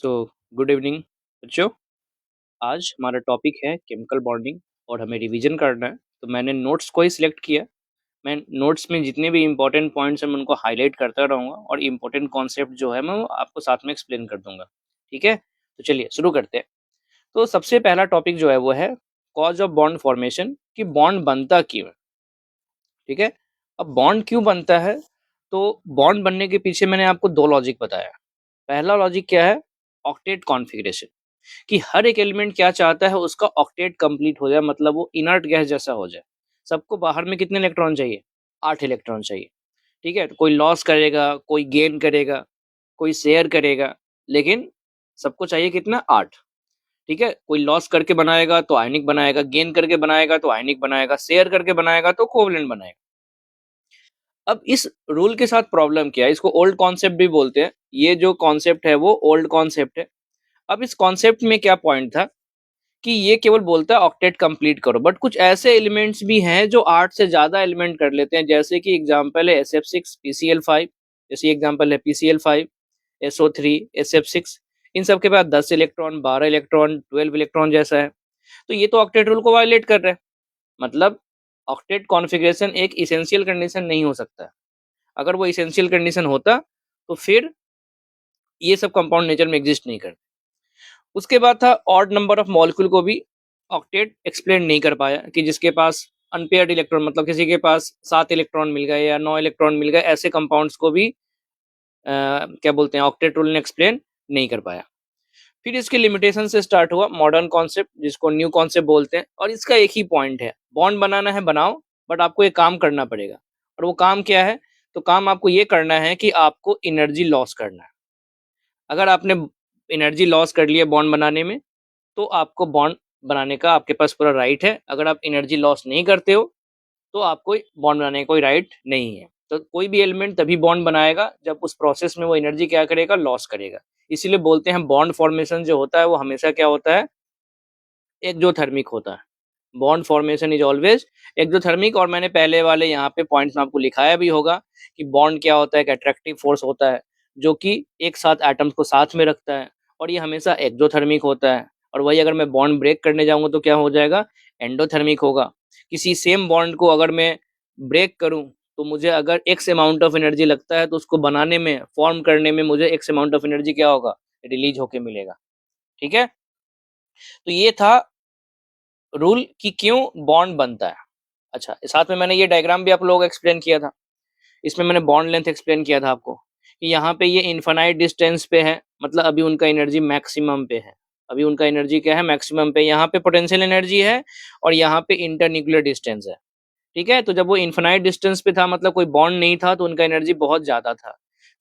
So good evening बच्चों। आज हमारा टॉपिक है केमिकल बॉन्डिंग और हमें रिवीजन करना है। तो मैंने नोट्स को ही सिलेक्ट किया। मैं नोट्स में जितने भी इंपॉर्टेंट पॉइंट्स हैं मैं उनको हाईलाइट करता रहूँगा और इम्पोर्टेंट कॉन्सेप्ट जो है मैं वो आपको साथ में एक्सप्लेन कर दूंगा। ठीक है, तो चलिए शुरू करते हैं। तो सबसे पहला टॉपिक जो है वो है कॉज ऑफ बॉन्ड फॉर्मेशन, कि बॉन्ड बनता क्यों है। ठीक है, अब बॉन्ड क्यों बनता है, तो बॉन्ड बनने के पीछे मैंने आपको दो लॉजिक बताया। पहला लॉजिक क्या है, ऑक्टेट कॉन्फ़िगरेशन, कि हर एक एलिमेंट क्या चाहता है उसका ऑक्टेट कंप्लीट हो जाए, मतलब वो इनर्ट गैस जैसा हो जाए। सबको बाहर में कितने इलेक्ट्रॉन चाहिए, 8 इलेक्ट्रॉन चाहिए। ठीक है, तो कोई लॉस करेगा, कोई गेन करेगा, कोई शेयर करेगा, लेकिन सबको चाहिए कितना, 8। ठीक है, कोई लॉस करके बनाएगा तो आयनिक बनाएगा, गेन करके बनाएगा तो आयनिक बनाएगा, शेयर करके बनाएगा तो कोवलेंट बनाएगा। अब इस रूल के साथ प्रॉब्लम क्या है, इसको ओल्ड कॉन्सेप्ट भी बोलते हैं। ये जो कॉन्सेप्ट है वो ओल्ड कॉन्सेप्ट है। अब इस कॉन्सेप्ट में क्या पॉइंट था कि ये केवल बोलता है ऑक्टेट कंप्लीट करो, बट कुछ ऐसे एलिमेंट्स भी हैं जो 8 से ज्यादा एलिमेंट कर लेते हैं। जैसे कि एग्जांपल है SF6 PCl5, जैसे एग्जांपल है PCl5 SO3 SF6। इन सब के पास 10 इलेक्ट्रॉन, 12 इलेक्ट्रॉन, 12 इलेक्ट्रॉन जैसा है। तो ये तो ऑक्टेट रूल को वायलेट कर रहे हैं। मतलब ऑक्टेट कॉन्फ़िगरेशन एक इसेंशियल कंडीशन नहीं हो सकता। अगर वो इसेंशियल कंडीशन होता तो फिर ये सब कंपाउंड नेचर में एग्जिस्ट नहीं करते। उसके बाद था ऑड नंबर ऑफ मॉलिक्यूल को भी ऑक्टेट एक्सप्लेन नहीं कर पाया, कि जिसके पास अनपेयर्ड इलेक्ट्रॉन, मतलब किसी के पास 7 इलेक्ट्रॉन मिल गए या 9 इलेक्ट्रॉन मिल गए, ऐसे कंपाउंड्स को भी क्या बोलते हैं, ऑक्टेट रूल ने एक्सप्लेन नहीं कर पाया। फिर इसके लिमिटेशन से स्टार्ट हुआ मॉडर्न कॉन्सेप्ट, जिसको न्यू कॉन्सेप्ट बोलते हैं। और इसका एक ही पॉइंट है, बॉन्ड बनाना है बनाओ, बट आपको एक काम करना पड़ेगा। और वो काम क्या है, तो काम आपको ये करना है कि आपको एनर्जी लॉस करना है। अगर आपने एनर्जी लॉस कर लिया बॉन्ड बनाने में, तो आपको बॉन्ड बनाने का आपके पास पूरा राइट है। अगर आप एनर्जी लॉस नहीं करते हो तो आपको बॉन्ड बनाने का कोई राइट नहीं है। तो कोई भी एलिमेंट तभी बॉन्ड बनाएगा जब उस प्रोसेस में वो एनर्जी क्या करेगा, लॉस करेगा। इसीलिए बोलते हैं बॉन्ड फॉर्मेशन जो होता है वो हमेशा क्या होता है, एक्जोथर्मिक होता है। Bond formation is always exothermic. और मैंने पहले वाले यहाँ पे पॉइंट्स में आपको लिखाया भी होगा कि बॉन्ड क्या होता है, एक अट्रैक्टिव फोर्स होता है जो कि एक साथ एटम्स को साथ में रखता है, और ये हमेशा एक्जोथर्मिक होता है। और वही अगर मैं बॉन्ड ब्रेक करने जाऊंगा तो क्या हो जाएगा, एंडोथर्मिक होगा। किसी सेम बॉन्ड को अगर मैं ब्रेक करूं तो मुझे अगर एक्स अमाउंट ऑफ एनर्जी लगता है, तो उसको बनाने में, फॉर्म करने में मुझे एक्स अमाउंट ऑफ एनर्जी क्या होगा, रिलीज होके मिलेगा। ठीक है, तो ये था रूल कि क्यों बॉन्ड बनता है। अच्छा, साथ में मैंने ये डायग्राम भी आप लोगों को एक्सप्लेन किया था। इसमें मैंने बॉन्ड लेंथ एक्सप्लेन किया था आपको कि यहाँ पे ये इनफाइनाइट डिस्टेंस पे है, मतलब अभी उनका एनर्जी मैक्सिमम पे है। अभी उनका एनर्जी क्या है, मैक्सिमम पे। यहाँ पे पोटेंशियल एनर्जी है और यहाँ पे इंटरन्यूक्लियर डिस्टेंस है। ठीक है, तो जब वो इनफाइनाइट डिस्टेंस पे था, मतलब कोई बॉन्ड नहीं था, तो उनका एनर्जी बहुत ज्यादा था।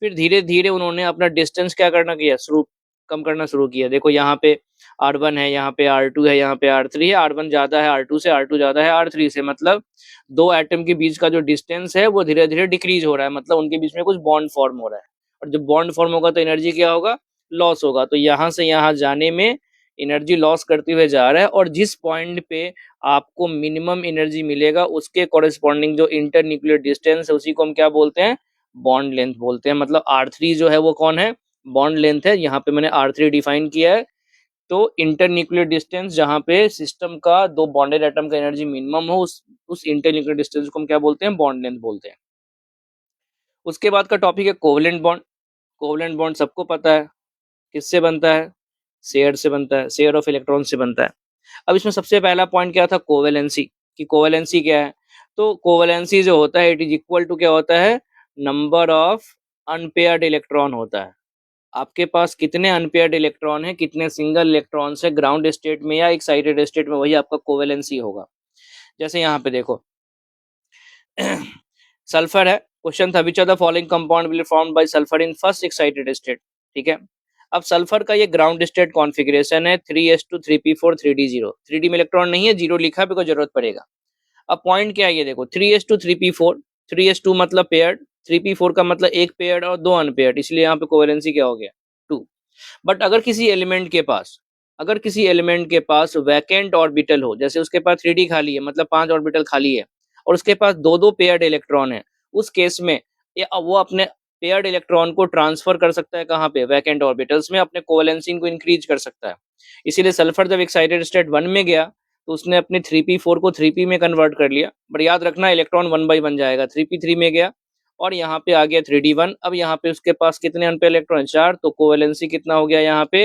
फिर धीरे धीरे उन्होंने अपना डिस्टेंस क्या करना किया, शुरू कम करना शुरू किया। देखो यहाँ पे R1 है, यहाँ पे R2 है, यहाँ पे R3 है। R1 ज्यादा है R2 से, R2 ज्यादा है R3 से, मतलब दो एटम के बीच का जो डिस्टेंस है वो धीरे धीरे डिक्रीज हो रहा है, मतलब उनके बीच में कुछ बॉन्ड फॉर्म हो रहा है। और जब बॉन्ड फॉर्म होगा तो एनर्जी क्या होगा, लॉस होगा। तो यहाँ से यहाँ जाने में एनर्जी लॉस करते हुए जा रहा है, और जिस पॉइंट पे आपको मिनिमम एनर्जी मिलेगा उसके कॉरेस्पॉन्डिंग जो इंटर न्यूक्लियर डिस्टेंस है उसी को हम क्या बोलते हैं, बॉन्ड लेंथ बोलते हैं। मतलब R3 जो है वो कौन है, बॉन्ड लेंथ है। यहाँ पे मैंने R3 डिफाइन किया है। तो इंटर न्यूक्लियर डिस्टेंस जहाँ पे सिस्टम का दो बॉन्डेड एटम का एनर्जी मिनिमम हो, उस इंटर न्यूक्लियर डिस्टेंस को हम क्या बोलते हैं, बॉन्ड लेंथ बोलते हैं। उसके बाद का टॉपिक है कोवलेंट बॉन्ड। कोवलेंट बॉन्ड सबको पता है किससे बनता है, शेयर से बनता है, शेयर ऑफ इलेक्ट्रॉन से बनता है। अब इसमें सबसे पहला पॉइंट क्या था, कोवेलेंसी, कि कोवेलेंसी क्या है। तो कोवेलेंसी जो होता है इट इज इक्वल टू क्या होता है, नंबर ऑफ अनपेयर्ड इलेक्ट्रॉन होता है। आपके पास कितने अनपेयर्ड इलेक्ट्रॉन है, कितने सिंगल इलेक्ट्रॉन है ग्राउंड स्टेट में या एक्साइटेड स्टेट में, वही आपका कोवेलेंसी होगा। जैसे यहाँ पे देखो सल्फर है, क्वेश्चन था which are the following compound will formed by sulphur in first excited state. ठीक है, अब सल्फर का ये ग्राउंड स्टेट कॉन्फ़िगरेशन है 3s2 3p4 3d0। 3d में इलेक्ट्रॉन नहीं है, जीरो लिखा पे कोई जरूरत पड़ेगा। अब पॉइंट क्या है, ये देखो 3s2 3p4, 3s2 मतलब पेयर्ड, 3p4 का मतलब एक पेयर्ड और दो अनपेयर्ड, इसलिए यहाँ पे कोवेलेंसी क्या हो गया, 2। बट अगर किसी एलिमेंट के पास वैकेंट ऑर्बिटल हो, जैसे उसके पास 3d खाली है, मतलब 5 ऑर्बिटल खाली है, और उसके पास दो दो पेयर्ड इलेक्ट्रॉन है, उस केस में ये वो अपने पेयर्ड इलेक्ट्रॉन को ट्रांसफर कर सकता है कहाँ पे, वैकेंट ऑर्बिटल्स में, अपने कोवेलेंसी को इंक्रीज कर सकता है। इसीलिए सल्फर जब एक्साइटेड स्टेट 1 में गया तो उसने अपने 3p4 को 3p में कन्वर्ट कर लिया, बट याद रखना इलेक्ट्रॉन 1/1 जाएगा। 3p3 में गया और यहाँ पे आ गया 3d1। अब यहाँ पे उसके पास कितने अनपेयर इलेक्ट्रॉन, 4, तो कोवेलेंसी कितना हो गया यहाँ पे,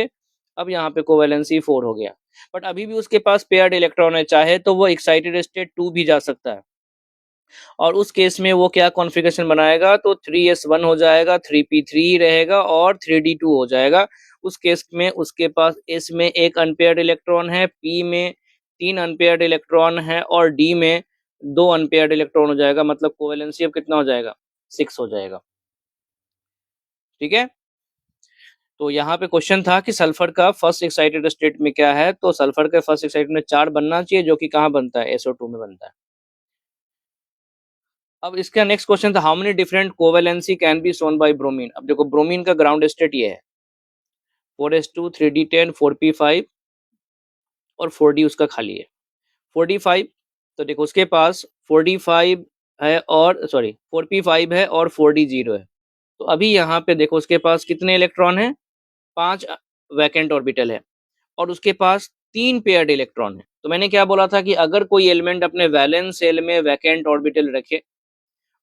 अब यहाँ पे कोवेलेंसी 4 हो गया। बट अभी भी उसके पास पेयर्ड इलेक्ट्रॉन है, चाहे तो वो एक्साइटेड स्टेट 2 भी जा सकता है, और उस केस में वो क्या कॉन्फ़िगरेशन बनाएगा, तो 3s1 हो जाएगा, 3p3 रहेगा और 3d2 हो जाएगा। उस केस में उसके पास s में एक अनपेयर्ड इलेक्ट्रॉन है, p में 3 अनपेयर्ड इलेक्ट्रॉन है और d में 2 अनपेयर्ड इलेक्ट्रॉन हो जाएगा। मतलब कोवेलेंसी अब कितना हो जाएगा, 6 हो जाएगा। ठीक है, तो यहाँ पे क्वेश्चन था कि सल्फर का फर्स्ट एक्साइटेड स्टेट में क्या है, तो सल्फर के फर्स्ट एक्साइटेड में 4 बनना चाहिए, जो कि कहाँ बनता है, SO2 में बनता है। अब इसका नेक्स्ट क्वेश्चन था, how many different covalency can be shown by bromine. अब देखो ब्रोमीन का ग्राउंड स्टेट ये है 4s2 3d10 4p5 और 4d उसका खाली है 45। तो देखो उसके पास 45 है और सॉरी 4p5 है और 4d 0 है। तो अभी यहाँ पे देखो उसके पास कितने इलेक्ट्रॉन है, 5 वैकेंट ऑर्बिटल है और उसके पास 3 पेयर्ड इलेक्ट्रॉन है। तो मैंने क्या बोला था कि अगर कोई एलिमेंट अपने वैलेंस शेल में वैकेंट ऑर्बिटल रखे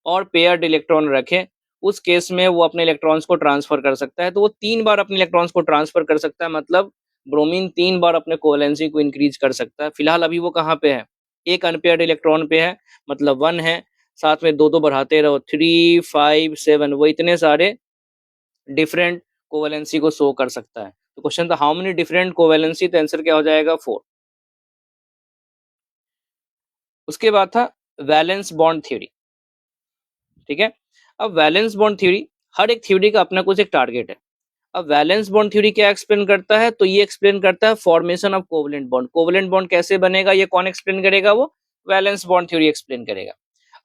और पेयर्ड इलेक्ट्रॉन रखे, उस केस में वो अपने इलेक्ट्रॉन्स को ट्रांसफर कर सकता है। तो वो 3 बार अपने इलेक्ट्रॉन्स को ट्रांसफर कर सकता है, मतलब ब्रोमीन 3 बार अपने कोवेलेंसी को इंक्रीज कर सकता है। फिलहाल अभी वो कहाँ पे है, एक अनपेयर्ड इलेक्ट्रॉन पे है, मतलब 1 है, साथ में 2 बढ़ाते रहो, 3 5 7, वो इतने सारे डिफरेंट कोवेलेंसी को शो कर सकता है। तो क्वेश्चन था हाउ मेनी डिफरेंट कोवेलेंसी, तो आंसर क्या हो जाएगा, 4। उसके बाद था वैलेंस बॉन्ड थ्योरी। ठीक है, अब वैलेंस बॉन्ड थ्योरी, हर एक थ्योरी का अपना कुछ एक टारगेट है। अब वैलेंस बॉन्ड थ्योरी क्या एक्सप्लेन करता है, तो ये एक्सप्लेन करता है formation of covalent bond. Covalent bond कैसे बनेगा, ये कौन एक्सप्लेन करेगा, वो वैलेंस बॉन्ड थ्योरी एक्सप्लेन करेगा।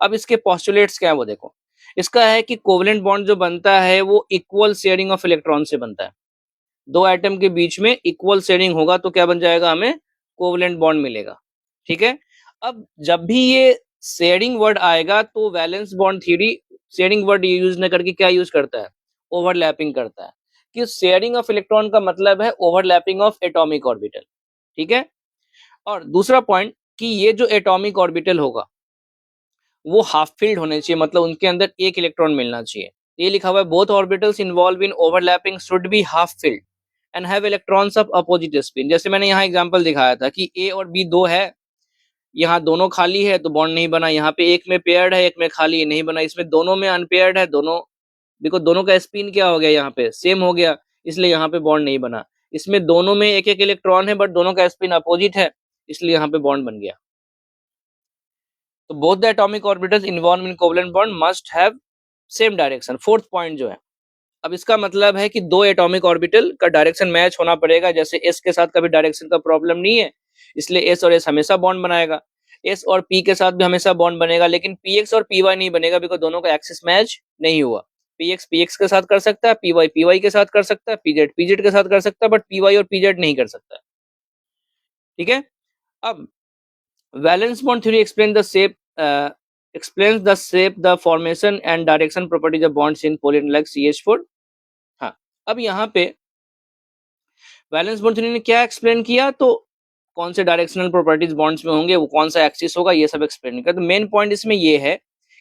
अब इसके पोस्टुलेट्स क्या है वो देखो। इसका है कि कोवलेंट बॉन्ड जो बनता है वो इक्वल शेयरिंग ऑफ इलेक्ट्रॉन से बनता है। दो एटम के बीच में इक्वल शेयरिंग होगा तो क्या बन जाएगा, हमें कोवलेंट बॉन्ड मिलेगा। ठीक है, अब जब भी ये शेयरिंग वर्ड आएगा तो valence bond theory sharing word use न करके क्या यूज करता है, ओवरलैपिंग करता है। कि शेयरिंग ऑफ इलेक्ट्रॉन का मतलब है ओवरलैपिंग ऑफ एटॉमिक ऑर्बिटल। ठीक है, और दूसरा पॉइंट कि ये जो एटॉमिक ऑर्बिटल होगा वो हाफ फील्ड होने चाहिए, मतलब उनके अंदर एक इलेक्ट्रॉन मिलना चाहिए। ये लिखा हुआ है both orbitals involve in overlapping should be half field and have electrons of opposite spin. जैसे मैंने यहाँ एग्जांपल दिखाया था कि ए और बी दो है, यहाँ दोनों खाली है तो बॉन्ड नहीं बना, यहाँ पे एक में पेयर्ड है एक में खाली है, नहीं बना, इसमें दोनों में अनपेयर्ड है, दोनों देखो दोनों का स्पिन क्या हो गया, यहाँ पे सेम हो गया, इसलिए यहाँ पे बॉन्ड नहीं बना। इसमें दोनों में एक एक इलेक्ट्रॉन है बट दोनों का स्पिन अपोजिट है, इसलिए यहाँ पे बॉन्ड बन गया। तो both the atomic orbitals involve in covalent bond must have same direction. Fourth point जो है, अब इसका मतलब है कि दो एटॉमिक ऑर्बिटल का डायरेक्शन मैच होना पड़ेगा। जैसे एस के साथ कभी डायरेक्शन का प्रॉब्लम नहीं है, इसलिए एस और एस हमेशा बॉन्ड बनाएगा। एस और पी के साथ भी हमेशा बॉन्ड बनेगा, लेकिन पी एक्स और पी वाई नहीं बनेगा बिकॉज दोनों का एक्सिस मैच नहीं हुआ। पी एक्स के साथ कर सकता है, पी वाई के साथ कर सकता है, पी जेड के साथ कर सकता है, बट पी वाई और पी जेड नहीं कर सकता है। ठीक है, अब valence bond theory explains the shape, the formation and direction properties of bonds in polyethylene like CH4। हाँ, अब यहाँ पे वैलेंस बॉन्ड थ्योरी ने क्या एक्सप्लेन किया, तो कौन से डायरेक्शनल प्रॉपर्टीज बॉन्ड्स में होंगे, वो कौन सा एक्सिस होगा, ये सब एक्सप्लेन किया। तो मेन पॉइंट इसमें ये है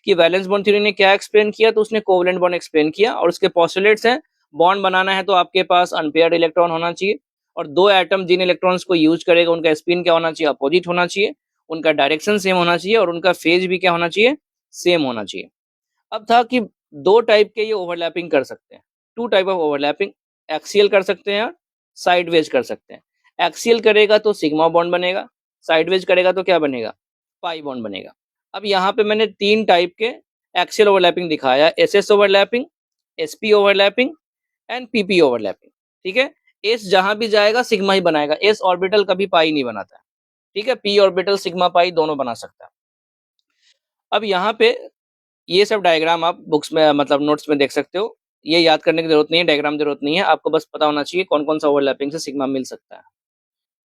कि वैलेंस बॉन्ड थ्योरी ने क्या एक्सप्लेन किया, तो उसने कोवलेंट बॉन्ड एक्सप्लेन किया और उसके पोस्टुलेट्स हैं बॉन्ड बनाना है तो आपके पास अनपेयर्ड इलेक्ट्रॉन होना चाहिए, और दो एटम जिन इलेक्ट्रॉन्स को यूज करेगा उनका स्पिन क्या होना चाहिए, अपोजिट होना चाहिए, उनका डायरेक्शन सेम होना चाहिए और उनका फेज भी क्या होना चाहिए, सेम होना चाहिए। अब था कि दो टाइप के ये ओवरलैपिंग कर सकते हैं, two type of overlapping, axial कर सकते हैं, साइडवेज कर सकते हैं। एक्सियल करेगा तो सिग्मा बॉन्ड बनेगा, साइडवेज करेगा तो क्या बनेगा, पाई बॉन्ड बनेगा। अब यहाँ पे मैंने तीन टाइप के एक्सियल ओवरलैपिंग दिखाया, SS overlapping, SP overlapping and PP overlapping. ठीक है, एस जहां भी जाएगा सिग्मा ही बनाएगा, एस ऑर्बिटल कभी पाई नहीं बनाता है। ठीक है, पी ऑर्बिटल सिग्मा पाई दोनों बना सकता है। अब यहाँ पे ये सब डायग्राम आप बुक्स में मतलब नोट्स में देख सकते हो, ये याद करने की जरूरत नहीं है, डायग्राम जरूरत नहीं है, आपको बस पता होना चाहिए कौन कौन सा ओवरलैपिंग से सिग्मा मिल सकता है।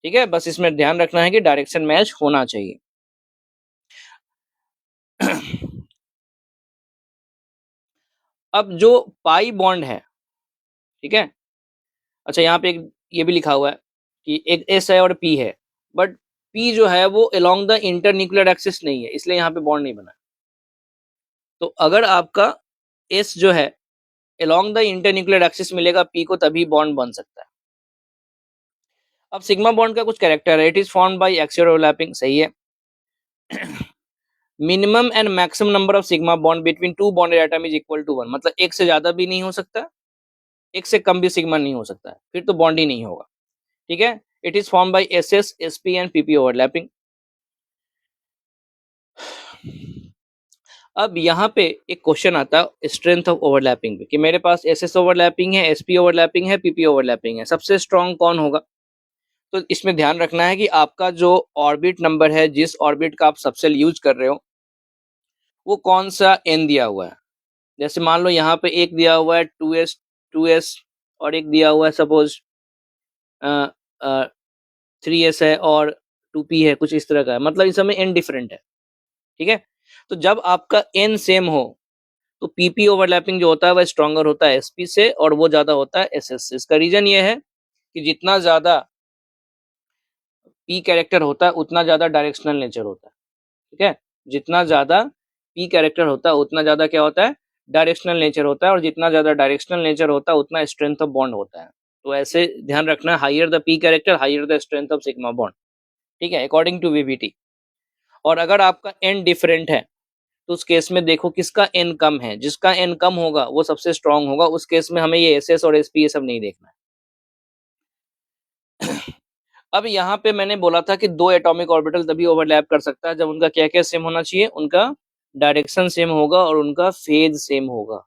ठीक है, बस इसमें ध्यान रखना है कि डायरेक्शन मैच होना चाहिए। अब जो पाई बॉन्ड है, ठीक है? अच्छा, यहाँ पे एक ये भी लिखा हुआ है कि एक एस है और पी है, बट पी जो है वो अलोंग द इंटरन्यूक्लियर एक्सिस नहीं है, इसलिए यहाँ पे बॉन्ड नहीं बना। तो अगर आपका एस जो है अलोंग द इंटरन्यूक्लियर एक्सिस मिलेगा पी को, तभी बॉन्ड बन सकता है। अब सिग्मा बॉन्ड का कुछ कैरेक्टर है, it is formed by axial overlapping, सही है। Minimum and maximum number of sigma bond between two bonded atom is equal to 1, मतलब एक से ज्यादा भी नहीं हो सकता, एक से कम भी सिग्मा नहीं हो सकता है, फिर तो बॉन्ड ही नहीं होगा, ठीक है। It is form by S S, S P and PP overlapping. अब यहाँ पे एक क्वेश्चन आता है स्ट्रेंथ ऑफ ओवरलैपिंग पे, कि मेरे पास एस एस ओवरलैपिंग है, एस पी ओवरलैपिंग है, पीपी ओवरलैपिंग है, सबसे स्ट्रॉन्ग कौन होगा? तो इसमें ध्यान रखना है कि आपका जो ऑर्बिट नंबर है, जिस ऑर्बिट का आप सबसे यूज कर रहे हो, वो कौन सा एन दिया हुआ है। जैसे मान लो यहाँ पे एक दिया हुआ है 2s और एक दिया हुआ है सपोज 3s है और 2p है, कुछ इस तरह का है, मतलब इस समय एन डिफरेंट है, ठीक है। तो जब आपका एन सेम हो तो पीपी ओवरलैपिंग जो होता है वह स्ट्रॉन्गर होता है एसपी से, और वो ज्यादा होता है एसएस से। इसका रीजन ये है कि जितना ज्यादा पी कैरेक्टर होता है उतना ज्यादा डायरेक्शनल नेचर होता है, ठीक है। जितना ज्यादा पी कैरेक्टर होता है उतना ज्यादा क्या होता है, डायरेक्शनल नेचर होता है, और जितना ज्यादा डायरेक्शनल नेचर होता है उतना स्ट्रेंथ ऑफ बॉन्ड होता है। तो ऐसे ध्यान रखना, higher the P character higher the strength of sigma bond, ठीक है, अकॉर्डिंग टू वीबीटी। और अगर आपका एन डिफरेंट है तो उस केस में देखो किसका एन कम है, जिसका एन कम होगा वो सबसे स्ट्रांग होगा, उस केस में हमें ये एसएस और एसपी ये सब नहीं देखना है। अब यहाँ पे मैंने बोला था कि दो एटॉमिक ऑर्बिटल तभी ओवरलैप कर सकता है जब उनका क्या क्या सेम होना चाहिए, उनका डायरेक्शन सेम होगा और उनका फेज सेम होगा।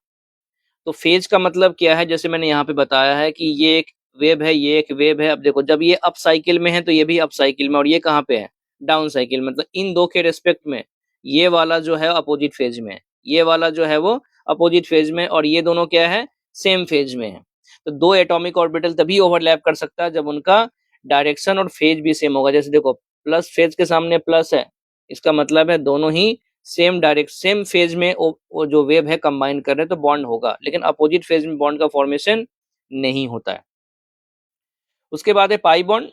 तो फेज का मतलब क्या है, जैसे मैंने यहाँ पे बताया है कि ये एक वेव है, ये एक वेव है। अब देखो जब ये अप साइकिल में है तो ये भी अप साइकिल में, और ये कहाँ पे है, डाउन साइकिल, मतलब इन दो के रेस्पेक्ट में ये वाला जो है अपोजिट फेज में है, ये वाला जो है वो अपोजिट फेज में, और ये दोनों क्या है, सेम फेज में है। तो दो एटॉमिक ऑर्बिटल तभी ओवरलैप कर सकता है जब उनका डायरेक्शन और फेज भी सेम होगा। जैसे देखो प्लस फेज के सामने प्लस है, इसका मतलब है दोनों ही सेम फेज में वो जो वेव है कंबाइन कर रहे हैं तो बॉन्ड होगा, लेकिन अपोजिट फेज में बॉन्ड का फॉर्मेशन नहीं होता है। उसके बाद है पाई बॉन्ड,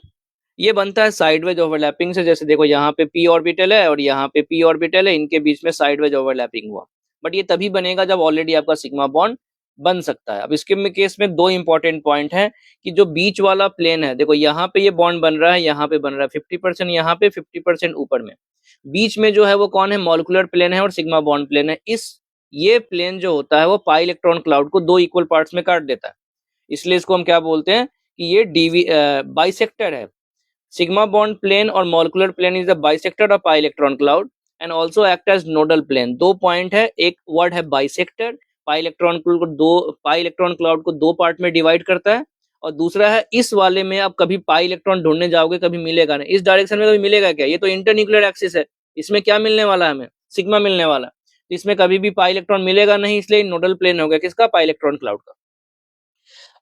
ये बनता है साइडवेज ओवरलैपिंग से। जैसे देखो यहाँ पे पी ऑर्बिटल है और यहाँ पे पी ऑर्बिटल है, इनके बीच में साइडवेज ओवरलैपिंग हुआ, बट ये तभी बनेगा जब ऑलरेडी आपका सिग्मा बॉन्ड बन सकता है। अब इसके में केस में दो इंपॉर्टेंट पॉइंट है कि जो बीच वाला प्लेन है, देखो यहाँ पे ये बॉन्ड बन रहा है, यहाँ पे बन रहा है 50% यहाँ पे, 50% ऊपर में, बीच में जो है वो कौन है, मॉलिक्यूलर प्लेन है और सिग्मा बॉन्ड प्लेन है। इस ये प्लेन जो होता है वो पाई इलेक्ट्रॉन क्लाउड को दो इक्वल पार्ट्स में काट देता है, इसलिए इसको हम क्या बोलते हैं कि ये डीवी बाइसेक्टर है। सिग्मा बॉन्ड प्लेन और molecular plane is the bisector of pi electron cloud and also act as nodal plane. दो पॉइंट है, एक वर्ड है बाइसेक्टर, पाई इलेक्ट्रॉन क्लाउड को दो पार्ट में डिवाइड करता है, और दूसरा है इस वाले में आप कभी पाई इलेक्ट्रॉन ढूंढने जाओगे कभी मिलेगा नहीं, इस डायरेक्शन में कभी मिलेगा क्या, ये तो इंटरन्यूक्लियर एक्सिस है, इसमें क्या मिलने वाला है, हमें सिग्मा मिलने वाला है, तो इसमें कभी भी पाई इलेक्ट्रॉन मिलेगा नहीं, इसलिए नोडल प्लेन हो गया किसका, पाई इलेक्ट्रॉन क्लाउड का।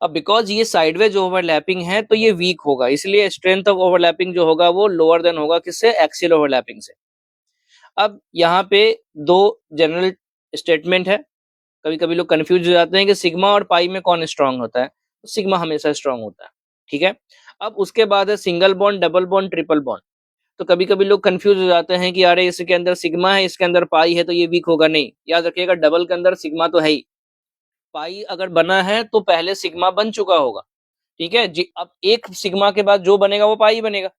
अब बिकॉज ये साइडवेज ओवरलैपिंग है तो ये वीक होगा, इसलिए स्ट्रेंथ ऑफ ओवरलैपिंग जो होगा वो लोअर देन होगा किससे, एक्सियल ओवरलैपिंग से। अब यहाँ पे दो जनरल स्टेटमेंट है, कभी कभी लोग कंफ्यूज हो जाते हैं कि सिग्मा और पाई में कौन स्ट्रांग होता है, तो सिग्मा हमेशा स्ट्रांग होता है, ठीक है। अब उसके बाद है single bond, double bond, triple bond. तो कभी कभी लोग कंफ्यूज हो जाते हैं कि अरे इसके अंदर सिग्मा है, इसके अंदर पाई है, तो ये वीक होगा, नहीं, याद रखिएगा डबल के अंदर सिग्मा तो है ही, पाई अगर बना है तो पहले सिग्मा बन चुका होगा, ठीक है जी। अब एक सिग्मा के बाद जो बनेगा वो पाई बनेगा,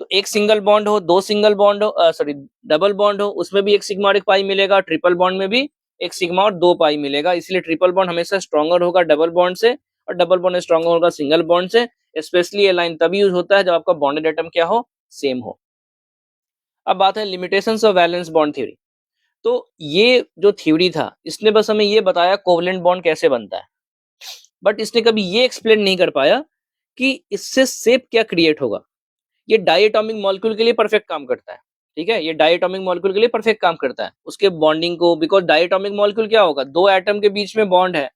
तो एक सिंगल बॉन्ड हो, दो सिंगल बॉन्ड हो, सॉरी डबल बॉन्ड हो, उसमें भी एक सिग्मा और एक पाई मिलेगा, ट्रिपल बॉन्ड में भी एक सिग्मा और दो पाई मिलेगा, इसलिए ट्रिपल बॉन्ड हमेशा स्ट्रॉन्गर होगा डबल बॉन्ड से, और डबल बॉन्ड स्ट्रॉन्गर होगा सिंगल बॉन्ड से। स्पेशली ये लाइन तभी यूज होता है जब आपका बॉन्डेड एटम क्या हो, सेम हो। अब बात है limitations of valence bond theory. तो ये जो थ्योरी था इसने बस हमें ये बताया कोवलेंट बॉन्ड कैसे बनता है, बट इसने कभी ये एक्सप्लेन नहीं कर पाया कि इससे शेप क्या क्रिएट होगा। ये डायटोमिक मॉलिक्यूल के लिए परफेक्ट काम करता है, ठीक है, ये डायटोमिक मॉलिक्यूल के लिए परफेक्ट काम करता है, उसके बॉन्डिंग को, बिकॉज डायटोमिक मॉलिक्यूल क्या होगा, दो एटम के बीच में बॉन्ड है,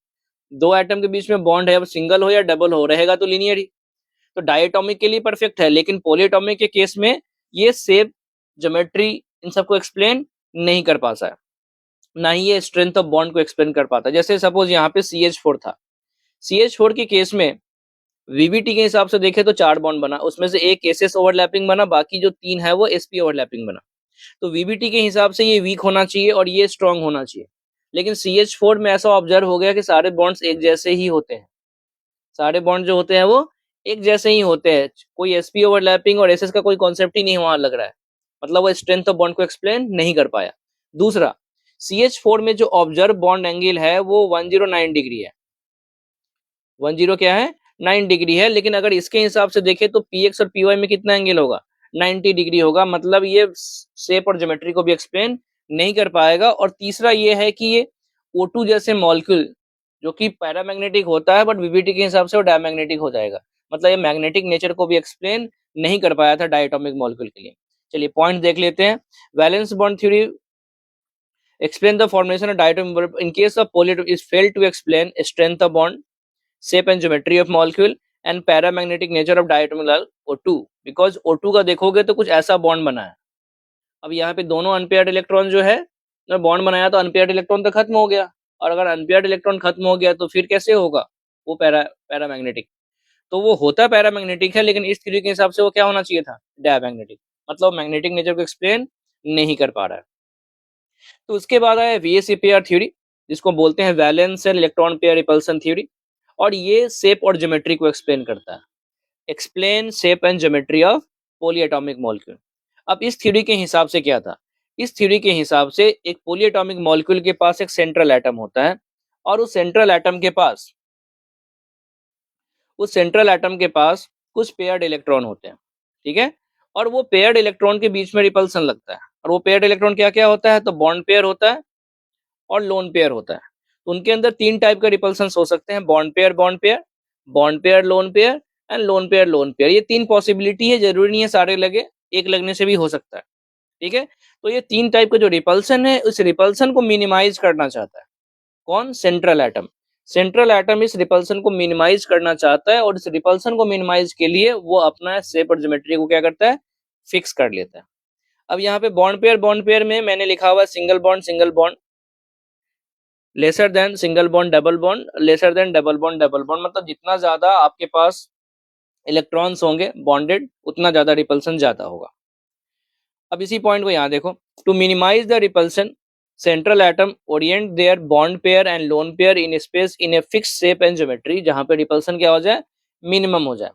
दो एटम के बीच में बॉन्ड है, अब सिंगल हो या डबल हो रहेगा तो लीनियर ही, तो डायटोमिक के लिए परफेक्ट है। लेकिन पॉलीएटॉमिक के केस में ये शेप, ज्योमेट्री, इन सबको एक्सप्लेन नहीं कर पाता है। ना ही ये स्ट्रेंथ ऑफ बॉन्ड को एक्सप्लेन कर पाता। जैसे सपोज यहाँ पे CH4 था, CH4 के केस में VBT के हिसाब से देखें तो 4 बॉन्ड बना, उसमें से एक SS ओवरलैपिंग बना, बाकी जो 3 है वो SP ओवरलैपिंग बना। तो VBT के हिसाब से ये वीक होना चाहिए और ये स्ट्रांग होना चाहिए। लेकिन CH4 में ऐसा ऑब्जर्व हो गया कि सारे बॉन्ड्स एक जैसे ही होते हैं, सारे बॉन्ड जो होते हैं वो एक जैसे ही होते हैं, कोई SP ओवरलैपिंग और SS का कोई कॉन्सेप्ट ही नहीं वहां लग रहा है, मतलब वो स्ट्रेंथ ऑफ बॉन्ड को एक्सप्लेन नहीं कर पाया। दूसरा, CH4 में जो ऑब्जर्व बॉन्ड एंगल है वो 109 डिग्री है, 10 क्या है 9 डिग्री है, लेकिन अगर इसके हिसाब से देखें तो PX और PY में कितना एंगल होगा 90 डिग्री होगा, मतलब ये शेप और ज्योमेट्री को भी एक्सप्लेन नहीं कर पाएगा। और तीसरा ये है कि ये O2 जैसे मॉलिक्यूल जो कि पैरामैग्नेटिक होता है, बट VBT के हिसाब से वो डायमैग्नेटिक हो जाएगा, मतलब ये मैग्नेटिक नेचर को भी एक्सप्लेन नहीं कर पाया था डायटोमिक मॉलिक्यूल के लिए। चलिए पॉइंट देख लेते हैं। Valence bond theory explain the formation of diatomic in case of polyatomic is failed to explain strength of bond, shape and geometry of molecule and paramagnetic nature of diatomic O2, because O2 का देखोगे तो कुछ ऐसा bond बना है। अब यहाँ पे दोनों अनपेयर्ड इलेक्ट्रॉन जो है तो बॉन्ड बनाया तो अनपेयर्ड इलेक्ट्रॉन तो खत्म हो गया, और अगर अनपेयर्ड इलेक्ट्रॉन खत्म हो गया तो फिर कैसे होगा वो पैरामैग्नेटिक। तो वो होता पैरामैग्नेटिक है, लेकिन इस थ्योरी के हिसाब से वो क्या होना चाहिए था डायमैग्नेटिक, मतलब मैग्नेटिक नेचर को एक्सप्लेन नहीं कर पा रहा है। तो उसके बाद आया VSEPR थ्योरी, जिसको बोलते हैं valence and electron pair repulsion theory, और ये शेप और ज्योमेट्री को एक्सप्लेन करता है। Explain shape and geometry of polyatomic molecule. अब इस थ्योरी के हिसाब से क्या था, इस थ्योरी के हिसाब से एक पॉलीएटॉमिक मॉलिक्यूल के पास एक सेंट्रल एटम होता है, और उस सेंट्रल एटम के पास कुछ पेयर्ड इलेक्ट्रॉन होते हैं, ठीक है, और वो पेयर्ड इलेक्ट्रॉन के बीच में रिपल्सन लगता है। और वो पेयर्ड इलेक्ट्रॉन क्या क्या होता है, तो बॉन्ड पेयर होता है और लोन पेयर होता है। तो उनके अंदर 3 टाइप का रिपल्सन हो सकते हैं, bond pair bond pair, bond pair lone pair and lone pair lone pair. ये 3 पॉसिबिलिटी है, जरूरी नहीं है सारे लगे, एक लगने से भी हो सकता है, ठीक है। तो ये 3 टाइप का जो रिपल्सन है, उस रिपल्सन को मिनिमाइज करना चाहता है कौन, सेंट्रल एटम। सेंट्रल एटम इस रिपल्सन को मिनिमाइज करना चाहता है, और इस रिपल्सन को मिनिमाइज के लिए वो अपना शेप और ज्योमेट्री को क्या करता है, फिक्स कर लेता है। अब यहाँ पे बॉन्ड पेयर में मैंने लिखा हुआ है single bond lesser than single bond double bond, lesser than double bond, मतलब जितना ज्यादा आपके पास इलेक्ट्रॉन्स होंगे बॉन्डेड, उतना ज्यादा रिपल्सन ज्यादा होगा। अब इसी पॉइंट को यहाँ देखो, to minimise the repulsion central atom orient their bond pair and lone pair in space in a fix shape and geometry, जहां पे रिपल्सन क्या हो जाए, मिनिमम हो जाए।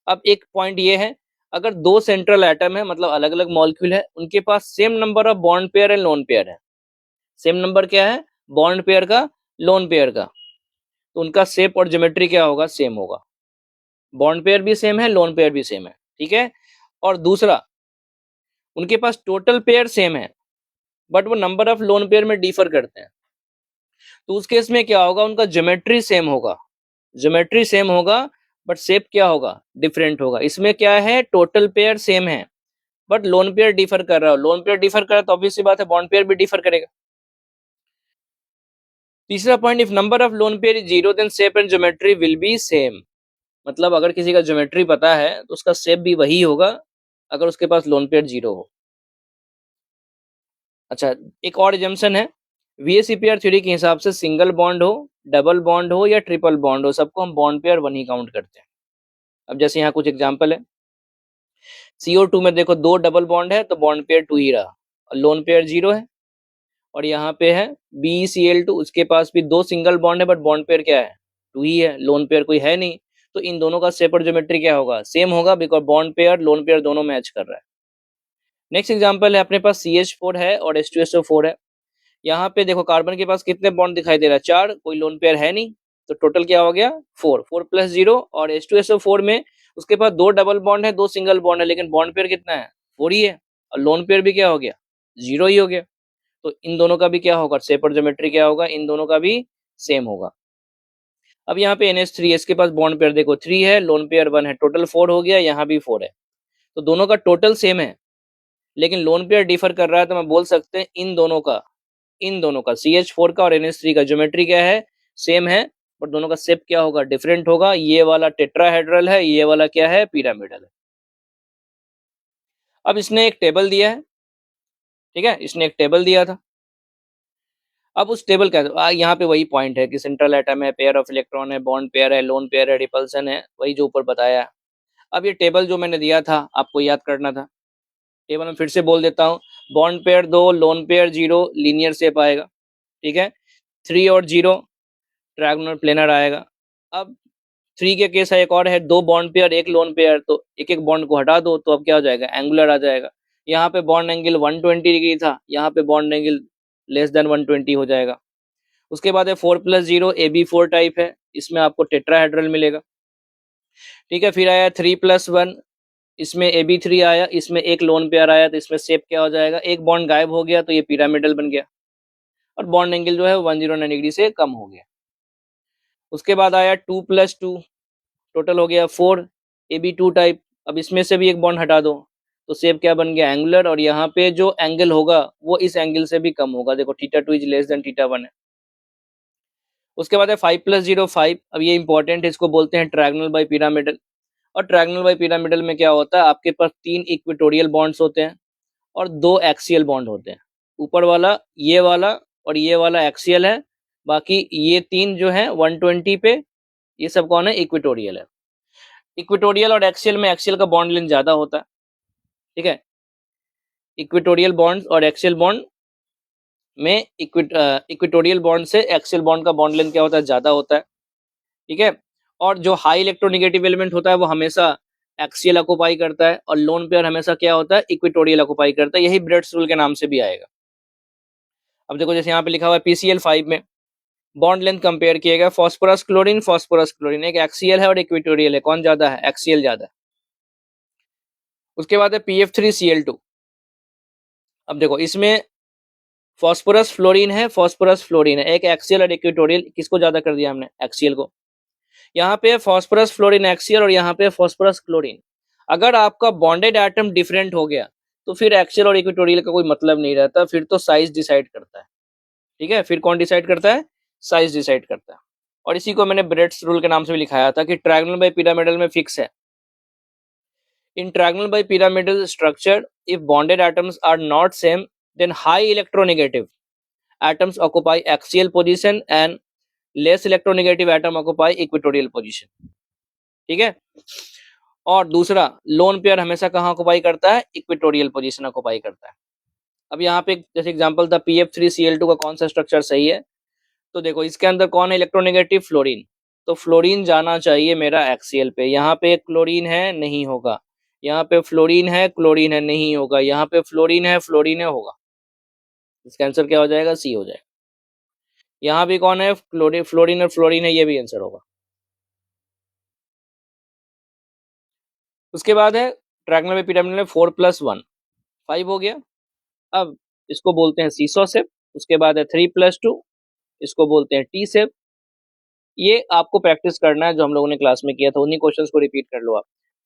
अब एक पॉइंट ये है, अगर 2 सेंट्रल एटम है, मतलब अलग अलग मॉलिक्यूल है, उनके पास same number of bond pair and lone pair है, सेम नंबर क्या है बॉन्ड पेयर का लोन पेयर का, तो उनका शेप और ज्योमेट्री क्या होगा, सेम होगा। बॉन्ड पेयर भी सेम है, लोन पेयर भी सेम है, ठीक है। और दूसरा, उनके पास टोटल पेयर सेम है, बट वो नंबर ऑफ लोन पेयर में डिफर करते हैं। तो उस केस में क्या होगा, उनका ज्योमेट्री सेम होगा, ज्योमेट्री सेम होगा, बट शेप क्या होगा, डिफरेंट होगा। इसमें क्या है, टोटल पेयर सेम है, बट लोन पेयर डिफर कर रहा हो, लोन पेयर डिफर कर रहा है तो ऑब्वियस सी बात है बॉन्ड पेयर भी डिफर करेगा। तीसरा point, if number of lone pair is 0 then shape and geometry will be same, मतलब अगर किसी का ज्योमेट्री पता है तो उसका शेप भी वही होगा अगर उसके पास लोन पेयर 0 हो। अच्छा, एक और एजम्पशन है, VSEPR थ्योरी के हिसाब से सिंगल बॉन्ड हो, डबल बॉन्ड हो या ट्रिपल बॉन्ड हो, सबको हम बॉन्ड पेयर 1 ही काउंट करते हैं। अब जैसे यहाँ कुछ एग्जांपल है, CO2 में देखो 2 डबल बॉन्ड है तो बॉन्ड पेयर 2 ही रहा, और लोन पेयर 0 है। और यहाँ पे है BeCl2, उसके पास भी 2 सिंगल बॉन्ड है, बट बॉन्ड पेयर क्या है, 2 ही है, लोन पेयर कोई है नहीं। तो इन दोनों का शेप और ज्योमेट्री क्या होगा, सेम होगा, because bond pair lone pair दोनों मैच कर रहा है। नेक्स्ट एग्जांपल है, अपने पास CH4 है और H2SO4 है। यहाँ पे देखो कार्बन के पास कितने बॉन्ड दिखाई दे रहा है, 4, कोई लोन पेयर है नहीं, तो टोटल क्या हो गया 4, 4 + 0। और H2SO4 में उसके पास 2 डबल बॉन्ड है, 2 सिंगल बॉन्ड है, लेकिन बॉन्ड पेयर कितना है, 4 ही है, और लोन पेयर भी क्या हो गया, 0 ही हो गया। तो इन दोनों का भी क्या होगा, शेप और ज्योमेट्री क्या होगा, इन दोनों का भी सेम होगा। अब यहाँ पे NH3 है, इसके पास बॉन्ड पेयर देखो 3 है, लोन पेयर 1 है, टोटल 4 हो गया, यहाँ भी 4 है, तो दोनों का टोटल सेम है, लेकिन लोन पेयर डिफर कर रहा है, तो मैं बोल सकते हैं इन दोनों का CH4 का और NH3 का ज्योमेट्री क्या है, सेम है, बट दोनों का शेप क्या होगा, डिफरेंट होगा। ये वाला टेट्राहेड्रल है, ये वाला क्या है, पिरामिडल है। अब इसने एक टेबल दिया है, ठीक है, इसने एक टेबल दिया था। अब उस टेबल का यहाँ पे वही पॉइंट है कि सेंट्रल एटम है, पेयर ऑफ इलेक्ट्रॉन है, बॉन्ड पेयर है, लोन पेयर है, रिपल्सन है, वही जो ऊपर बताया है। अब ये टेबल जो मैंने दिया था आपको याद करना था, टेबल में फिर से बोल देता हूँ। Bond pair 2, lone pair 0, linear shape आएगा, ठीक है। 3 और 0 ट्रायंगुलर प्लेनर आएगा। अब 3 के केस है, एक और है, 2 बॉन्ड पेयर 1 लोन पेयर, तो एक एक बॉन्ड को हटा दो तो अब क्या हो जाएगा, एंगुलर आ जाएगा। यहाँ पे बॉन्ड एंगल 120 डिग्री था, यहाँ पे बॉन्ड एंगल लेस देन 120 हो जाएगा। उसके बाद है 4+0 AB4 टाइप है, इसमें आपको टेट्राहेड्रल मिलेगा, ठीक है। फिर आया 3+1, इसमें AB3 आया, इसमें एक लोन पेयर आया, तो इसमें शेप क्या हो जाएगा, एक बॉन्ड गायब हो गया तो ये पिरामिडल बन गया और बॉन्ड एंगल जो है 109 डिग्री से कम हो गया। उसके बाद आया 2+2, टोटल हो गया 4, AB2 टाइप। अब इसमें से भी एक बॉन्ड हटा दो तो शेप क्या बन गया, एंगुलर, और यहाँ पे जो एंगल होगा वो इस एंगल से भी कम होगा, देखो θ2 इज लेस देन θ1 है। उसके बाद है 5+0 5, अब ये इंपॉर्टेंट है, इसको बोलते हैं ट्रायंगल बाय पिरामिडल। और ट्रायंगल बाय पिरामिडल में क्या होता है, आपके पास 3 इक्वेटोरियल बॉन्ड्स होते हैं और 2 एक्सियल बॉन्ड होते हैं। ऊपर वाला, ये वाला और ये वाला एक्सियल है, बाकी ये 3 जो है 120 पे, ये सब कौन है, इक्वेटोरियल है। इक्वेटोरियल और एक्सियल में एक्सियल का बॉन्ड लेंथ ज़्यादा होता है, ठीक है। इक्वेटोरियल बॉन्ड और एक्सियल बॉन्ड में इक्वेटोरियल बॉन्ड से एक्सियल बॉन्ड का बॉन्ड लेंथ क्या होता है, ज़्यादा होता है, ठीक है। और जो हाई इलेक्ट्रोनेगेटिव एलिमेंट होता है वो हमेशा एक्सियल ऑक्युपाई करता है और लोन पेयर हमेशा क्या होता है, इक्वेटोरियल ऑक्युपाई करता है, यही ब्रेड्स रूल के नाम से भी आएगा। अब देखो जैसे यहाँ पे लिखा हुआ है PCl5 में बॉन्ड लेंथ कंपेयर किया गया, फास्फोरस क्लोरीन एक एक्सियल है और इक्वेटोरियल है, कौन ज्यादा है, एक्सियल ज्यादा है। उसके बाद है PF3Cl2। अब देखो इसमें फास्फोरस फ्लोरीन है, एक एक्सियल और इक्वेटोरियल, किसको ज्यादा कर दिया हमने, एक्सियल को। यहाँ पे फास्फोरस फ्लोरीन एक्सियल और यहाँ पे फास्फोरस क्लोरीन। अगर आपका बॉन्डेड एटम डिफरेंट हो गया तो फिर एक्सियल और इक्वेटोरियल का कोई मतलब नहीं रहता, फिर तो साइज डिसाइड करता है, ठीक है। फिर कौन डिसाइड करता है, साइज डिसाइड करता है। और इसी को मैंने ब्रेड्स रूल के नाम से भी लिखाया था कि ट्रायंगल बाय पिरामिडल में फिक्स है। In triangle by pyramidal structure if bonded atoms are not same then high electronegative atoms occupy axial position and less electronegative atom occupy equatorial position, ठीक है। और दूसरा, लोन पेयर हमेशा कहाँ occupy करता है, इक्वेटोरियल पोजीशन ऑक्युपाई करता है। अब यहाँ पे जैसे एग्जांपल था PF3Cl2 का कौन सा स्ट्रक्चर सही है, तो देखो इसके अंदर कौन है इलेक्ट्रोनेगेटिव, फ्लोरीन, तो फ्लोरीन जाना चाहिए मेरा एक्सियल पे। यहाँ पे क्लोरीन है, नहीं होगा। यहाँ पे फ्लोरीन है, क्लोरीन है, नहीं होगा। यहाँ पे फ्लोरीन है होगा। इसका आंसर क्या हो जाएगा, सी हो जाएगा। यहाँ भी कौन है, फ्लोरीन और फ्लोरीन है, ये भी आंसर होगा। उसके बाद है ट्रायंगल में पिरामिड में 4+1 5 हो गया। अब इसको बोलते हैं सीसो शेप। उसके बाद है 3+2, इसको बोलते हैं टी शेप। ये आपको प्रैक्टिस करना है जो हम लोगों ने क्लास में किया था, उन्हीं क्वेश्चंस को रिपीट कर लो आप।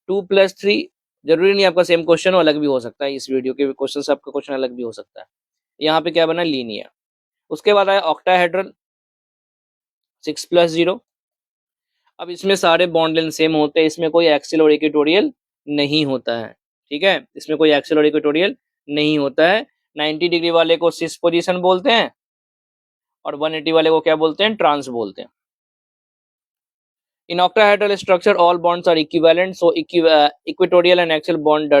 2+3, जरूरी नहीं आपका सेम क्वेश्चन हो, अलग भी हो सकता है, इस वीडियो के क्वेश्चन से आपका क्वेश्चन अलग भी हो सकता है। यहाँ पे क्या बना, लीनियर। उसके बाद आया ऑक्टाहेड्रल 6+0। अब इसमें सारे बॉन्ड लेंथ सेम होते हैं, इसमें कोई एक्सियल और इक्वेटोरियल नहीं होता है, ठीक है। इसमें कोई एक्सियल और इक्वेटोरियल नहीं होता है। 90 डिग्री वाले को सिस पोजीशन बोलते हैं और 180 वाले को क्या बोलते हैं, ट्रांस बोलते हैं। In octahedral structure, all bonds are equivalent, so equatorial and axial bond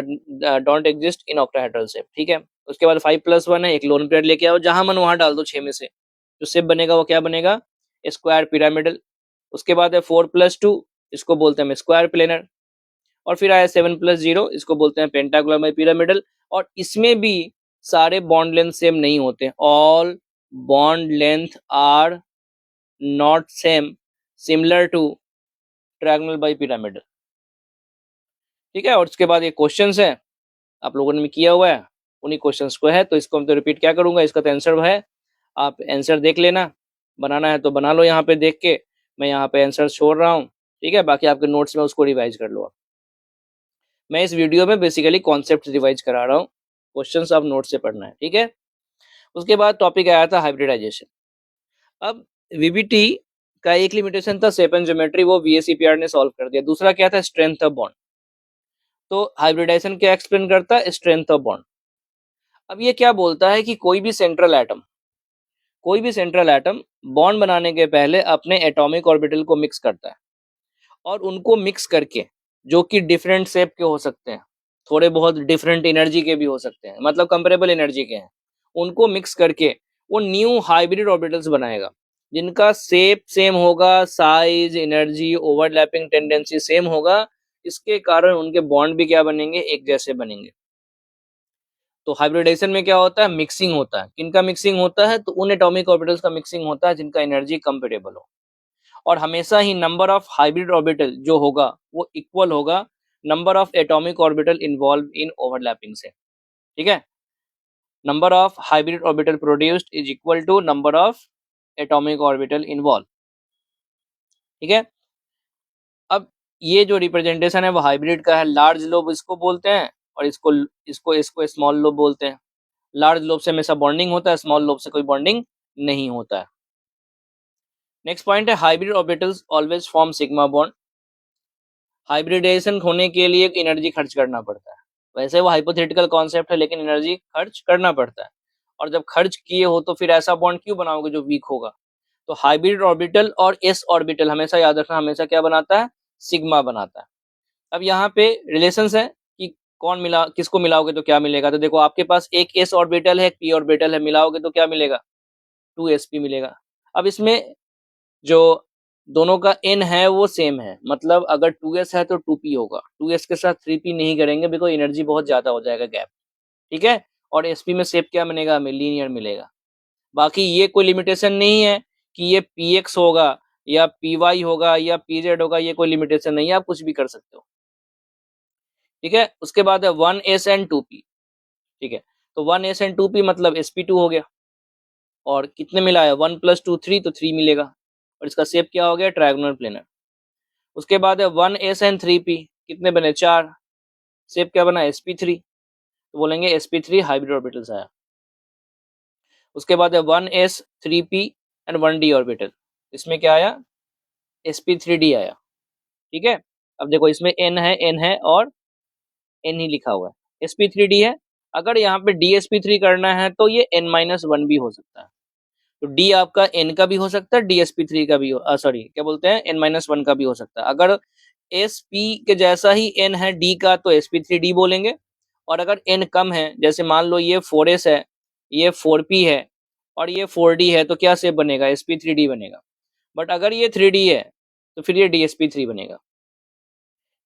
don't exist in octahedral shape, ठीक है। उसके बाद 5+1 है, एक लोन पेयर लेके आओ, जहां मन वहां डाल दो 6 में से, जो शेप बनेगा वो क्या बनेगा, स्क्वायर पिरामिडल। उसके बाद है 4+2, इसको बोलते हैं स्क्वायर प्लेनर। और फिर आया 7+0, इसको बोलते हैं पेंटागोनल बाय पिरामिडल। और इसमें भी सारे बॉन्ड लेंथ सेम नहीं होते, all bond length are not same similar to triangle by pyramidal, ठीक है। और उसके बाद ये क्वेश्चंस है, आप लोगों ने भी किया हुआ है, उन्हीं क्वेश्चंस को है, तो इसको हम तो रिपीट क्या करूंगा, इसका तो आंसर है, आप आंसर देख लेना, बनाना है तो बना लो यहाँ पे देख के, मैं यहाँ पे आंसर छोड़ रहा हूँ, ठीक है। बाकी आपके नोट्स में उसको रिवाइज कर लो आप। मैं इस वीडियो में बेसिकली कॉन्सेप्ट रिवाइज करा रहा हूँ, क्वेश्चंस आप नोट से पढ़ना है, ठीक है। उसके बाद टॉपिक आया था हाइब्रिडाइजेशन। अब वीबीटी का एक लिमिटेशन था शेप एंड ज्योमेट्री, वो वीएसीपीआर ने सॉल्व कर दिया। दूसरा क्या था, स्ट्रेंथ ऑफ बॉन्ड। तो हाइब्रिडाइजेशन क्या एक्सप्लेन करता है, स्ट्रेंथ ऑफ बॉन्ड। अब ये क्या बोलता है कि कोई भी सेंट्रल एटम, कोई भी सेंट्रल एटम बॉन्ड बनाने के पहले अपने एटॉमिक ऑर्बिटल को मिक्स करता है और उनको मिक्स करके, जो कि डिफरेंट शेप के हो सकते हैं, थोड़े बहुत डिफरेंट एनर्जी के भी हो सकते हैं, मतलब कंपेरेबल एनर्जी के हैं, उनको मिक्स करके वो न्यू हाइब्रिड ऑर्बिटल्स बनाएगा जिनका शेप सेम होगा, size, energy, overlapping tendency same होगा। इसके कारण उनके बॉन्ड भी क्या बनेंगे, एक जैसे बनेंगे। तो हाइब्रिडेशन में क्या होता है, मिक्सिंग होता है। किनका मिक्सिंग होता है, तो उन एटॉमिक ऑर्बिटल्स का मिक्सिंग होता है जिनका एनर्जी कंपेरेबल हो। और हमेशा ही नंबर ऑफ हाइब्रिड ऑर्बिटल जो होगा वो इक्वल होगा number of atomic orbital involve in overlapping से। ठीक है, number of hybrid orbital produced is equal to number of atomic orbital involve. ठीक है, अब ये जो रिप्रेजेंटेशन है वो हाइब्रिड का है। लार्ज लोब इसको बोलते हैं और इसको इसको इसको स्मॉल लोब बोलते हैं। लार्ज लोब से हमेशा बॉन्डिंग होता है, स्मॉल लोब से कोई बॉन्डिंग नहीं होता है। नेक्स्ट पॉइंट है, hybrid orbitals always form sigma bond. Hybridisation होने के लिए एनर्जी खर्च करना पड़ता है। वैसे वो हाइपोथेटिकल कॉन्सेप्ट है, लेकिन एनर्जी खर्च करना पड़ता है। और जब खर्च किए हो तो फिर ऐसा बॉन्ड क्यों बनाओगे जो वीक होगा। तो हाइब्रिड ऑर्बिटल और एस ऑर्बिटल हमेशा याद रखना, हमेशा क्या बनाता है, सिग्मा बनाता है। अब यहाँ पे रिलेशंस है कि कौन मिला, किसको मिलाओगे तो क्या मिलेगा। तो देखो, आपके पास एक एस ऑर्बिटल है, एक पी ऑर्बिटल है, मिलाओगे तो क्या मिलेगा, 2sp मिलेगा। अब इसमें जो दोनों का n है वो सेम है, मतलब अगर 2s है तो 2p होगा। 2s के साथ 3p नहीं करेंगे बिकॉज एनर्जी बहुत ज्यादा हो जाएगा गैप। ठीक है, और sp में शेप क्या बनेगा, हमें लीनियर मिलेगा। बाकी ये कोई लिमिटेशन नहीं है कि ये px होगा या py होगा या pz होगा, ये कोई लिमिटेशन नहीं है, आप कुछ भी कर सकते हो। ठीक है, उसके बाद है 1s एंड 2p। ठीक है, तो 1s एंड 2p मतलब sp2 हो गया। और कितने मिला है, 1 + 2 3, तो 3 मिलेगा। और इसका शेप क्या हो गया, ट्रायंगुलर प्लेनर। उसके बाद है 1s एंड 3p, कितने बने, 4। शेप क्या बना, sp3, तो बोलेंगे sp3 हाइब्रिड ऑर्बिटल्स आया। उसके बाद है 1s 3p and 1d orbital, इसमें क्या आया, sp3d आया। ठीक है, अब देखो इसमें n है और n ही लिखा हुआ है, sp3d है। अगर यहाँ पे dsp3 करना है तो ये n-1 भी हो सकता है। तो d आपका n का भी हो सकता है, dsp3 का भी हो, सॉरी क्या बोलते हैं, n-1 का भी हो सकता है। अगर sp के जैसा ही n है d का तो sp3d बोलेंगे। और अगर n कम है, जैसे मान लो ये 4s है, ये 4p है और ये 4d है, तो क्या शेप बनेगा, sp3d बनेगा। बट अगर ये 3d है तो फिर ये dsp3 बनेगा।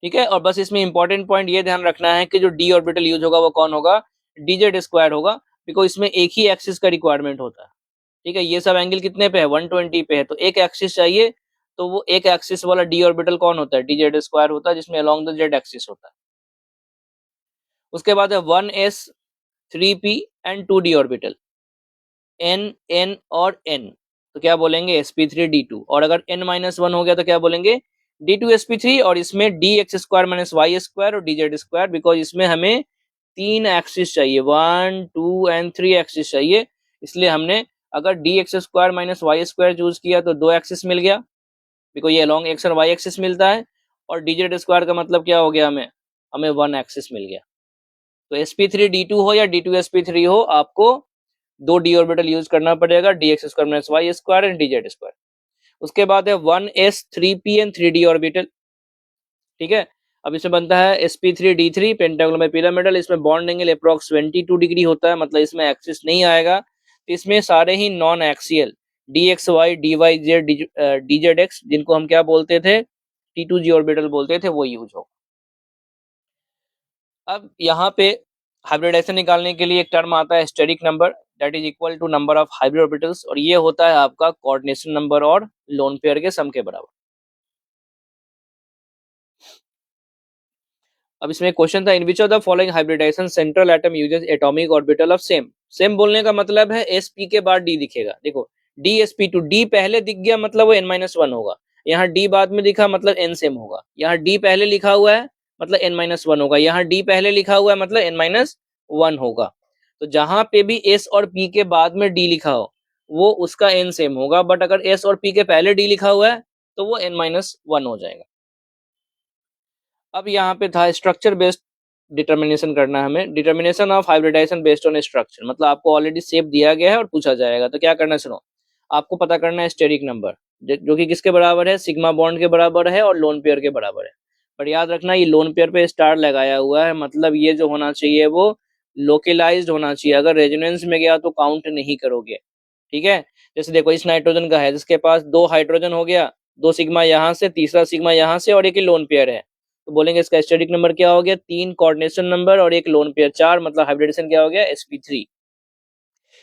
ठीक है, और बस इसमें इंपॉर्टेंट पॉइंट ये ध्यान रखना है कि जो d ऑर्बिटल यूज होगा वो कौन होगा, dz² होगा, बिकॉज इसमें एक ही एक्सिस का रिक्वायरमेंट होता है। ठीक है, ये सब एंगल कितने पे है, 120 पे है, तो एक एक्सिस चाहिए। तो वो एक एक्सिस वाला d ऑर्बिटल कौन होता है, dz² होता है, जिसमें अलोंग द z एक्सिस होता है। उसके बाद है 1s 3p and 2d orbital, n और n, तो क्या बोलेंगे, sp3d2। और अगर n-1 हो गया तो क्या बोलेंगे, d2sp3। और इसमें dx² - y² और dz², बिकॉज इसमें हमें 3 एक्सिस चाहिए, 1 2 एंड 3 एक्सिस चाहिए। इसलिए हमने अगर dx² - y² चूज किया तो 2 एक्सिस मिल गया, बिकॉज ये अलोंग x और y एक्सिस मिलता है। और dz² का मतलब क्या हो गया, हमें 1 एक्सिस मिल गया। तो sp3d2 हो या d2sp3 हो, आपको 2 d ऑर्बिटल यूज करना पड़ेगा, dx² - y² एंड dz²। उसके बाद है 1s 3p and 3d orbital. ठीक है, अब इसमें बनता है sp3d3 पेंटागोनल में पिरामिडल। इसमें बॉन्ड एंगल अप्रॉक्स 22 डिग्री होता है, मतलब इसमें एक्सिस नहीं आएगा। तो इसमें सारे ही non axial dxy dyz dzx, जिनको हम क्या बोलते थे, t2g ऑर्बिटल बोलते थे, वो यूज हो। अब यहाँ पे हाइब्रिडेशन निकालने के लिए एक टर्म आता है steric number, that is equal to number of hybrid orbitals, और ये होता है आपका कोऑर्डिनेशन नंबर और लोन पेयर के सम के बराबर। अब इसमें क्वेश्चन था, in which of the following hybridisation central atom uses atomic orbital of same. Same बोलने का मतलब है sp के बाद d दिखेगा। देखो dsp2, d पहले दिख गया मतलब वो n-1 होगा। यहाँ d बाद में दिखा मतलब n सेम होगा। यहाँ d पहले लिखा हुआ है मतलब n-1 होगा। यहाँ d पहले लिखा हुआ है मतलब n-1 होगा। तो जहां पे भी s और p के बाद में d लिखा हो वो उसका n सेम होगा, बट अगर s और p के पहले d लिखा हुआ है तो वो n-1 हो जाएगा। अब यहाँ पे था स्ट्रक्चर बेस्ड डिटर्मिनेशन करना है हमें, determination of hybridisation based on structure, मतलब आपको ऑलरेडी शेप दिया गया है और पूछा जाएगा। तो क्या करना है, सुनो, आपको पता करना है स्टेरिक नंबर, जो कि किसके बराबर है, सिग्मा बॉन्ड के बराबर है और लोन पेयर के बराबर है। पर याद रखना ये लोन पेयर पे स्टार लगाया हुआ है, मतलब ये जो होना चाहिए वो लोकलाइज्ड होना चाहिए। अगर रेजोनेंस में गया तो काउंट नहीं करोगे, ठीक है। जैसे देखो इस नाइट्रोजन का है जिसके पास 2 हाइड्रोजन हो गया, 2 सिग्मा यहाँ से, तीसरा सिग्मा यहाँ से और एक ही लोन पेयर है, तो बोलेंगे इसका स्टेरिक नंबर क्या हो गया, 3 कोऑर्डिनेशन नंबर और एक लोन पेयर 4, मतलब हाइब्रिडेशन क्या हो गया, sp3।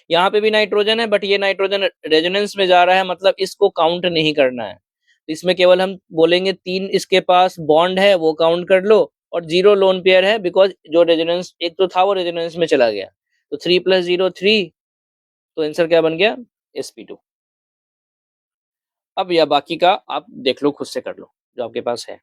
यहाँ पे भी नाइट्रोजन है बट ये नाइट्रोजन रेजोनेंस में जा रहा है, मतलब इसको काउंट नहीं करना है। तो इसमें केवल हम बोलेंगे 3 इसके पास बॉन्ड है वो काउंट कर लो और 0 लोन पेयर है, बिकॉज जो रेजोनेंस एक तो था वो रेजोनेंस में चला गया। तो 3 + 0 3, तो आंसर क्या बन गया, sp2। अब या बाकी का आप देख लो, खुद से कर लो जो आपके पास है।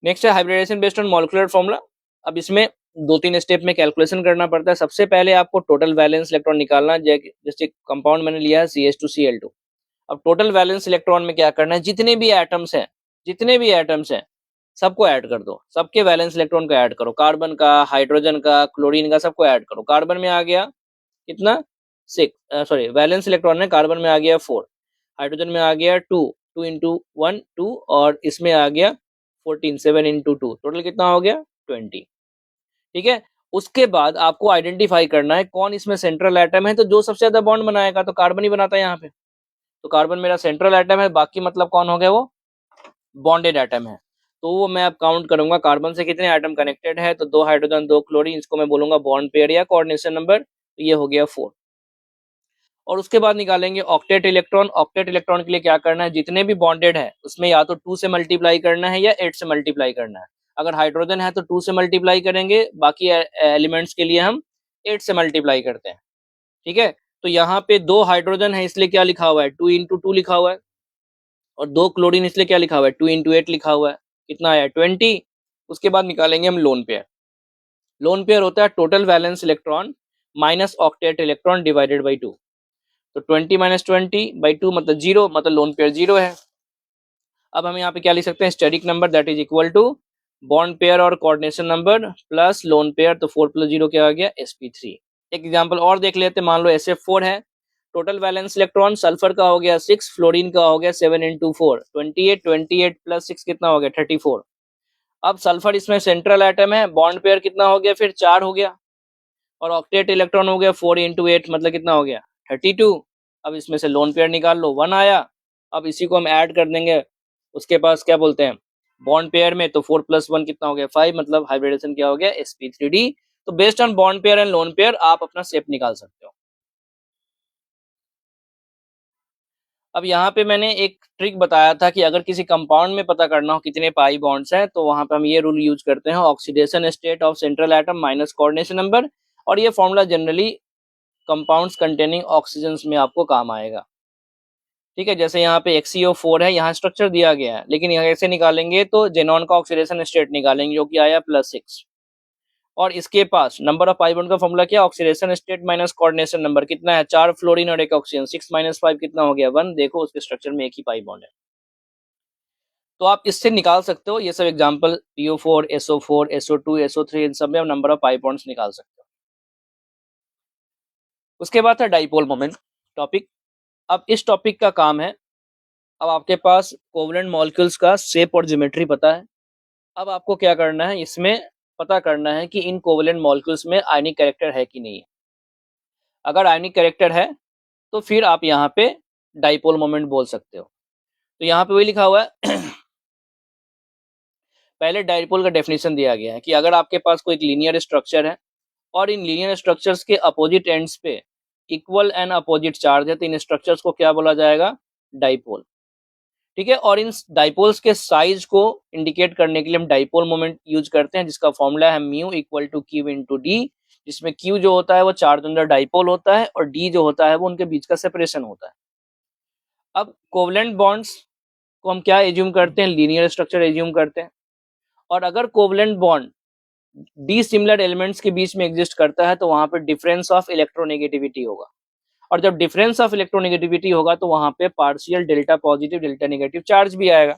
नेक्स्ट है hybridisation based on molecular formula. अब इसमें 2-3 स्टेप में कैलकुलेशन करना पड़ता है। सबसे पहले आपको टोटल वैलेंस इलेक्ट्रॉन निकालना है, जैसे कंपाउंड मैंने लिया है CH2Cl2। अब टोटल वैलेंस इलेक्ट्रॉन में क्या करना है, जितने भी एटम्स हैं सबको ऐड कर दो, सबके वैलेंस इलेक्ट्रॉन को ऐड करो, कार्बन का, हाइड्रोजन का, क्लोरीन का, सबको ऐड करो। कार्बन में आ गया कितना, 6, सॉरी वैलेंस इलेक्ट्रॉन में कार्बन में आ गया 4, हाइड्रोजन में आ गया 2, 2 इंटू 1 2, और इसमें आ गया 14, 7 इंटू 2, टोटल कितना हो गया 20, ठीक है। उसके बाद आपको आइडेंटिफाई करना है कौन इसमें सेंट्रल एटम है, तो जो सबसे ज्यादा बॉन्ड बनाएगा तो कार्बन ही बनाता है यहाँ पे, तो कार्बन मेरा सेंट्रल एटम है, बाकी मतलब कौन हो गया, वो बॉन्डेड एटम है। तो वो मैं अब काउंट करूंगा कार्बन से कितने एटम कनेक्टेड है, तो 2 हाइड्रोजन 2 क्लोरीन, इसको मैं बोलूंगा बॉन्ड पेयर या कोऑर्डिनेशन नंबर, तो ये हो गया 4। और उसके बाद निकालेंगे ऑक्टेट इलेक्ट्रॉन। ऑक्टेट इलेक्ट्रॉन के लिए क्या करना है, जितने भी बॉन्डेड है उसमें या तो 2 से मल्टीप्लाई करना है या 8 से मल्टीप्लाई करना है। अगर हाइड्रोजन है तो 2 से मल्टीप्लाई करेंगे, बाकी एलिमेंट्स के लिए हम 8 से मल्टीप्लाई करते हैं, ठीक है। तो यहाँ पे 2 हाइड्रोजन है इसलिए क्या लिखा हुआ है, 2 इंटू 2 लिखा हुआ है, और 2 क्लोरीन इसलिए क्या लिखा हुआ है, 2 इंटू 8 लिखा हुआ है, कितना आया 20। उसके बाद निकालेंगे हम लोन पेयर। लोन पेयर होता है total valence electron minus octet electron divided by 2। तो 20 - 20/2 मतलब 0, मतलब लोन पेयर 0 है। अब हम यहाँ पे क्या लिख सकते हैं, steric number that is equal to bond pair और coordination number plus lone pair, तो 4 + 0 क्या आ गया, sp3। एक एग्जांपल और देख लेते हैं, मान लो SF4 है, टोटल वैलेंस इलेक्ट्रॉन सल्फर का हो गया 6, फ्लोरीन का हो गया 7 इंटू 4, 28, 28 + 6 कितना हो गया 34। अब सल्फर इसमें सेंट्रल एटम है, बॉन्ड पेयर कितना हो गया फिर 4 हो गया, और ऑक्टेट इलेक्ट्रॉन हो गया 4 इंटू 8 मतलब कितना हो गया 32। अब इसमें से लोन पेयर निकाल लो, 1 आया। अब इसी को हम ऐड कर देंगे उसके पास क्या बोलते हैं बॉन्ड पेयर में, तो 4 + 1 कितना हो गया 5, मतलब हाइब्रिडेशन क्या हो गया sp3d। तो based on bond pair and lone pair आप अपना शेप निकाल सकते हो। अब यहाँ पे मैंने एक ट्रिक बताया था कि अगर किसी कंपाउंड में पता करना हो कितने पाई बॉन्ड्स हैं, तो वहां पे हम ये रूल यूज करते हैं, oxidation state of central atom minus coordination number. और ये formula generally compounds containing oxygen में आपको काम आएगा, ठीक है। जैसे यहाँ पे XeO4 है, यहाँ स्ट्रक्चर दिया गया है, लेकिन यहाँ कैसे निकालेंगे, तो जेनॉन का ऑक्सीडेशन स्टेट निकालेंगे जो कि आया +6, और इसके पास नंबर ऑफ पाई बॉन्ड का फॉर्मूला क्या, oxidation state minus coordination number, कितना है 4 फ्लोरीन और 1 ऑक्सीजन, 6 - 5 कितना हो गया 1, देखो उसके स्ट्रक्चर में एक ही पाई बॉन्ड है। तो आप इससे निकाल सकते हो, ये सब example PO4 SO4 SO2 SO3 इन सब में आप नंबर ऑफ पाई बॉन्ड्स निकाल सकते हो। उसके बाद था डाइपोल मोमेंट टॉपिक। अब इस टॉपिक का काम है, अब आपके पास कोवलेंट मॉलिक्यूल्स का शेप और ज्योमेट्री पता है। अब आपको क्या करना है, इसमें पता करना है कि इन कोवलेंट मॉलिक्यूल्स में आयनिक कैरेक्टर है कि नहीं है। अगर आयनिक कैरेक्टर है तो फिर आप यहाँ पे डाइपोल मोमेंट बोल सकते हो। तो यहाँ पे वही लिखा हुआ है पहले डाइपोल का डेफिनेशन दिया गया है कि अगर आपके पास कोई एक लीनियर स्ट्रक्चर है और इन लीनियर स्ट्रक्चर्स के अपोजिट एंड्स पे इक्वल एंड अपोजिट चार्ज है, तो इन स्ट्रक्चर्स को क्या बोला जाएगा, डाइपोल, ठीक है। और इन डाइपोल्स के साइज को इंडिकेट करने के लिए हम डाइपोल मोमेंट यूज करते हैं, जिसका फॉर्मूला है mu equal to Q into D, जिसमें क्यू जो होता है वो चार्ज अंदर डाइपोल होता है और डी जो होता है वो उनके बीच का सेपरेशन होता है। अब कोवलेंट बॉन्ड्स को हम क्या एज्यूम करते हैं, लीनियर स्ट्रक्चर एज्यूम करते हैं, और अगर covalent bond D similar elements के बीच में एग्जिस्ट करता है तो वहां पे डिफरेंस ऑफ इलेक्ट्रोनेगेटिविटी होगा, और जब डिफरेंस ऑफ इलेक्ट्रोनेगेटिविटी होगा तो वहां पे partial delta positive delta negative charge भी आएगा।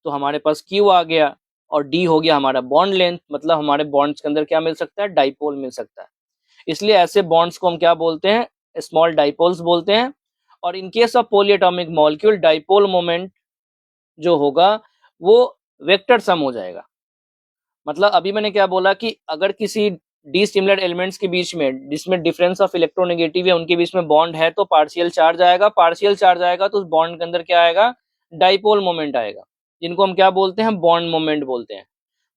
तो हमारे पास Q आ गया और D हो गया हमारा बॉन्ड लेंथ, मतलब हमारे बॉन्ड्स के अंदर क्या मिल सकता है, डाइपोल मिल सकता है। इसलिए ऐसे बॉन्ड्स को हम क्या बोलते हैं, स्मॉल डाइपोल्स बोलते हैं। और इन case of polyatomic molecule dipole moment जो होगा वो वेक्टर सम हो जाएगा। मतलब अभी मैंने क्या बोला कि अगर किसी डी सिमिलर एलिमेंट्स के बीच में जिसमें डिफरेंस ऑफ इलेक्ट्रोनेगेटिव है उनके बीच में बॉन्ड है तो पार्शियल चार्ज आएगा, पार्शियल चार्ज आएगा तो उस बॉन्ड के अंदर क्या आएगा, डाइपोल मोमेंट आएगा, जिनको हम क्या बोलते हैं, बॉन्ड मोमेंट बोलते हैं।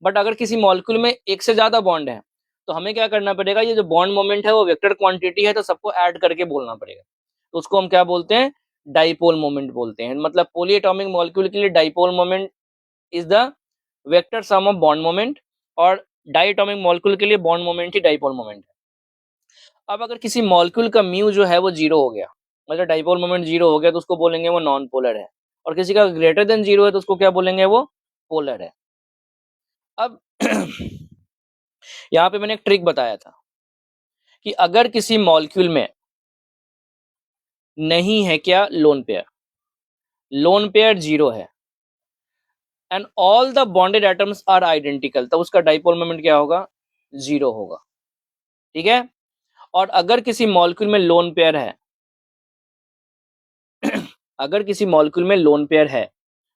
बट अगर किसी मॉलिक्यूल में एक से ज्यादा बॉन्ड है तो हमें क्या करना पड़ेगा, ये जो बॉन्ड मोमेंट है वो वेक्टर क्वांटिटी है तो सबको ऐड करके बोलना पड़ेगा, तो उसको हम क्या बोलते हैं, डाइपोल मोमेंट बोलते हैं। मतलब पॉलीएटॉमिक मॉलिक्यूल के लिए dipole moment is the vector sum of bond moment, और डाइएटॉमिक मॉलिक्यूल के लिए बॉन्ड मोमेंट ही डाइपोल मोमेंट है। अब अगर किसी मॉलिक्यूल का म्यू जो है वो जीरो हो गया, मतलब डाइपोल मोमेंट जीरो हो गया, तो उसको बोलेंगे वो नॉन पोलर है, और किसी का ग्रेटर देन जीरो है तो उसको क्या बोलेंगे, वो पोलर है। अब यहाँ पे मैंने एक ट्रिक बताया था कि अगर किसी मॉलिक्यूल में नहीं है क्या, लोन पेयर जीरो है and all the bonded atoms are identical, तब उसका डाइपोल मोमेंट क्या होगा, जीरो होगा। ठीक है। और अगर किसी मॉलिक्यूल में लोन पेयर है अगर किसी मॉलिक्यूल में लोन पेयर है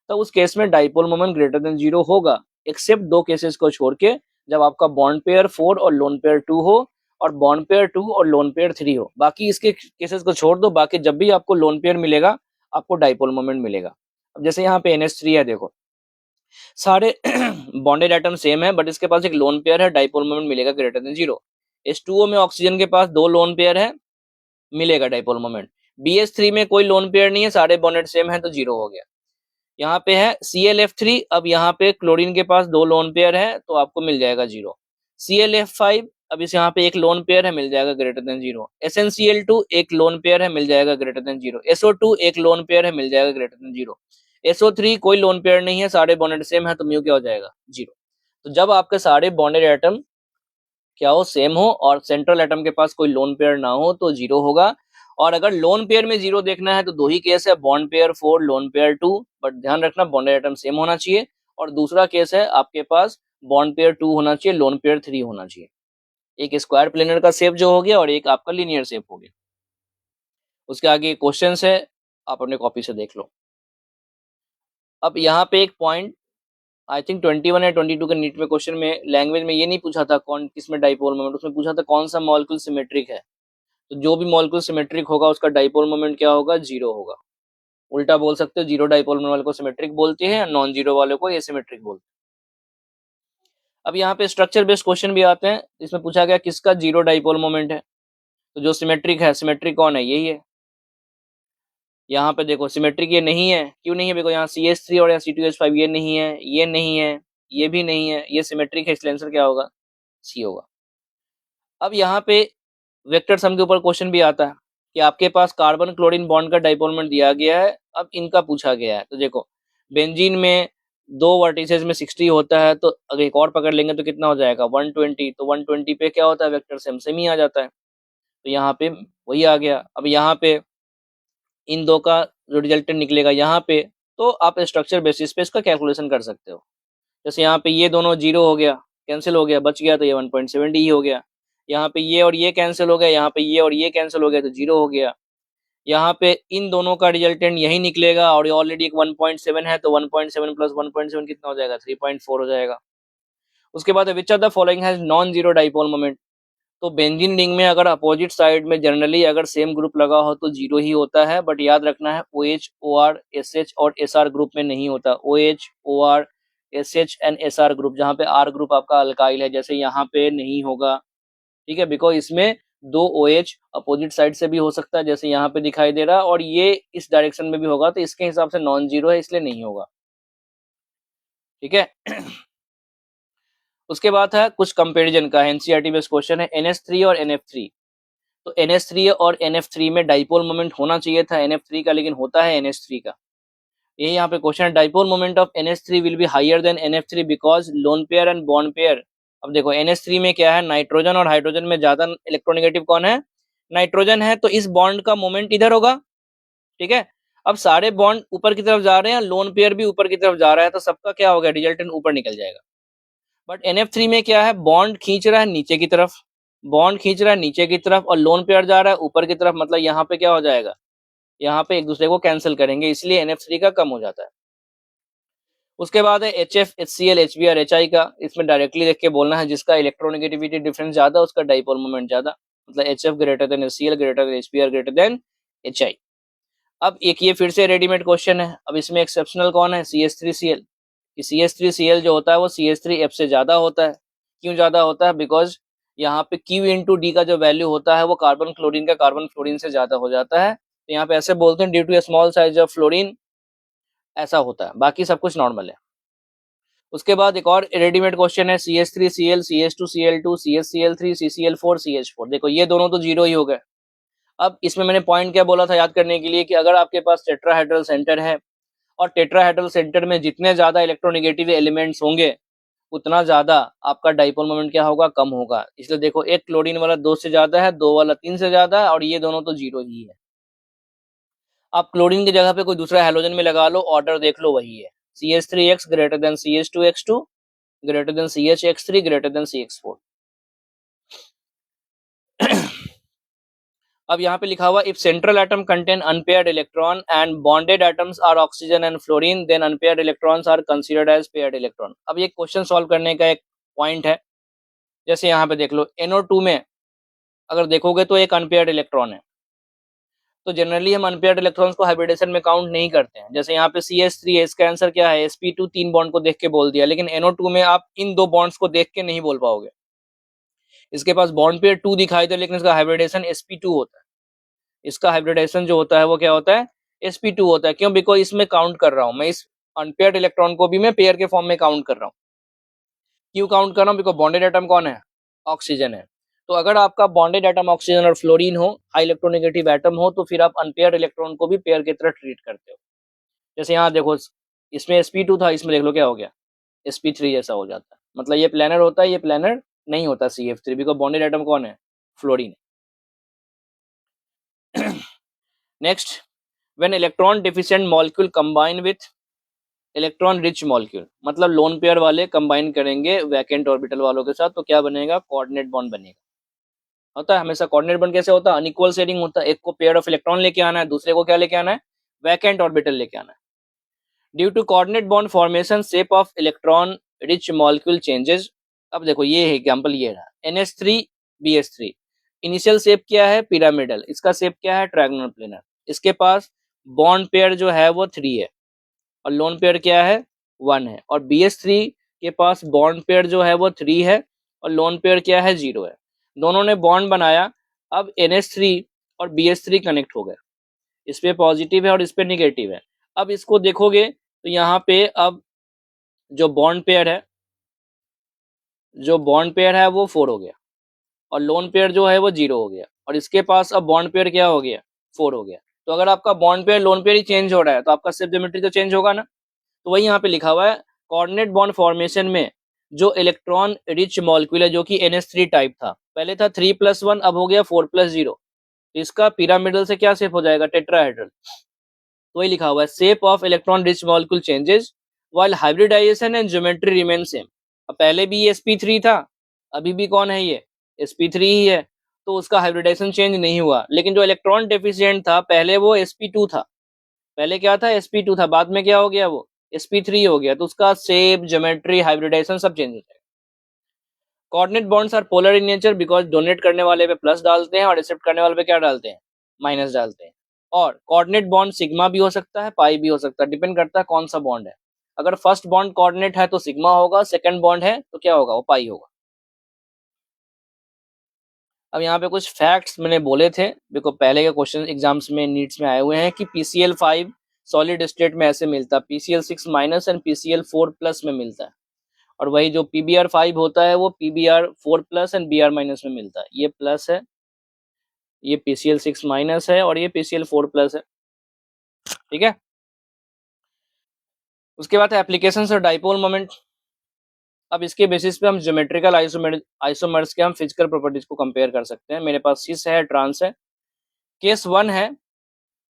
तो उस केस में dipole moment greater than zero होगा, एक्सेप्ट दो केसेस को छोड़ के, जब आपका बॉन्ड पेयर 4 और लोन पेयर 2 हो, और बॉन्ड पेयर 2 और लोन पेयर 3 हो। बाकी इसके केसेस को छोड़ दो, बाकी जब भी आपको लोन पेयर मिलेगा आपको डाइपोल मोमेंट मिलेगा। अब जैसे यहाँ पे NH3 है, देखो सारे बॉन्डेड एटम सेम है, बट इसके पास एक लोन पेयर है, डाइपोल मोमेंट मिलेगा ग्रेटर देन जीरो। H2O में ऑक्सीजन के पास दो लोन पेयर है, मिलेगा डाइपोल मोमेंट। BH3 में कोई लोन पेयर नहीं है, सारे बॉन्डेड सेम है, तो जीरो हो गया। यहाँ पे है ClF3, अब यहाँ पे क्लोरीन के पास दो लोन पेयर है तो आपको मिल जाएगा जीरो। ClF5, अब इस यहाँ पे एक लोन पेयर है, मिल जाएगा ग्रेटर देन जीरो। SnCl2 एक लोन पेयर है, मिल जाएगा ग्रेटर देन जीरो। SO2 एक लोन पेयर है, मिल जाएगा ग्रेटर देन जीरो। SO3 कोई लोन पेयर नहीं है, सारे बॉन्डेड सेम है, तो म्यू क्या हो जाएगा, जीरो। तो जब आपके सारे बॉन्डेड एटम क्या हो, सेम हो, और सेंट्रल एटम के पास कोई लोन पेयर ना हो तो जीरो होगा। और अगर लोन पेयर में जीरो देखना है तो दो ही केस है, bond pair 4 lone pair 2, but ध्यान रखना बॉन्डेड एटम सेम होना चाहिए। और दूसरा केस है आपके पास बॉन्ड पेयर 2 होना चाहिए, लोन पेयर 3 होना चाहिए। एक स्क्वायर प्लेनर का शेप जो हो गया और एक आपका लीनियर शेप हो गया। उसके आगे क्वेश्चन है, आप अपने कॉपी से देख लो। अब यहाँ पे एक पॉइंट आई थिंक 21 या 22 के नीट में क्वेश्चन में लैंग्वेज में ये नहीं पूछा था कौन किसमें डाइपोल मोमेंट, उसमें पूछा था कौन सा मॉलिक्यूल सिमेट्रिक है। तो जो भी मॉलिक्यूल सिमेट्रिक होगा उसका डाइपोल मोमेंट क्या होगा, जीरो होगा। उल्टा बोल सकते हो, जीरो डाइपोल मोमेंट वाले को सिमेट्रिक बोलते हैं, नॉन जीरो वाले को एसिमेट्रिक बोलते हैं। अब यहाँ पे स्ट्रक्चर बेस्ड क्वेश्चन भी आते हैं, इसमें पूछा गया किसका जीरो डाइपोल मोमेंट है, तो जो सिमेट्रिक है, सिमेट्रिक कौन है, यही है। यहाँ पे देखो सिमेट्रिक ये नहीं है, क्यों नहीं है, देखो यहाँ CH3 और C2H5 ये नहीं है, ये नहीं है, ये भी नहीं है, ये सिमेट्रिक है, इसलिए आंसर क्या होगा, सी होगा। अब यहाँ पे वेक्टर सम के ऊपर क्वेश्चन भी आता है कि आपके पास कार्बन क्लोरीन बॉन्ड का डाइपोल मोमेंट दिया गया है, अब इनका पूछा गया है। तो देखो बेंजीन में दो वर्टिसेस में 60 होता है, तो अगर एक और पकड़ लेंगे तो कितना हो जाएगा, 120। तो 120 पे क्या होता है, वेक्टर सम सेम ही आ जाता है, तो यहाँ पे वही आ गया। अब यहाँ पे इन दो का जो रिजल्टेंट निकलेगा यहाँ पे, तो आप स्ट्रक्चर बेसिस पे इसका कैलकुलेशन कर सकते हो। जैसे यहाँ पे ये दोनों जीरो हो गया, कैंसिल हो गया, बच गया, तो ये 1.70 ही हो गया। यहाँ पे ये और ये कैंसिल हो गया, यहाँ पे ये और ये कैंसिल हो गया, तो जीरो हो गया। यहाँ पे इन दोनों का रिजल्टेंट यही निकलेगा, और ये ऑलरेडी एक 1.7 है, तो 1.7 प्लस 1.7 कितना हो जाएगा, 3.4 हो जाएगा। उसके बाद विच of the following has non zero dipole moment, तो बेंजीन रिंग में अगर अपोजिट साइड में जनरली अगर सेम ग्रुप लगा हो तो जीरो ही होता है, बट याद रखना है OH, OR, SH और SR ग्रुप में नहीं होता। OH, OR, SH and SR group, जहाँ पे R ग्रुप आपका अल्काइल है, जैसे यहाँ पे नहीं होगा, ठीक है, बिकॉज इसमें दो OH अपोजिट साइड से भी हो सकता है, जैसे यहाँ पे दिखाई दे रहा है, और ये इस डायरेक्शन में भी होगा, तो इसके हिसाब से नॉन जीरो है, इसलिए नहीं होगा। ठीक है। उसके बाद है कुछ कंपेरिजन का, एनसीईआरटी बेस्ड क्वेश्चन है, NH3 और NF3। तो NH3 और NF3 में डाइपोल मोमेंट होना चाहिए था NF3 का, लेकिन होता है NH3 का। ये यहाँ पे क्वेश्चन है, dipole moment of NH3 will be higher than NF3 because lone pair and bond pair. अब देखो NH3 में क्या है, नाइट्रोजन और हाइड्रोजन में ज्यादा इलेक्ट्रोनेगेटिव कौन है, नाइट्रोजन है, तो इस बॉन्ड का मोमेंट इधर होगा। ठीक है। अब सारे बॉन्ड ऊपर की तरफ जा रहे हैं, लोन पेयर भी ऊपर की तरफ जा रहा है, तो सबका क्या होगा, रिजल्टेंट ऊपर निकल जाएगा। बट NF3 में क्या है, बॉन्ड खींच रहा है नीचे की तरफ, बॉन्ड खींच रहा है नीचे की तरफ और लोन पेयर जा रहा है ऊपर की तरफ, मतलब यहाँ पे क्या हो जाएगा, यहाँ पे एक दूसरे को कैंसिल करेंगे, इसलिए NF3 का कम हो जाता है। उसके बाद है HF, HCl, HBr, HI का। इसमें डायरेक्टली देख के बोलना है, जिसका इलेक्ट्रोनेगेटिविटी डिफरेंस ज्यादा उसका डाइपोल मोमेंट ज्यादा, मतलब HF greater than HCl greater than HBr greater than HI। अब एक ये फिर से रेडीमेड क्वेश्चन है। अब इसमें एक्सेप्शनल कौन है, CH3Cl। कि CH3Cl जो होता है वो CH3F से ज्यादा होता है। क्यों ज्यादा होता है, बिकॉज यहाँ पे Q इंटू डी का जो वैल्यू होता है वो कार्बन क्लोरीन का कार्बन फ्लोरीन से ज्यादा हो जाता है। तो यहाँ पे ऐसे बोलते हैं due to small size of fluorine, ऐसा होता है, बाकी सब कुछ नॉर्मल है। उसके बाद एक और रेडीमेड क्वेश्चन है, CH3Cl, CH2Cl2, CHCl3, CCl4, CH4। देखो ये दोनों तो जीरो ही हो गए। अब इसमें मैंने पॉइंट क्या बोला था याद करने के लिए, कि अगर आपके पास टेट्राहेड्रल सेंटर है और टेट्राहेड्रल सेंटर में जितने ज्यादा इलेक्ट्रोनेगेटिव एलिमेंट्स होंगे उतना ज्यादा आपका डाइपोल मोमेंट क्या होगा, कम होगा। इसलिए देखो एक क्लोरीन वाला 2 से ज्यादा है, 2 वाला 3 से ज्यादा है, और ये दोनों तो जीरो ही है। आप क्लोरीन की जगह पे कोई दूसरा हैलोजन में लगा लो, ऑर्डर देख लो वही है। CH3X greater than CH2X2 greater than CHX3 greater than CX4। अब यहाँ पे लिखा हुआ, if central atom contain unpaired electron and bonded atoms are oxygen and fluorine, then unpaired electrons are considered as paired electron. अब ये question solve करने का एक पॉइंट है। जैसे यहाँ पे देख लो, NO2 में अगर देखोगे तो एक अनपेयर्ड इलेक्ट्रॉन है। तो जनरली हम अनपेयर्ड इलेक्ट्रॉन्स को हाइब्रिडेशन में काउंट नहीं करते हैं। जैसे यहाँ पे CH3 है, इसका आंसर क्या है, sp2, 3 बॉन्ड को देख के बोल दिया। लेकिन NO2 में आप इन 2 बॉन्ड्स को देख के नहीं बोल पाओगे। इसके पास बॉन्ड पेयर 2 दिखाई दे, लेकिन इसका हाइब्रिडेशन sp2 होता है। इसका हाइब्रिडेशन जो होता है वो क्या होता है, sp2 होता है। क्यों, बिकॉज इसमें काउंट कर रहा हूँ मैं, इस अनपेयर्ड इलेक्ट्रॉन को भी मैं पेयर के फॉर्म में काउंट कर रहा हूँ। क्यों काउंट कर रहा हूँ, बिकॉज बॉन्डेड एटम कौन है, ऑक्सीजन है। तो अगर आपका बॉन्डेड एटम ऑक्सीजन और फ्लोरीन हो, हाई इलेक्ट्रोनेगेटिव एटम हो, तो फिर आप अनपेयर्ड इलेक्ट्रॉन को भी पेयर की तरह ट्रीट करते हो। जैसे यहाँ देखो, इसमें sp2 था, इसमें देख लो क्या हो गया, sp3 जैसा हो जाता है। मतलब ये प्लानर होता है, ये प्लानर नहीं होता CF3, बिकॉज बॉन्डेड एटम कौन है, fluorine. Next, when electron deficient molecule combine with electron rich molecule, मतलब लोन पेयर वाले कंबाइन करेंगे वैकेंट ऑर्बिटल वालों के साथ, तो क्या बनेगा, कोऑर्डिनेट बॉन्ड बनेगा। होता है हमेशा कोऑर्डिनेट बॉन्ड, कैसे होता है, अनइक्वल शेयरिंग होता है। एक को पेयर ऑफ इलेक्ट्रॉन लेके आना है, दूसरे को क्या लेके आना है, वैकेंट ऑर्बिटल लेके आना है। Due to coordinate bond formation, shape of electron rich molecule changes. अब देखो ये है एग्जांपल, ये रहा NH3BH3। इनिशियल शेप क्या है, पिरामिडल। इसका शेप क्या है, ट्रायंगुलर प्लेनर। इसके पास बॉन्ड पेयर जो है वो 3 है और लोन पेयर क्या है, 1 है। और BH3 के पास बॉन्ड पेयर जो है वो 3 है और लोन पेयर क्या है, 0 है। दोनों ने बॉन्ड बनाया। अब NH3 और BH3 कनेक्ट हो गए। इस पे पॉजिटिव है और इस पे निगेटिव है। अब इसको देखोगे तो यहाँ पे अब जो बॉन्ड पेयर है, वो 4 हो गया और लोन पेयर जो है वो 0 हो गया। और इसके पास अब बॉन्ड पेयर क्या हो गया, 4 हो गया। तो अगर आपका बॉन्ड पेयर लोन पेयर ही चेंज हो रहा है तो आपका शेप ज्योमेट्री तो चेंज होगा ना। तो वही यहाँ पे लिखा हुआ है, कोऑर्डिनेट बॉन्ड फॉर्मेशन में जो इलेक्ट्रॉन रिच मॉलिक्यूल है, जो कि NH3 टाइप था, पहले था 3+1, अब हो गया 4+0। इसका पिरामिडल से क्या शेप हो जाएगा, टेट्राहेड्रल। तो वही लिखा हुआ है, shape of electron rich molecule changes while hybridization and geometry remain same. अब पहले भी ये sp3 था, अभी भी कौन है, ये sp3 ही है। तो उसका हाइब्रिडाइजेशन चेंज नहीं हुआ। लेकिन जो इलेक्ट्रॉन डेफिशिएंट था, पहले वो sp2 था। पहले क्या था, sp2 था, बाद में क्या हो गया, वो sp3 हो गया। तो उसका शेप, ज्योमेट्री, हाइब्रिडाइजेशन सब चेंज हो जाएगा। Coordinate bonds are polar in nature because donate करने वाले पे प्लस डालते हैं और एक्सेप्ट करने वाले पे क्या डालते हैं, माइनस डालते हैं। और कोऑर्डिनेट बॉन्ड सिग्मा भी हो सकता है, पाई भी हो सकता है, डिपेंड करता है कौन सा बॉन्ड है। अगर फर्स्ट बॉन्ड कोऑर्डिनेट है तो सिग्मा होगा, सेकंड बॉन्ड है तो क्या होगा, वो पाई होगा। अब यहाँ पे कुछ फैक्ट्स मैंने बोले थे, देखो पहले के क्वेश्चन एग्जाम्स में, नीट्स में आए हुए हैं कि PCl5 सॉलिड स्टेट में ऐसे मिलता है, PCl6 minus and PCl4 plus में मिलता है। और वही जो PBr5 होता है वो PBr4 plus and Br minus में मिलता है। ये प्लस है, ये PCl6 माइनस है और ये PCl4 प्लस है। ठीक है। उसके बाद एप्लीकेशंस और डाइपोल मोमेंट। अब इसके बेसिस पे हम ज्योमेट्रिकल आइसोमर्स के हम फिजिकल प्रॉपर्टीज को कंपेयर कर सकते हैं। मेरे पास सिस है, ट्रांस है। केस 1 है,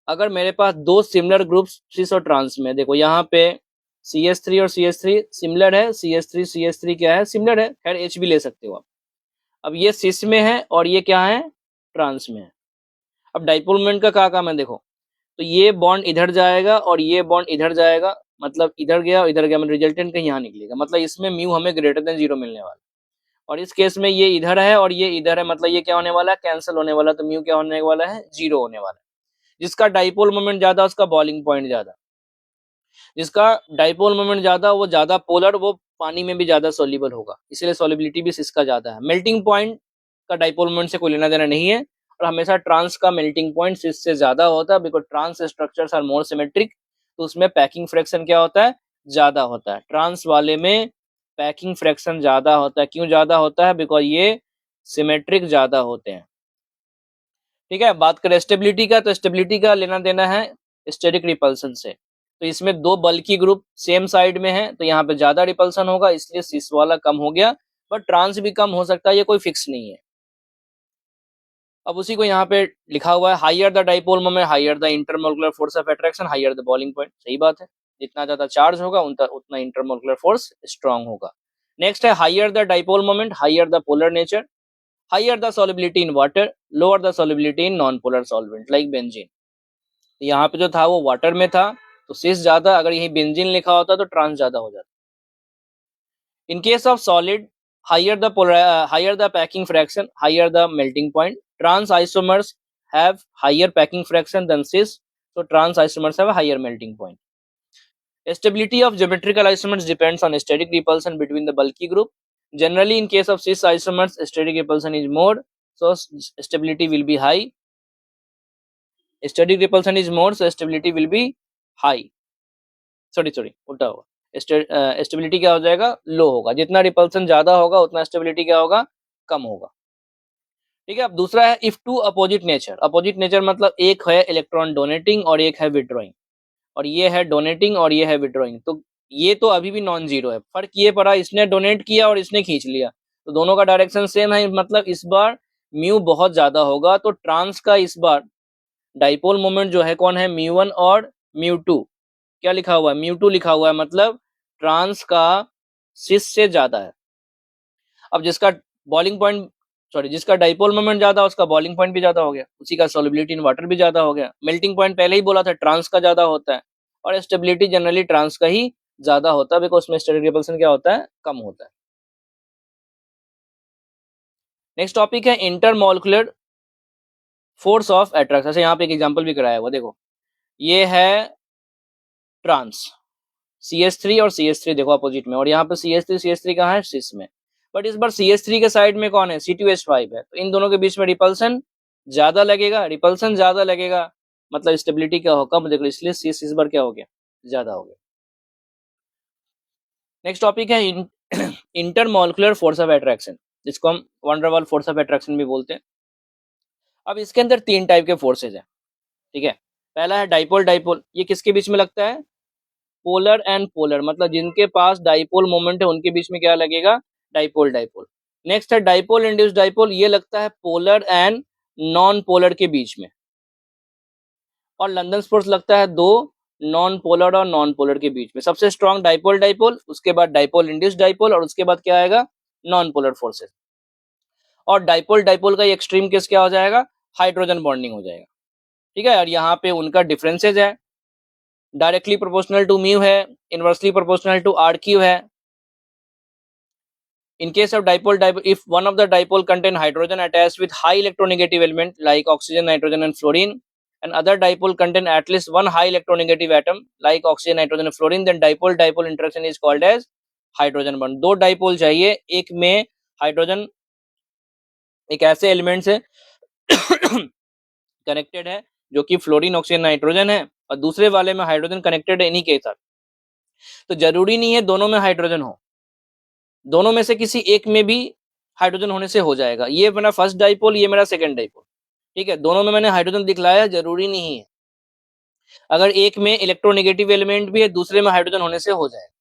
अगर मेरे पास दो सिमिलर ग्रुप्स सिस और ट्रांस में, देखो यहाँ पे CH3 और CH3 सिमिलर है, CH3 CH3 क्या है, सिमिलर है। खैर H भी ले सकते हो आप। अब ये सिस में है और ये क्या है, ट्रांस में है। अब डाइपोल मोमेंट का क्या काम है देखो, तो ये बॉन्ड इधर जाएगा और ये बॉन्ड इधर जाएगा, मतलब इधर गया और इधर गया, मतलब रिजल्टेंट कहीं यहाँ निकलेगा, मतलब इसमें म्यू हमें ग्रेटर देन 0 मिलने वाला। और इस केस में ये इधर है और ये इधर है, मतलब ये क्या होने वाला है, कैंसिल होने वाला, तो म्यू क्या होने वाला है, 0 होने वाला है। जिसका डाइपोल मोमेंट ज्यादा उसका बॉइलिंग पॉइंट ज्यादा, जिसका डाइपोल मोमेंट ज्यादा वो ज्यादा पोलर, वो पानी में भी ज्यादा सोल्यूबल होगा, इसलिए सोल्युबिलिटी भी इसका ज्यादा है। मेल्टिंग पॉइंट का डाइपोल मोमेंट से कोई लेना देना नहीं है, और हमेशा ट्रांस का मेल्टिंग पॉइंट इससे ज्यादा होता है, because trans structures are more symmetric, तो उसमें पैकिंग फ्रैक्शन क्या होता है, ज्यादा होता है। ट्रांस वाले में पैकिंग फ्रैक्शन ज्यादा होता है, क्यों ज्यादा होता है, बिकॉज ये सिमेट्रिक ज्यादा होते हैं। ठीक है, बात करें स्टेबिलिटी का, तो स्टेबिलिटी का लेना देना है स्टेरिक रिपल्सन से। तो इसमें दो बल्की ग्रुप सेम साइड में है, तो यहाँ पे ज्यादा रिपल्सन होगा, इसलिए सिस वाला कम हो गया, बट ट्रांस भी कम हो सकता है, ये कोई फिक्स नहीं है। अब उसी को यहाँ पे लिखा हुआ है, higher the dipole moment higher the intermolecular force of attraction higher the boiling point. सही बात है, जितना ज्यादा चार्ज होगा उतना इंटरमोलिकुलर फोर्स स्ट्रांग होगा। नेक्स्ट है higher the dipole moment higher the polar nature, higher the solubility in water, lower the solubility in non-polar solvent like benzene। यहाँ पे जो था वो वाटर में था, तो सिस ज्यादा, अगर यही बेंजीन लिखा होता तो ट्रांस ज्यादा हो जाता। इन case of solid, higher the packing fraction, higher the melting point। Trans isomers have higher packing fraction than cis, so trans isomers have a higher melting point। Stability of geometrical isomers depends on steric repulsion between the bulky group। Generally, in case of cis isomers, steric repulsion is more, so stability will be high। Steric repulsion is more, so stability will be high। Sorry उल्टा होगा, stability क्या हो जाएगा, लो होगा। जितना repulsion ज्यादा होगा उतना स्टेबिलिटी क्या होगा, कम होगा। ठीक है, अब दूसरा है if two opposite nature. Opposite nature मतलब एक है इलेक्ट्रॉन डोनेटिंग और एक है विड्रॉइंग, और ये है डोनेटिंग और ये है विड्रॉइंग, तो ये तो अभी भी नॉन जीरो है। फर्क ये पड़ा, इसने डोनेट किया और इसने खींच लिया, तो दोनों का डायरेक्शन सेम है, मतलब इस बार म्यू बहुत ज्यादा होगा, तो ट्रांस का इस बार डाइपोल मोमेंट जो है कौन है, म्यू वन और म्यू टू। क्या लिखा हुआ है, म्यू टू लिखा हुआ है, मतलब ट्रांस का सिस से ज्यादा है। अब जिसका बॉइलिंग पॉइंट जिसका डाइपोल मोमेंट ज्यादा, उसका बॉइलिंग पॉइंट भी ज्यादा हो गया, उसी का सॉल्युबिलिटी इन वाटर भी ज्यादा हो गया। मेल्टिंग पॉइंट पहले ही बोला था ट्रांस का ज्यादा होता है, और स्टेबिलिटी जनरली ट्रांस का ही ज्यादा होता है, बिकॉज उसमें स्टेरिक रिपल्सन क्या होता है, कम होता है। नेक्स्ट टॉपिक है इंटरमोलिकुलर फोर्स ऑफ अट्रैक्शन। अच्छा, यहाँ पे एक एग्जांपल भी कराया हुआ, देखो ये है ट्रांस CH3 और CH3 देखो अपोजिट में, और यहाँ पे CH3 कहाँ है, सिस में। बट इस बार CH3 के साइड में कौन है, C2H5 है, तो इन दोनों के बीच में रिपल्सन ज्यादा लगेगा, रिपल्सन ज्यादा लगेगा, मतलब स्टेबिलिटी क्या होगा, देखो इसलिए सिस इस बार क्या हो गया, ज्यादा हो गया। नेक्स्ट टॉपिक है इंटरमोलिकुलर फोर्स ऑफ अट्रैक्शन, जिसको हम वन डर वाल फोर्स ऑफ अट्रैक्शन भी बोलते हैं। अब इसके अंदर तीन टाइप के फोर्सेज हैं। ठीक है, पहला है डाइपोल। डाइपोल ये किसके बीच में लगता है, पोलर एंड पोलर, मतलब जिनके पास डाइपोल मोमेंट है उनके बीच में क्या लगेगा, डाइपोल। डाइपोल नेक्स्ट है डाइपोल इंड्यूस्ड डाइपोल, ये लगता है पोलर एंड नॉन पोलर के बीच में। और लंदन फोर्स लगता है दो नॉन पोलर और नॉन पोलर के बीच में। सबसे स्ट्रॉन्ग डाइपोल डाइपोल, उसके बाद डाइपोल इंड्यूस्ड डाइपोल, और उसके बाद क्या आएगा, नॉन पोलर फोर्सेस। और डाइपोल डाइपोल का एक्सट्रीम केस क्या हो जाएगा, हाइड्रोजन बॉन्डिंग हो जाएगा। ठीक है, और यहाँ पे उनका डिफरेंसेज है, डायरेक्टली प्रोपोर्शनल टू म्यू है, inversely proportional to R Q है। In case of dipole, if one of the dipole contain hydrogen attached with high electronegative element like oxygen, nitrogen and fluorine, and other dipole contain at least one high electronegative atom like oxygen, nitrogen and fluorine, then dipole interaction is called as hydrogen bond। दो dipole चाहिए, एक में hydrogen एक ऐसे element से connected है जो कि फ्लोरीन, ऑक्सीजन, नाइट्रोजन है, और दूसरे वाले में हाइड्रोजन कनेक्टेड है इन्हीं के साथ। तो जरूरी नहीं है दोनों में हाइड्रोजन हो, दोनों में से किसी एक में भी हाइड्रोजन होने से हो जाएगा। ये मेरा फर्स्ट डाइपोल, ये मेरा सेकंड डाइपोल। ठीक है, दोनों में मैंने हाइड्रोजन दिखलाया, जरूरी नहीं है। अगर एक में इलेक्ट्रोनेगेटिव एलिमेंट भी है, दूसरे में हाइड्रोजन होने से हो जाएगा।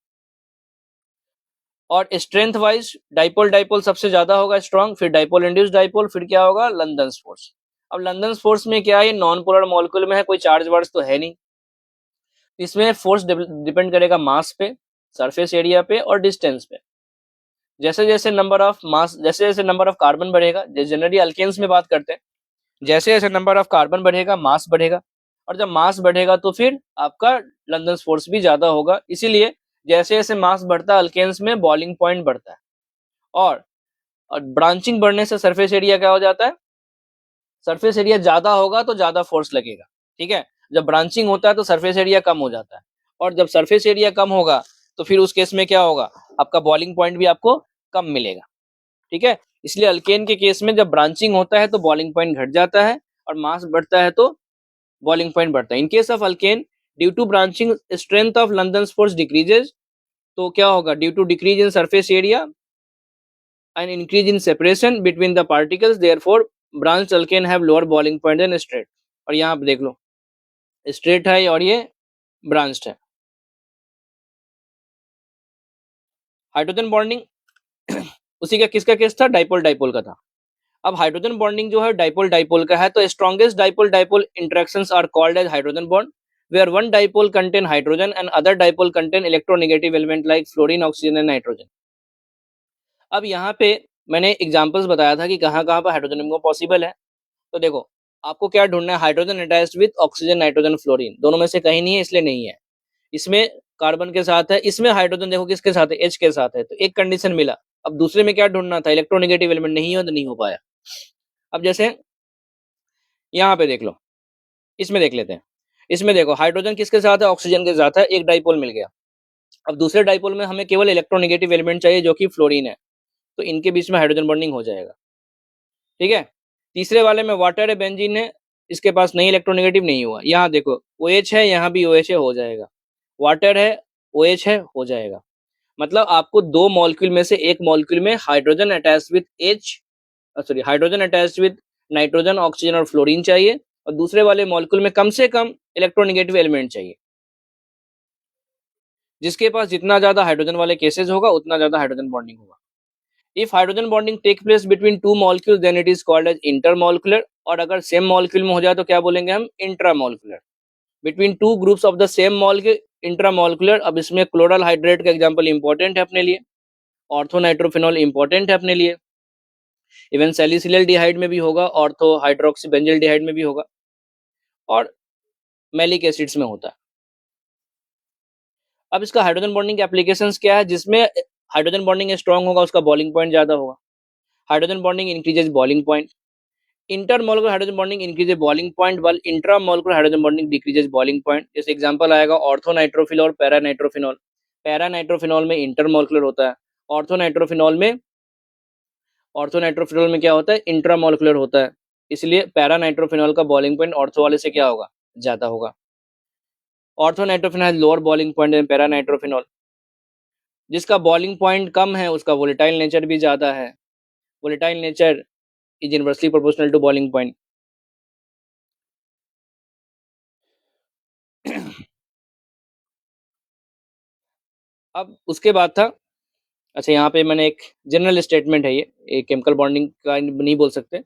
और स्ट्रेंथ वाइज डाइपोल डाइपोल सबसे ज्यादा होगा स्ट्रॉन्ग, फिर डाइपोल इंड्यूस्ड डाइपोल, फिर क्या होगा, लंदन फोर्स। अब लंदन फोर्स में क्या है, नॉन पोलर मॉलिक्यूल में है, कोई चार्ज वर्ड्स तो है नहीं। इसमें फोर्स डिपेंड करेगा मास पे, सरफेस एरिया पे और डिस्टेंस पे। जैसे जैसे नंबर ऑफ मास, जैसे जैसे नंबर ऑफ कार्बन बढ़ेगा, जनरली अल्केन्स में बात करते हैं, जैसे जैसे नंबर ऑफ कार्बन बढ़ेगा मास बढ़ेगा, और जब मास बढ़ेगा तो फिर आपका लंदन फोर्स भी ज्यादा होगा। इसीलिए जैसे जैसे मास बढ़ता है अल्केन्स में बॉइलिंग पॉइंट बढ़ता है, और ब्रांचिंग बढ़ने से सरफेस एरिया क्या हो जाता है, सरफेस एरिया ज्यादा होगा तो ज्यादा फोर्स लगेगा, ठीक है। जब ब्रांचिंग होता है तो सरफेस एरिया कम हो जाता है, और जब सरफेस एरिया कम होगा तो फिर उस केस में क्या होगा, आपका बॉइलिंग पॉइंट भी आपको कम मिलेगा, ठीक है। इसलिए अल्केन के केस में जब ब्रांचिंग होता है तो बॉइलिंग पॉइंट घट जाता है, और मास बढ़ता है तो बॉइलिंग पॉइंट बढ़ता है। In case of alkane, due to branching strength of London force decreases, तो क्या होगा, due to decrease in surface area and increase in separation between the particles, therefore branch alkane have lower boiling point than straight. और यहाँ आप देख लो, straight है और ये ब्रांच्ड है। हाइड्रोजन बॉन्डिंग उसी का किसका केस था, डाइपोल डाइपोल का था। अब हाइड्रोजन बॉन्डिंग जो है डाइपोल डाइपोल का है, तो strongest dipole dipole interactions are called as hydrogen bond, where one dipole contain hydrogen and other dipole contain electronegative element like fluorine, oxygen and nitrogen. अब यहाँ पे मैंने एग्जांपल्स बताया था कि कहाँ कहाँ पर हाइड्रोजन बॉन्ड पॉसिबल है। तो देखो, आपको क्या ढूंढना है, hydrogen attached with oxygen nitrogen fluorine, दोनों में से कहीं नहीं है इसलिए नहीं है। इसमें कार्बन के साथ है, इसमें हाइड्रोजन देखो किसके साथ है, एच के साथ है, तो एक कंडीशन मिला। अब दूसरे में क्या ढूंढना था, इलेक्ट्रोनेगेटिव एलिमेंट नहीं हो तो नहीं हो पाया। अब जैसे यहाँ पे देख लो, इसमें देख लेते हैं। इसमें देखो हाइड्रोजन किसके साथ है, ऑक्सीजन के साथ है, एक डाइपोल मिल गया। अब दूसरे डाइपोल में हमें केवल इलेक्ट्रोनेगेटिव एलिमेंट चाहिए जो कि फ्लोरीन है, तो इनके बीच में हाइड्रोजन बॉन्डिंग हो जाएगा, ठीक है। तीसरे वाले में वाटर है, बेंजीन है, इसके पास नहीं, इलेक्ट्रोनेगेटिव नहीं हुआ। यहाँ देखो OH है, यहाँ भी OH है, हो जाएगा। वाटर है, OH है, हो जाएगा। मतलब आपको दो मॉलिक्यूल में से एक मॉलिक्यूल में hydrogen attach with H, sorry hydrogen attach with nitrogen, oxygen और फ्लोरीन चाहिए, और दूसरे वाले मॉलिक्यूल में कम से कम इलेक्ट्रोनेगेटिव एलिमेंट चाहिए। जिसके पास जितना ज्यादा हाइड्रोजन वाले केसेस होगा उतना ज्यादा हाइड्रोजन बॉन्डिंग होगा। If hydrogen bonding take place between two molecules then it is called as intermolecular, और अगर सेम मॉलिक्यूल में हो जाए तो क्या बोलेंगे हम, intramolecular. Between two groups of the same molecule, intramolecular. अब इसमें क्लोरल हाइड्रेट का एग्जांपल इंपॉर्टेंट है अपने लिए, ऑर्थो नाइट्रोफिनॉल इंपॉर्टेंट है अपने लिए, इवन सैलिसिलियल डिहाइड में भी होगा, ऑर्थो हाइड्रोक्सी बेंजिल डिहाइड में भी होगा, और मैलिक एसिड्स में होता है। अब इसका हाइड्रोजन बॉन्डिंग एप्लीकेशंस क्या है, जिसमें हाइड्रोजन बॉन्डिंग स्ट्रांग होगा उसका बॉइलिंग पॉइंट ज्यादा होगा। Hydrogen bonding increases boiling point, intermolecular hydrogen bonding increases boiling point, while intramolecular hydrogen bonding decreases boiling point. जैसे एग्जांपल आएगा ऑर्थो नाइट्रोफिल और पैरा नाइट्रोफिनॉल। पैरा नाइट्रोफिनॉल में इंटरमॉलिक्यूलर होता है, ऑर्थो नाइट्रोफिनॉल में, ऑर्थो नाइट्रोफिनॉल में क्या होता है, इंट्रामॉलिक्यूलर होता है। इसलिए पैरा नाइट्रोफिनॉल का बॉइलिंग पॉइंट ऑर्थो वाले से क्या होगा, ज्यादा होगा। Ortho nitrophenol has lower boiling point than para nitrophenol. जिसका बॉइलिंग पॉइंट कम है उसका वोलेटाइल नेचर भी ज्यादा है। Volatile nature is inversely proportional to boiling point. अब उसके बाद था, अच्छा यहाँ पे मैंने एक जनरल स्टेटमेंट है, ये केमिकल बॉन्डिंग का नहीं बोल सकते,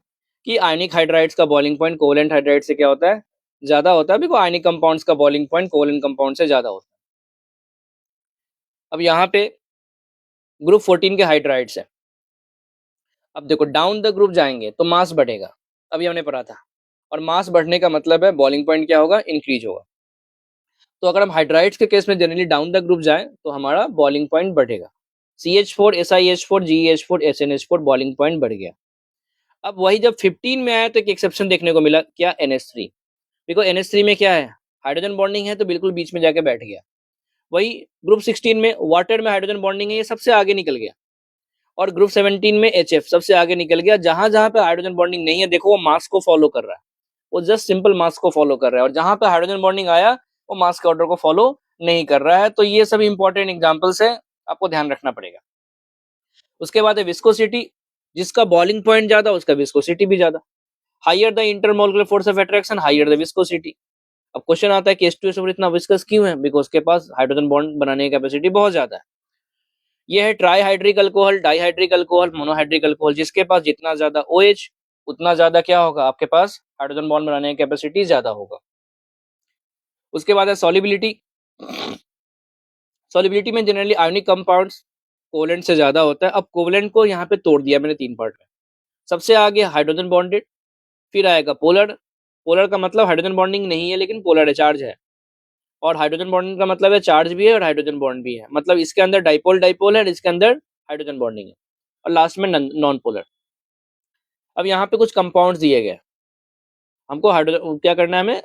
कि आयनिक हाइड्राइड्स का बॉइलिंग पॉइंट कोवेलेंट हाइड्राइड से क्या होता है, ज्यादा होता है, बिकॉज आयनिक कंपाउंड्स का बॉइलिंग पॉइंट कोवेलेंट कंपाउंड से ज्यादा होता है। अब यहाँ पे ग्रुप 14 के हाइड्राइड्स है। अब देखो डाउन द ग्रुप जाएंगे तो मास बढ़ेगा, अभी हमने पढ़ा था, और मास बढ़ने का मतलब है बॉइलिंग पॉइंट क्या होगा, इंक्रीज होगा। तो अगर हम हाइड्राइड्स के केस में जनरली डाउन द ग्रुप जाएं तो हमारा बॉइलिंग पॉइंट बढ़ेगा। CH4 SiH4 GeH4 SnH4 boiling point बढ़ गया। अब वही जब 15 में आया तो एक एक्सेप्शन देखने को मिला, क्या, NH3। बिकॉज NH3 में क्या है, हाइड्रोजन बॉन्डिंग है तो बिल्कुल बीच में जाके बैठ गया। वही ग्रुप 16 में वाटर में हाइड्रोजन बॉन्डिंग है, ये सबसे आगे निकल गया। और ग्रुप 17 में HF सबसे आगे निकल गया। जहां जहां पे हाइड्रोजन बॉन्डिंग नहीं है देखो वो मास को फॉलो कर रहा है, वो जस्ट सिंपल मास को फॉलो कर रहा है, और जहां पे हाइड्रोजन बॉन्डिंग आया वो मास के ऑर्डर को फॉलो नहीं कर रहा है। तो ये सब इंपॉर्टेंट एग्जांपल्स है, आपको ध्यान रखना पड़ेगा। उसके बाद है विस्कोसिटी, जिसका बॉइलिंग पॉइंट ज्यादा उसका विस्कोसिटी भी ज्यादा। Higher the intermolecular force of attraction higher the viscosity. अब क्वेश्चन आता है कि H2SO इतना विस्कस क्यों है, बिकॉज उसके पास हाइड्रोजन बॉन्ड बनाने की कैपेसिटी बहुत ज्यादा है। ये है trihydric alcohol, dihydric alcohol, monohydric alcohol. जिसके पास जितना ज्यादा OH उतना ज्यादा क्या होगा, आपके पास हाइड्रोजन बॉन्ड बनाने की कैपेसिटी ज्यादा होगा। उसके बाद है सॉल्युबिलिटी। सॉल्युबिलिटी में जनरली आयोनिक कंपाउंड्स कोवेलेंट से ज़्यादा होता है। अब कोवेलेंट को यहाँ पे तोड़ दिया मैंने 3 पार्ट में। सबसे आगे हाइड्रोजन बॉन्डेड, फिर आएगा पोलर। पोलर का मतलब हाइड्रोजन बॉन्डिंग नहीं है लेकिन पोलर है, चार्ज है। और हाइड्रोजन बॉन्डिंग का मतलब है चार्ज भी है और हाइड्रोजन बॉन्ड भी है। मतलब इसके अंदर डाइपोल डाइपोल है और इसके अंदर हाइड्रोजन बॉन्डिंग है। और लास्ट में नॉन पोलर। अब यहाँ पे कुछ कंपाउंड्स दिए गए। हमको हाइड्रोजन क्या करना है, हमें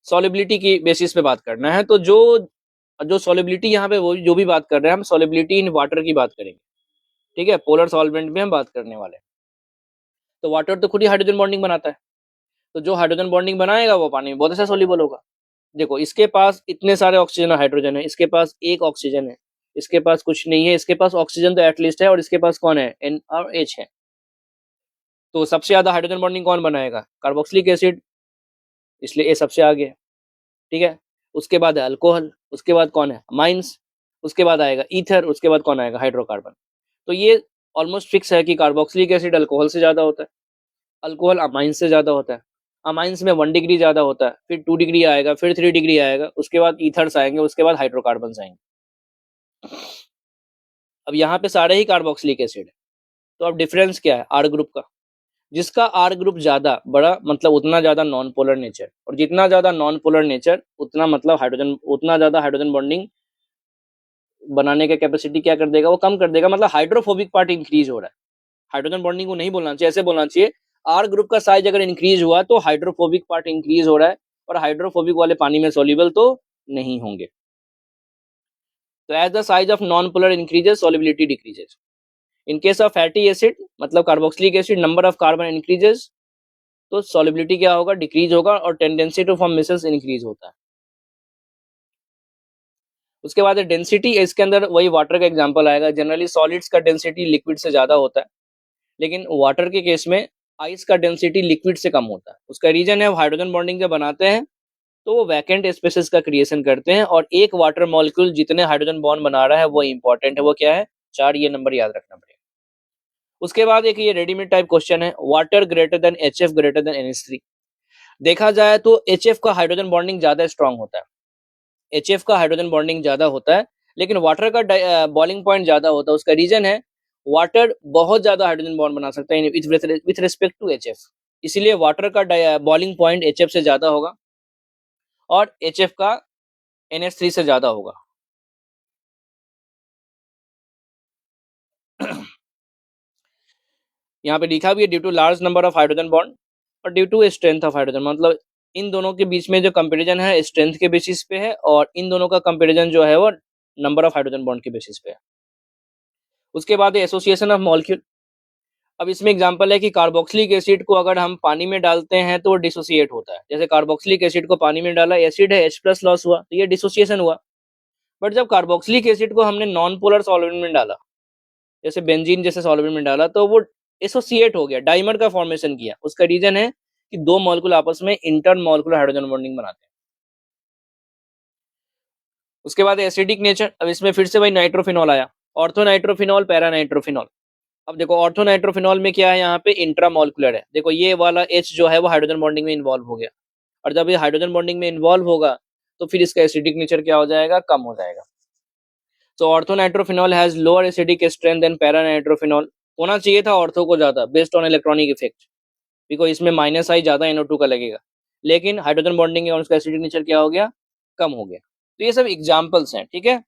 सॉलिबिलिटी की बेसिस पे बात करना है। तो जो जो सॉलिबिलिटी यहाँ पे वो जो भी बात कर रहे हैं, हम सॉलिबिलिटी इन वाटर की बात करेंगे। ठीक है, पोलर सॉल्वेंट में हम बात करने वाले हैं। तो वाटर तो खुद ही हाइड्रोजन बॉन्डिंग बनाता है। तो जो हाइड्रोजन बॉन्डिंग बनाएगा वो पानी में बहुत अच्छा सॉल्युबल होगा। देखो इसके पास इतने सारे ऑक्सीजन और हाइड्रोजन है, इसके पास एक ऑक्सीजन है, इसके पास कुछ नहीं है, इसके पास ऑक्सीजन तो एटलीस्ट है और इसके पास कौन है, एन और एच है। तो सबसे ज्यादा हाइड्रोजन बॉन्डिंग कौन बनाएगा, कार्बोक्सिलिक एसिड, इसलिए ए सबसे आगे है। ठीक है, उसके बाद है अल्कोहल, उसके बाद कौन है, अमाइंस, उसके बाद आएगा ईथर, उसके बाद कौन आएगा, हाइड्रोकार्बन। तो ये ऑलमोस्ट फिक्स है कि कार्बोक्सिलिक एसिड अल्कोहल से ज्यादा होता है, अल्कोहल अमाइंस से ज्यादा होता है। अमाइंस में 1 डिग्री ज्यादा होता है, फिर 2 डिग्री आएगा, फिर 3 डिग्री आएगा, उसके बाद ईथर्स आएंगे, उसके बाद हाइड्रोकार्बन आएंगे। अब यहाँ पे सारे ही कार्बोक्सिलिक एसिड है। तो अब डिफरेंस क्या है, आर ग्रुप का। जिसका आर ग्रुप ज्यादा बड़ा मतलब उतना ज्यादा नॉन पोलर नेचर, और जितना ज्यादा नॉन पोलर नेचर उतना मतलब हाइड्रोजन, उतना ज्यादा हाइड्रोजन बॉन्डिंग बनाने का कैपेसिटी क्या कर देगा, वो कम कर देगा। मतलब हाइड्रोफोबिक पार्ट इंक्रीज हो रहा है। हाइड्रोजन बॉन्डिंग को नहीं बोलना चाहिए, ऐसे बोलना चाहिए आर ग्रुप का साइज अगर इंक्रीज हुआ तो हाइड्रोफोबिक पार्ट इंक्रीज हो रहा है, और हाइड्रोफोबिक वाले पानी में सोल्यूबल तो नहीं होंगे। तो as the size of non polar increases solubility decreases. In case of fatty acid मतलब carboxylic acid, number of carbon increases, तो सॉल्युबिलिटी क्या होगा, डिक्रीज होगा, और tendency to form micelles increase होता है। उसके बाद डेंसिटी, इसके अंदर वही वाटर का एग्जांपल आएगा। जनरली सॉलिड्स का डेंसिटी लिक्विड से ज्यादा होता है, लेकिन वाटर के केस में आइस का डेंसिटी लिक्विड से कम होता है। उसका रीजन है हाइड्रोजन बॉन्डिंग जब बनाते हैं तो वो वैकेंट स्पेसेस का क्रिएशन करते हैं, और एक वाटर मॉलिक्यूल जितने हाइड्रोजन बॉन्ड बना रहा है वो इंपॉर्टेंट है, वो क्या है, 4। ये नंबर याद रखना पड़ेगा। उसके बाद एक ये रेडीमेड टाइप क्वेश्चन है, water greater than H F greater than NH3। देखा जाए तो एच एफ का हाइड्रोजन बॉन्डिंग ज्यादा स्ट्रांग होता है, एच एफ का हाइड्रोजन बॉन्डिंग ज्यादा होता है, लेकिन वाटर का बॉइलिंग पॉइंट ज्यादा होता है। उसका रीजन है वाटर बहुत ज्यादा हाइड्रोजन बॉन्ड बना सकता है with respect to H F, इसीलिए वाटर का बॉइलिंग पॉइंट एच एफ से ज्यादा होगा और एच एफ का NH3 से ज्यादा होगा। यहाँ पे लिखा भी है due to large number of hydrogen bond और due to strength of hydrogen. मतलब इन दोनों के बीच में जो कंपैरिजन है स्ट्रेंथ के बेसिस पे है, और इन दोनों का कंपैरिजन जो है वो नंबर ऑफ हाइड्रोजन बॉन्ड के बेसिस पे है। उसके बाद एसोसिएशन ऑफ मॉलिक्यूल। अब इसमें एग्जांपल है कि कार्बोक्सिलिक एसिड को अगर हम पानी में डालते हैं तो वो डिसोसिएट होता है। जैसे कार्बोक्सिलिक एसिड को पानी में डाला, एसिड है, H+ लॉस हुआ, तो ये डिसोसिएशन हुआ। बट जब कार्बोक्सिलिक एसिड को हमने नॉन पोलर सॉल्वेंट में डाला, जैसे बेंजीन जैसे सॉल्वेंट में डाला, तो वो एसोसिएट हो गया, डाइमर का फॉर्मेशन किया। उसका रीजन है कि दो मॉलिक्यूल आपस में इंटर मॉलिक्यूलर हाइड्रोजन बॉन्डिंग बनाते हैं। उसके बाद एसिडिक नेचर। अब इसमें फिर से वही नाइट्रोफिनॉल आया, ऑर्थो नाइट्रोफिनॉल, पैरा नाइट्रोफिनॉल। अब देखो ऑर्थो नाइट्रोफिनॉल में क्या है, यहाँ पे इंट्रा मॉलिक्यूलर है। देखो ये वाला H जो है वो हाइड्रोजन बॉन्डिंग में इन्वॉल्व हो गया, और जब ये हाइड्रोजन बॉन्डिंग में इन्वॉल्व होगा तो फिर इसका एसिडिक नेचर क्या हो जाएगा, कम हो जाएगा। तो ortho nitrophenol has lower acidic strength than para nitrophenol. होना चाहिए था ऑर्थो को ज्यादा based on electronic effect, because इसमें माइनस आई ज्यादा NO2 का लगेगा, लेकिन हाइड्रोजन बॉन्डिंग और उसका एसिडिक नेचर क्या हो गया, कम हो गया। तो ये सब एग्जांपल्स हैं, ठीक है।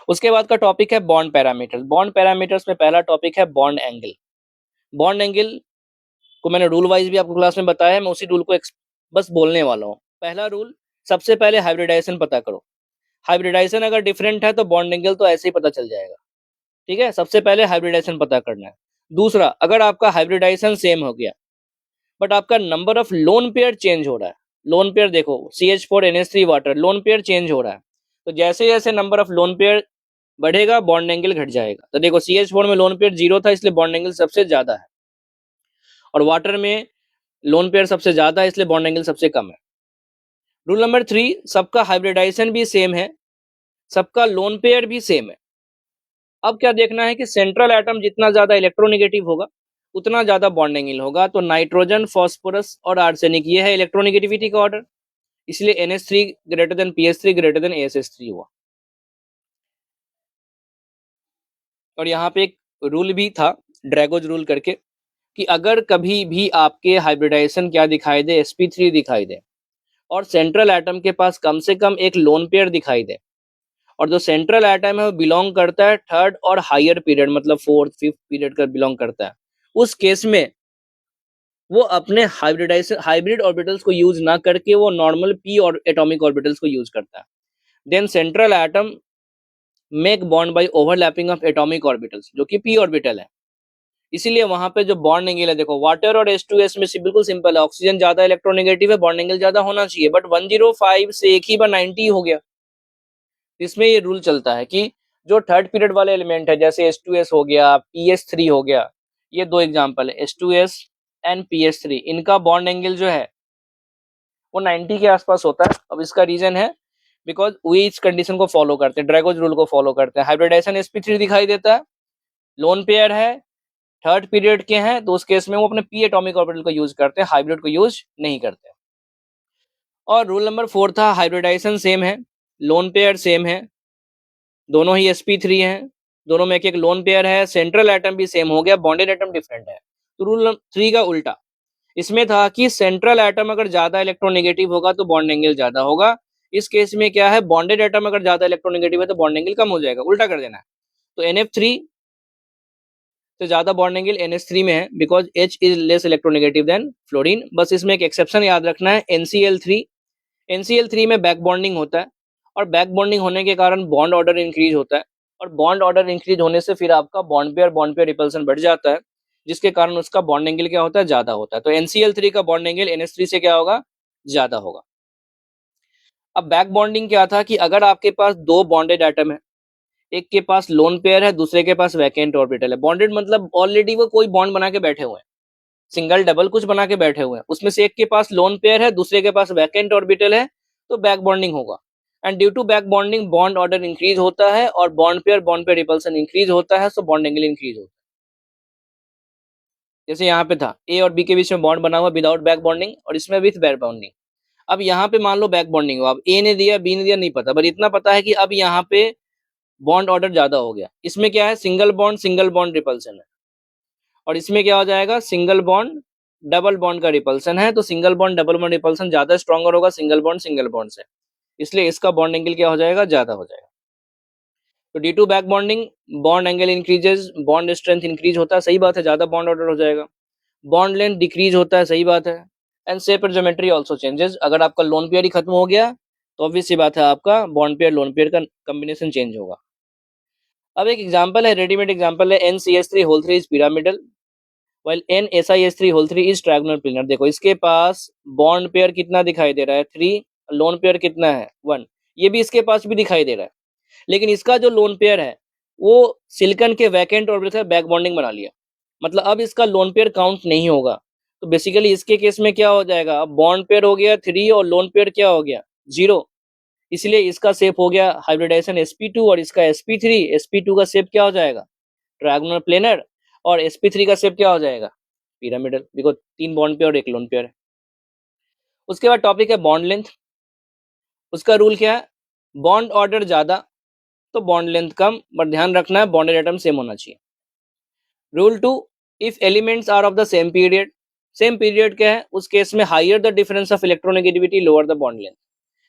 उसके बाद का टॉपिक है बॉन्ड पैरामीटर्स। बॉन्ड पैरामीटर्स में पहला टॉपिक है बॉन्ड एंगल। बॉन्ड एंगल को मैंने रूल वाइज भी आपको क्लास में बताया है, मैं उसी रूल को बस बोलने वाला हूँ। पहला रूल, सबसे पहले हाइब्रिडाइजेशन पता करो। हाइब्रिडाइजेशन अगर डिफरेंट है तो बॉन्ड एंगल तो ऐसे ही पता चल जाएगा, ठीक है। सबसे पहले हाइब्रिडाइजेशन पता करना है। दूसरा, अगर आपका हाइब्रिडाइजेशन सेम हो गया बट आपका number of lone pair change हो रहा है, लोन पेयर देखो CH4NH3 water, lone pair change हो रहा है, तो जैसे जैसे नंबर ऑफ लोन पेयर बढ़ेगा बॉन्ड एंगल घट जाएगा। तो देखो CH4 में लोन पेयर 0 था, इसलिए बॉन्ड एंगल सबसे ज्यादा है, और वाटर में लोन पेयर सबसे ज्यादा है, इसलिए बॉन्ड एंगल सबसे कम है। रूल नंबर 3, सबका हाइब्रिडाइजेशन भी सेम है, सबका लोन पेयर भी सेम है। अब क्या देखना है कि सेंट्रल एटम जितना ज्यादा इलेक्ट्रोनेगेटिव होगा उतना ज्यादा बॉन्ड एंगल होगा। तो नाइट्रोजन, फास्फोरस और आर्सेनिक, ये है इलेक्ट्रोनेगेटिविटी का ऑर्डर, इसलिए NH3 greater than PH3 greater than ASH3 हुआ। और यहाँ पे एक रूल भी था, ड्रैगोज रूल करके, कि अगर कभी भी आपके हाइब्रिडाइजेशन क्या दिखाई दे, sp3 दिखाई दे और सेंट्रल एटम के पास कम से कम एक लोन पेयर दिखाई दे, और जो सेंट्रल एटम है वो बिलोंग करता है थर्ड और हायर पीरियड, मतलब फोर्थ फिफ्थ पीरियड का बिलोंग करता है, उस केस में वो अपने हाइब्रिड ऑर्बिटल्स को यूज ना करके वो नॉर्मल पी और एटॉमिक ऑर्बिटल्स को यूज करता है। Then central atom make bond by overlapping of atomic orbitals, जो कि पी ऑर्बिटल है। इसीलिए वहां पे जो बॉन्ड एंगल है, देखो वाटर और H2S में से बिल्कुल सिंपल है, ऑक्सीजन ज्यादा इलेक्ट्रोनेगेटिव है, बॉन्ड एंगल ज्यादा होना चाहिए, बट 105 से एक ही बार 90 हो गया। इसमें ये रूल चलता है कि जो थर्ड पीरियड वाले एलिमेंट है, जैसे H2S हो गया, PS3 हो गया, ये दो एग्जांपल है, H2S एंड PS3, इनका बॉन्ड एंगल जो है वो 90 के आसपास होता है। अब इसका रीजन है बिकॉज वे इस कंडीशन को फॉलो करते हैं, ड्रैगोज रूल को फॉलो करते हैं। हाइब्रिडाइजेशन sp3 दिखाई देता है, लोन पेयर है, थर्ड पीरियड के हैं, तो उस केस में वो अपने पी एटॉमिक ऑर्बिटल को यूज करते हैं, हाइब्रिड को यूज नहीं करते। और रूल नंबर 4 था, हाइब्रिडाइजेशन सेम है, लोन पेयर सेम है, दोनों ही sp3 हैं, दोनों में एक एक लोन पेयर है, सेंट्रल एटम भी सेम हो गया, बॉन्डेड एटम डिफरेंट है। तो रूल 3 का उल्टा, इसमें था कि सेंट्रल एटम अगर ज्यादा इलेक्ट्रोनेगेटिव होगा तो बॉन्ड एंगल ज्यादा होगा। इस केस में क्या है, बॉन्डेड एटम अगर ज्यादा इलेक्ट्रोनेगेटिव है तो बॉन्ड एंगल कम हो जाएगा, उल्टा कर देना है। तो NF3 से ज्यादा बॉन्ड एंगल NH3 में है, because H is less electronegative than fluorine. बस इसमें एक एक्सेप्शन याद रखना है, NCl3, NCl3 में बैक बॉन्डिंग होता है, और बैक बॉन्डिंग होने के कारण बॉन्ड ऑर्डर इंक्रीज होता है, और बॉन्ड ऑर्डर इंक्रीज होने से फिर आपका बॉन्ड पेयर रिपल्सन बढ़ जाता है, जिसके कारण उसका बॉन्ड एंगल क्या होता है, ज्यादा होता है। तो NCl3 का बॉन्ड एंगल NH3 से क्या होगा, ज्यादा होगा। अब बैक बॉन्डिंग क्या था कि अगर आपके पास दो बॉन्डेड एटम है, एक के पास लोन पेयर है, दूसरे के पास वैकेंट ऑर्बिटल है, बॉन्डेड मतलब ऑलरेडी वो कोई बॉन्ड बना के बैठे हुए हैं, सिंगल डबल कुछ बना के बैठे हुए हैं, उसमें से एक के पास लोन पेयर है, दूसरे के पास वैकेंट ऑर्बिटल है, तो बैक बॉन्डिंग होगा। And due to back bonding bond order increase होता है, और बॉन्ड पेयर रिपल्सन इंक्रीज होता है, सो बॉन्ड एंगल इंक्रीज होता है। जैसे यहाँ पे था, ए और बी के बीच में बॉन्ड बना हुआ विदाउट बैक बॉन्डिंग, और इसमें विथ बैक बॉन्डिंग। अब यहाँ पे मान लो बैक बॉन्डिंग हुआ, अब ए ने दिया बी ने दिया नहीं पता, पर इतना पता है कि अब यहाँ पे बॉन्ड ऑर्डर ज्यादा हो गया। इसमें क्या है, सिंगल बॉन्ड रिपल्सन है, और इसमें क्या हो जाएगा, सिंगल बॉन्ड डबल बॉन्ड का रिपल्सन है, तो single bond double bond repulsion ज्यादा स्ट्रॉन्गर होगा सिंगल बॉन्ड से, इसलिए इसका बॉन्ड एंगल क्या हो जाएगा, ज्यादा हो जाएगा। तो due to back bonding bond angle increases, bond strength increase होता है, सही बात है, ज्यादा बॉन्ड ऑर्डर हो जाएगा। बॉन्ड लेंथ डिक्रीज होता है, सही बात है। एंड शेप और ज्योमेट्री आल्सो चेंजेस, अगर आपका लोन पेयर ही खत्म हो गया तो ऑब्वियस सी बात है आपका बॉन्ड पेयर लोन पेयर का कॉम्बिनेशन चेंज होगा। अब एक एग्जांपल है, रेडीमेड एग्जांपल है, NCH3 is pyramidal while NSiH3 is trigonal planar. देखो इसके पास बॉन्ड पेयर कितना दिखाई दे रहा है, 3, लोन पेयर कितना है, 1, ये भी इसके पास भी दिखाई दे रहा है, लेकिन इसका जो लोन पेयर है वो सिलिकॉन के वैकेंट ऑर्बिटल से बैक बॉन्डिंग बना लिया, मतलब अब इसका लोन पेयर काउंट नहीं होगा। तो बेसिकली इसके केस में क्या हो जाएगा, अब बॉन्ड पेयर हो गया 3 और लोन पेयर क्या हो गया, 0, इसलिए इसका शेप हो गया हाइब्रिडाइजेशन sp2, और इसका sp2 का शेप क्या हो जाएगा, ट्रायगोनल प्लेनर, और sp3 का शेप क्या हो जाएगा, पिरामिडल, बिकॉज 3 बॉन्ड पेयर और एक लोन पेयर है। उसके बाद टॉपिक है बॉन्ड लेंथ। उसका रूल क्या है, बॉन्ड ऑर्डर ज्यादा तो बॉन्ड लेंथ कम, बट ध्यान रखना है बॉन्डेड एटम सेम होना चाहिए। Rule 2, if elements are of the same period क्या है, उस केस में higher the difference of electronegativity lower the bond length.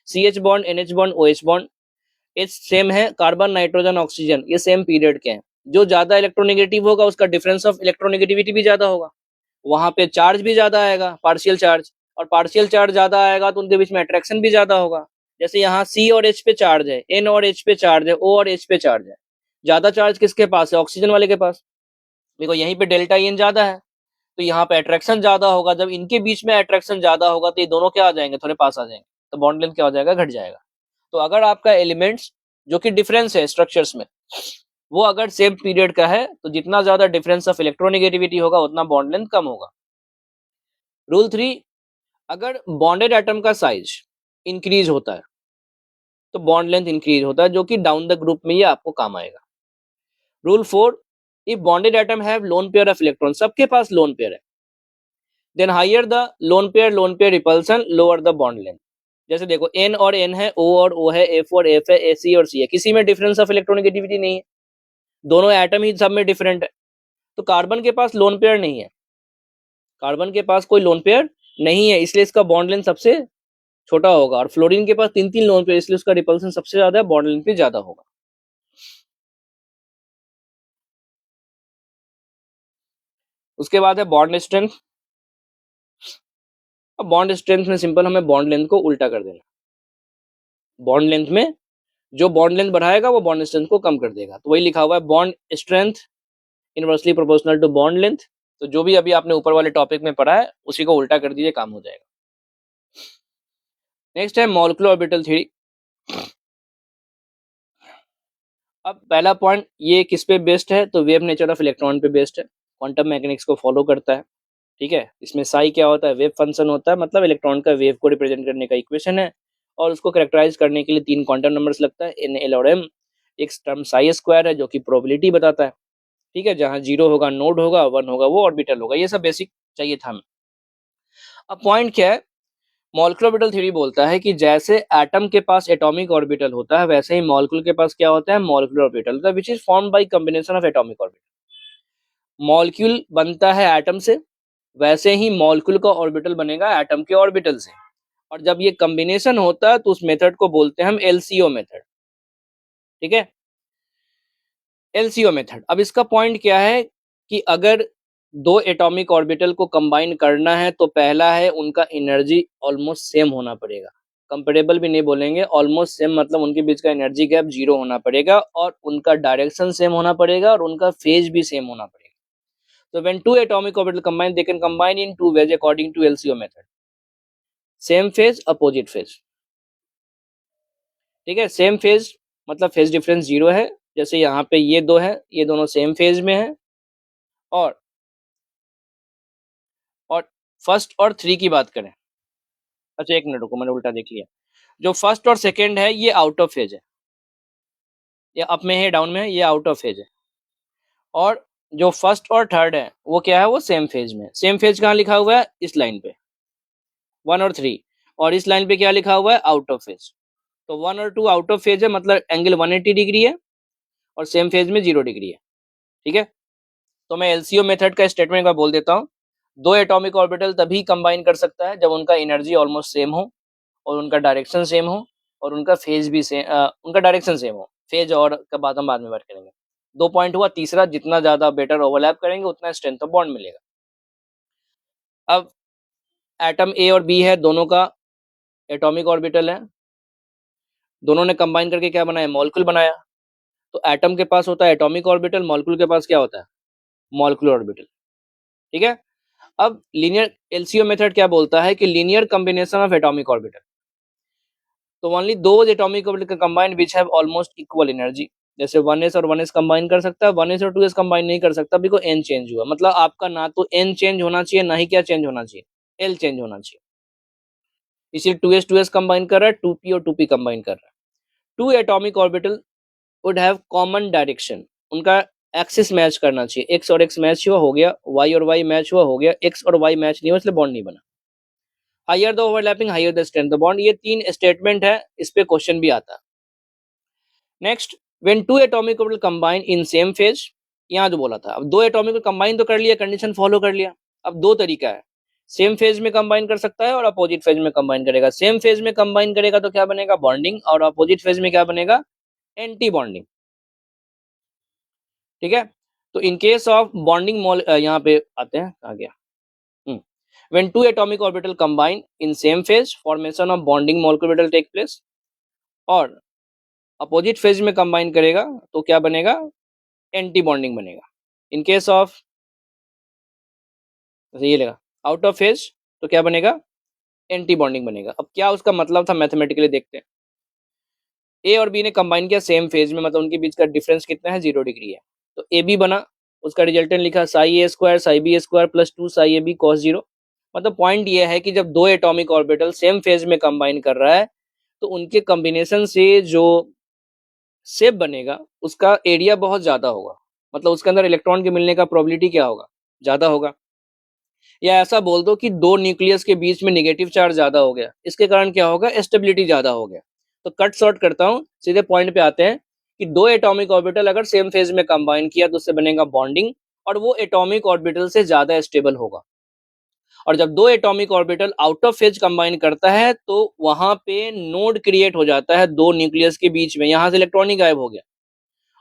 CH bond, NH bond, OH bond, H same है, कार्बन नाइट्रोजन ऑक्सीजन ये same period के हैं, जो ज्यादा इलेक्ट्रोनेगेटिव होगा उसका डिफरेंस ऑफ इलेक्ट्रोनेगेटिविटी भी ज्यादा होगा, वहां पे चार्ज भी ज्यादा आएगा, पार्शियल चार्ज, और पार्शियल चार्ज ज्यादा आएगा तो उनके बीच में अट्रैक्शन भी ज्यादा होगा। जैसे यहाँ C और H पे चार्ज है, N और H पे चार्ज है, O और H पे चार्ज है, ज्यादा चार्ज किसके पास है, ऑक्सीजन वाले के पास, देखो यहीं पे डेल्टा EN ज्यादा है, तो यहाँ पे अट्रैक्शन ज्यादा होगा, जब इनके बीच में अट्रैक्शन ज्यादा होगा तो ये दोनों क्या आ जाएंगे, थोड़े पास आ जाएंगे, तो बॉन्ड लेंथ क्या हो जाएगा, घट जाएगा। तो अगर आपका एलिमेंट्स जो कि डिफरेंस है स्ट्रक्चर्स में, वो अगर सेम पीरियड का है तो जितना ज्यादा डिफरेंस ऑफ इलेक्ट्रोनेगेटिविटी होगा उतना बॉन्ड लेंथ कम होगा। रूल 3, अगर बॉन्डेड एटम का साइज इंक्रीज होता है तो बॉन्ड लेंथ इंक्रीज होता है, जो कि डाउन द ग्रुप में ये आपको काम आएगा। Rule 4, if bonded atom have lone pair of electron, सबके पास लोन पेयर है, then higher the lone pair repulsion lower the bond length. जैसे देखो N और N है, O और O है, F और F है, AC और C है, किसी में डिफरेंस ऑफ इलेक्ट्रोनेगेटिविटी नहीं है, दोनों एटम ही सब में डिफरेंट है। तो कार्बन के पास लोन पेयर नहीं है, कार्बन के पास कोई लोन पेयर नहीं है, इसलिए इसका बॉन्ड लेंथ सबसे छोटा होगा। और फ्लोरीन के पास 3 लोन पेयर, इसलिए उसका रिपल्सन सबसे ज्यादा है, बॉन्ड लेंथ भी ज्यादा होगा। उसके बाद है बॉन्ड स्ट्रेंथ। अब बॉन्ड स्ट्रेंथ में सिंपल, हमें बॉन्ड लेंथ को उल्टा कर देना। बॉन्ड लेंथ में जो बॉन्ड लेंथ बढ़ाएगा वो बॉन्ड स्ट्रेंथ को कम कर देगा। तो वही लिखा हुआ है, bond strength inversely proportional to bond length. तो जो भी अभी आपने ऊपर वाले टॉपिक में पढ़ा है उसी को उल्टा कर दीजिए, काम हो जाएगा। नेक्स्ट है मॉलिक्यूलर ऑर्बिटल थ्योरी। अब पहला पॉइंट ये किस पे बेस्ड है, तो वेव नेचर ऑफ इलेक्ट्रॉन पे बेस्ड है, क्वांटम मैकेनिक्स को फॉलो करता है। ठीक है, इसमें साई क्या होता है, वेव फंक्शन होता है, मतलब इलेक्ट्रॉन का वेव को रिप्रेजेंट करने का इक्वेशन है। और उसको कैरेक्टराइज करने के लिए 3 क्वांटम नंबर्स लगता है, एन, एल और एम। एक टर्म साई स्क्वायर है जो कि प्रोबेबिलिटी बताता है। ठीक है, जहाँ 0 होगा नोड होगा, 1 होगा वो ऑर्बिटल होगा। ये सब बेसिक चाहिए था हमें। अब पॉइंट क्या है, मॉलिक्यूलर ऑर्बिटल थ्योरी बोलता है कि जैसे एटम के पास एटॉमिक ऑर्बिटल होता है, वैसे ही मॉलिक्यूल के पास क्या होता है, molecular orbital, which is formed bye combination of atomic orbital. Molecule बनता है एटम से, वैसे ही मॉलिक्यूल का ऑर्बिटल बनेगा एटम के ऑर्बिटल से। और जब ये कॉम्बिनेशन होता है तो उस मेथड को बोलते हैं हम एलसीओ मेथड। ठीक है, एलसीओ मेथड। अब इसका पॉइंट क्या है कि अगर दो एटॉमिक ऑर्बिटल को कंबाइन करना है तो पहला है उनका एनर्जी ऑलमोस्ट सेम होना पड़ेगा। कंपेरेबल भी नहीं बोलेंगे, ऑलमोस्ट सेम, मतलब उनके बीच का एनर्जी गैप 0 होना पड़ेगा, और उनका डायरेक्शन सेम होना पड़ेगा, और उनका फेज भी सेम होना पड़ेगा। तो when two atomic orbital combine, they can combine in two ways according to LCO method. Same phase, opposite phase. ठीक है, सेम फेज मतलब फेज डिफरेंस 0 है। जैसे यहाँ पे ये दो है, ये दोनों सेम फेज में है। और फर्स्ट और 3 की बात करें, अच्छा एक मिनट रुको, मैंने उल्टा देख लिया। जो फर्स्ट और सेकंड है ये आउट ऑफ फेज है, ये अप में है डाउन में है, ये आउट ऑफ फेज है। और जो फर्स्ट और थर्ड है वो क्या है, वो सेम फेज में। सेम फेज कहाँ लिखा हुआ है, इस लाइन पे 1 और 3। और इस लाइन पे क्या लिखा हुआ है, आउट ऑफ फेज। तो 1 और 2 आउट ऑफ फेज है, मतलब एंगल 180 डिग्री है, और सेम फेज में 0 डिग्री है। ठीक है, तो मैं एलसीओ मेथड का स्टेटमेंट का बोल देता हूँ। दो एटॉमिक ऑर्बिटल तभी कंबाइन कर सकता है जब उनका एनर्जी ऑलमोस्ट सेम हो, और उनका डायरेक्शन सेम हो, और उनका फेज भी सेम, उनका डायरेक्शन सेम हो। फेज और का बात हम बाद में बात करेंगे। 2 पॉइंट हुआ। तीसरा, जितना ज्यादा बेटर ओवरलैप करेंगे उतना स्ट्रेंथ ऑफ बॉन्ड मिलेगा। अब एटम ए और बी है, दोनों का एटॉमिक ऑर्बिटल है, दोनों ने कंबाइन करके क्या बनाया, मॉलिक्यूल बनाया। तो एटम के पास होता है एटॉमिक ऑर्बिटल, मॉलिक्यूल के पास क्या होता है, मॉलिक्यूलर ऑर्बिटल। ठीक है, अब लीनियर एलसीओ मेथड क्या बोलता है कि linear combination of atomic orbital. तो ओनली दो atomic orbital combine which have almost equal energy. जैसे 1s और 1s कंबाइन कर सकता है, 1s और 2s कंबाइन नहीं कर सकता, बिकॉज n चेंज हुआ। मतलब आपका ना तो n चेंज होना चाहिए, ना ही क्या चेंज होना चाहिए, l चेंज होना चाहिए। इसी 2s कंबाइन कर रहा है, 2p और 2p कंबाइन कर रहा है। Two atomic orbital would have common direction, उनका एक्सिस मैच करना चाहिए। x और x मैच हुआ, हो गया, y और y मैच हुआ, हो गया। x और y मैच नहीं हुआ, इसलिए बॉन्ड नहीं बना। Higher the overlapping, higher the strength the bond. ये 3 स्टेटमेंट है, इस पे क्वेश्चन भी आता है। Next, when two atomic orbital combine in same phase. यहाँ जो बोला था, अब दो एटॉमिक को कंबाइन तो कर लिया, कंडीशन फॉलो कर लिया। अब दो तरीका है, सेम फेज में कंबाइन कर सकता है और अपोजिट फेज में कंबाइन करेगा। सेम फेज में कंबाइन करेगा तो क्या बनेगा, बॉन्डिंग, और अपोजिट फेज में क्या बनेगा, एंटी बॉन्डिंग। ठीक है, तो in case of bonding mol, यहाँ पे आते हैं, आ गया। When two atomic orbital combine in same phase, formation of bonding molecular orbital take place. और अपोजिट फेज में कंबाइन करेगा तो क्या बनेगा, एंटी बॉन्डिंग बनेगा। इन केस ऑफ, ये लेगा आउट ऑफ फेज, तो क्या बनेगा, एंटी बॉन्डिंग बनेगा। अब क्या उसका मतलब था, मैथमेटिकली देखते हैं। ए और बी ने कंबाइन किया सेम फेज में, मतलब उनके बीच का डिफरेंस कितना है, 0 डिग्री है। तो ए बी बना, उसका रिजल्टेंट लिखा psi A square psi B square plus 2 psi A B cos 0। मतलब पॉइंट ये है कि जब दो एटॉमिक ऑर्बिटल सेम फेज में कंबाइन कर रहा है तो उनके कॉम्बिनेशन से जो शेप बनेगा उसका एरिया बहुत ज्यादा होगा, मतलब उसके अंदर इलेक्ट्रॉन के मिलने का प्रोबेबिलिटी क्या होगा, ज्यादा होगा। या ऐसा बोल दो कि दो न्यूक्लियस के बीच में नेगेटिव चार्ज ज्यादा हो गया, इसके कारण क्या होगा, स्टेबिलिटी ज्यादा हो गया। तो कट शॉर्ट करता हूँ, सीधे पॉइंट पे आते हैं कि 2 एटॉमिक ऑर्बिटल अगर सेम फेज में कंबाइन किया तो उससे बनेगा बॉन्डिंग और वो एटॉमिक ऑर्बिटल से ज़्यादा स्टेबल होगा। और जब 2 atomic orbital out of phase combine करता है तो वहाँ पे नोड क्रिएट हो जाता है 2 न्यूक्लियस के बीच में, यहाँ से इलेक्ट्रॉन ही गायब हो गया